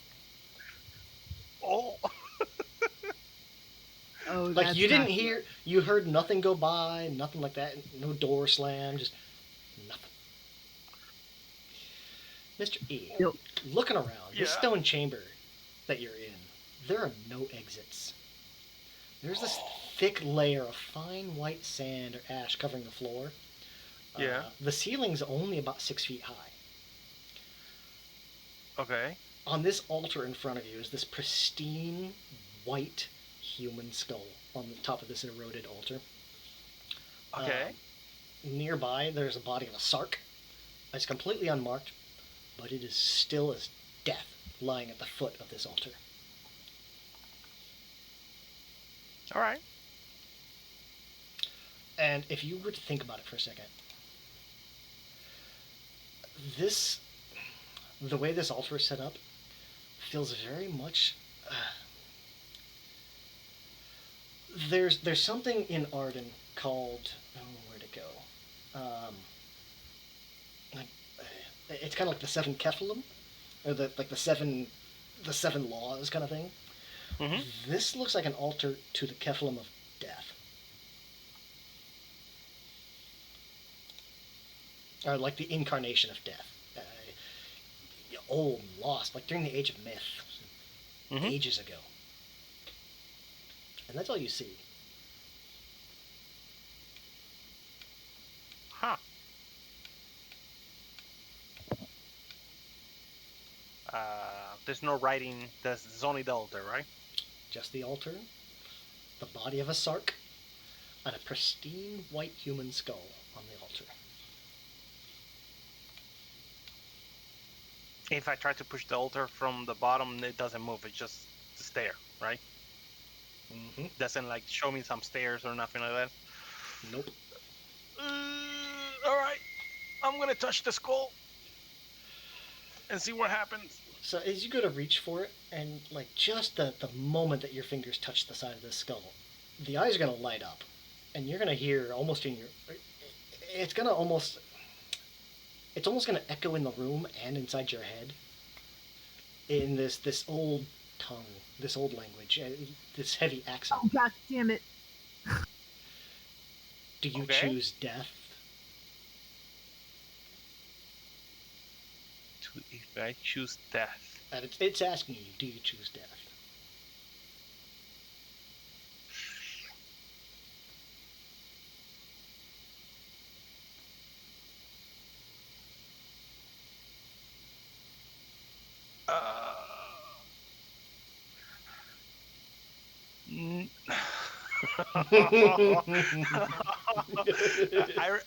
Oh. Oh, Like that's you didn't not- hear, you heard nothing go by, nothing like that, no door slam, just nothing. Mr. E, Yep. looking around, this Yeah. stone chamber that you're in, there are no exits. There's this thick layer of fine white sand or ash covering the floor. Yeah. The ceiling's only about 6 feet high. Okay. On this altar in front of you is this pristine white human skull on the top of this eroded altar. Okay. Nearby, there's a body of a sark. It's completely unmarked, but it is still as death lying at the foot of this altar. All right. And if you were to think about it for a second, the way this altar is set up, feels very much. There's something in Arden called, where'd it go? It's kind of like the seven Kephilim, or the seven laws kind of thing. Mhm. This looks like an altar to the Kephilim of death. Or like the incarnation of death. Old and lost, like during the age of myth, ages ago. And that's all you see. Huh. There's no writing. There's only the altar, right? Just the altar, the body of a sark, and a pristine white human skull on the altar. If I try to push the altar from the bottom, it doesn't move. It's just there, right? Mm-hmm. Doesn't like show me some stairs or nothing like that. Nope. All right. I'm gonna touch the skull and see what happens. So as you go to reach for it, and like just the moment that your fingers touch the side of the skull, the eyes are gonna light up, and you're gonna hear almost in your. It's almost gonna echo in the room and inside your head. In this old tongue, this old language, this heavy accent. Oh, god damn it. Do you Okay. choose death? If I choose death. And it's asking you, do you choose death?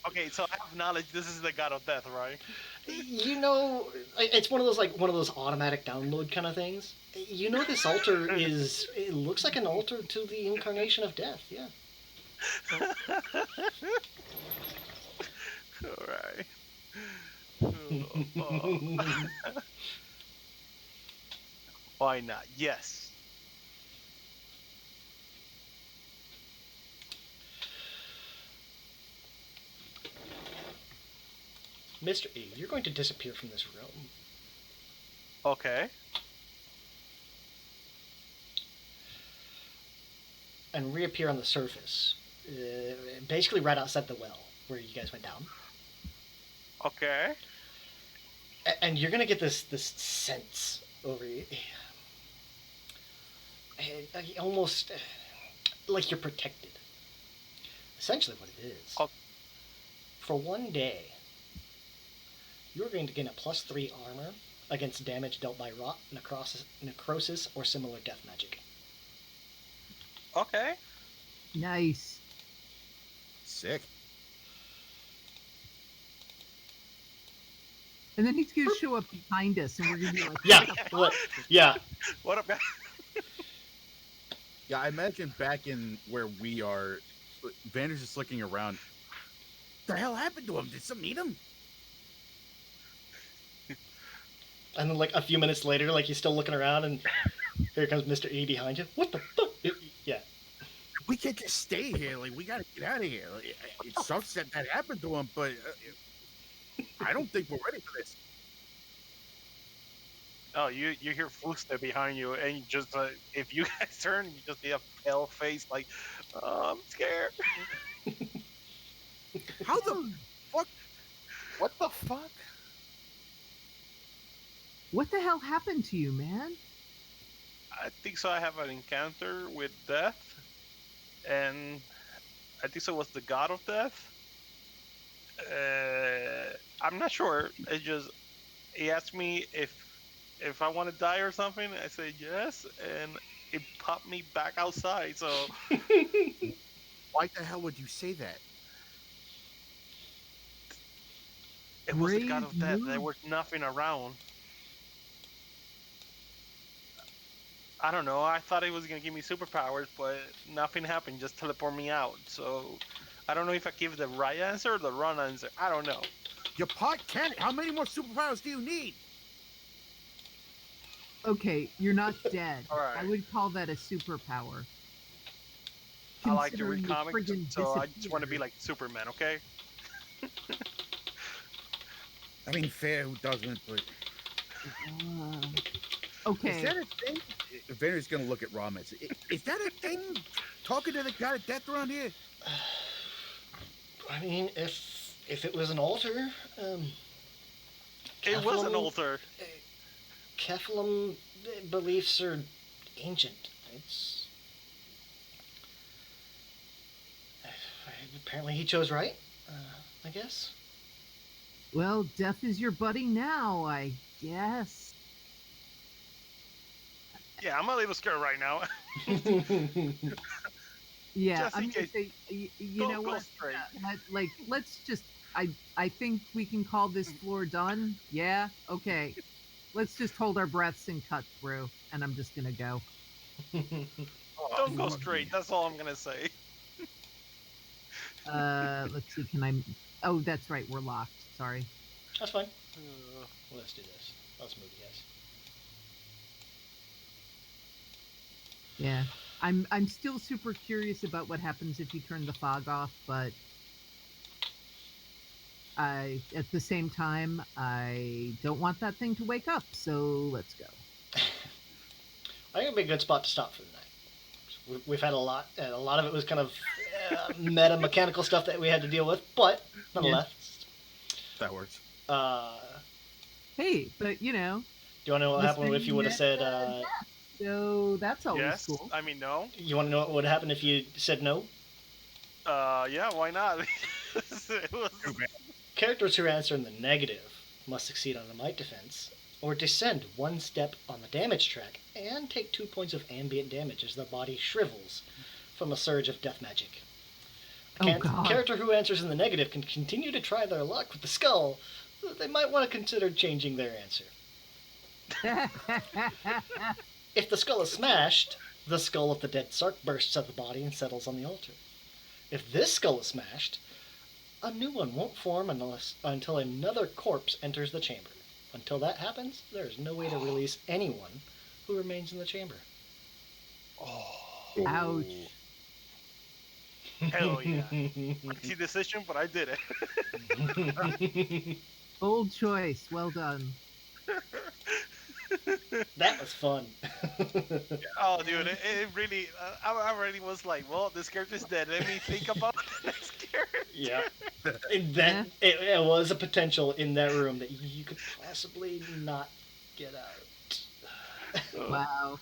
Okay, so I have knowledge. This is the god of death, right? You know, it's one of those automatic download kind of things. You know, this altar it looks like an altar to the incarnation of death. Yeah. All right. Why not? Yes. Mr. E, you're going to disappear from this room. Okay. And reappear on the surface. Basically right outside the well where you guys went down. Okay. And you're going to get this sense over you. Almost like you're protected. Essentially what it is. Oh. For one day, you're going to gain a +3 armor against damage dealt by rot, necrosis, or similar death magic. Okay. Nice. Sick. And then he's gonna show up behind us, and we're gonna be like, Yeah, yeah. What up, guys? Yeah, I imagine back in where we are, Vander's just looking around. What the hell happened to him? Did something eat him? And then, like, a few minutes later, like, he's still looking around, and here comes Mr. E behind you. What the fuck? Yeah. We can't just stay here. Like, we gotta get out of here. Like, it sucks that happened to him, but I don't think we're ready for this. Oh, you hear footsteps behind you, and you just if you guys turn, you just see a pale face, like, oh, I'm scared. How the fuck? What the fuck? What the hell happened to you, man? I think so. I have an encounter with death, and I think so was the god of death. I'm not sure. It just he asked me if I want to die or something. I said yes, and it popped me back outside. So Why the hell would you say that? it was the god Brave of death. There move. was nothing around. I don't know. I thought it was gonna give me superpowers, but nothing happened. Just teleport me out. So I don't know if I give the right answer or the wrong answer. I don't know. Your pot can't. How many more superpowers do you need? Okay, you're not dead. All right. I would call that a superpower. I like to read Considering you comics, friggin' so I just want to be disappeared. like Superman. Okay. I mean, fair, who doesn't? But Okay. is that a thing? Vander's gonna look at Ramets. Is that a thing? Talking to the god of death around here? I mean, if it was an altar, It was an Kephalem- altar. Kephalem beliefs are ancient. It's apparently he chose right. I guess. Well, death is your buddy now, I guess. Yeah, I'm a little scared right now. Yeah, Just in I'm gonna case. say, you Go- know go what? straight. Let's just. I think we can call this floor done. Yeah. Okay. Let's just hold our breaths and cut through. And I'm just gonna go. Don't go straight. That's all I'm gonna say. Let's see. Can I? Oh, that's right. We're locked. Sorry. That's fine. Let's do this. Let's move, guys. Yeah. I'm still super curious about what happens if you turn the fog off, but at the same time I don't want that thing to wake up, so let's go. I think it'd be a good spot to stop for the night. We've had a lot, and a lot of it was kind of meta mechanical stuff that we had to deal with, but nonetheless. That works. Hey, but you know, Do you want to know what happened if you would have said? so that's always Yes. cool. I mean, no. You want to know what would happen if you said no? Yeah. Why not? It was- Characters who answer in the negative must succeed on a might defense, or descend one step on the damage track and take 2 points of ambient damage as their body shrivels from a surge of death magic. A Oh, God. character who answers in the negative can continue to try their luck with the skull. They might want to consider changing their answer. If the skull is smashed, the skull of the dead Sark bursts at the body and settles on the altar. If this skull is smashed, a new one won't form until another corpse enters the chamber. Until that happens, there is no way to release anyone who remains in the chamber. Ouch. Hell yeah. Easy decision, but I did it. Bold choice. Well done. That was fun. Oh, dude, it really. I already was like, well, this character's dead. Let me think about the next character. Yeah. It was a potential in that room that you could possibly not get out. Wow.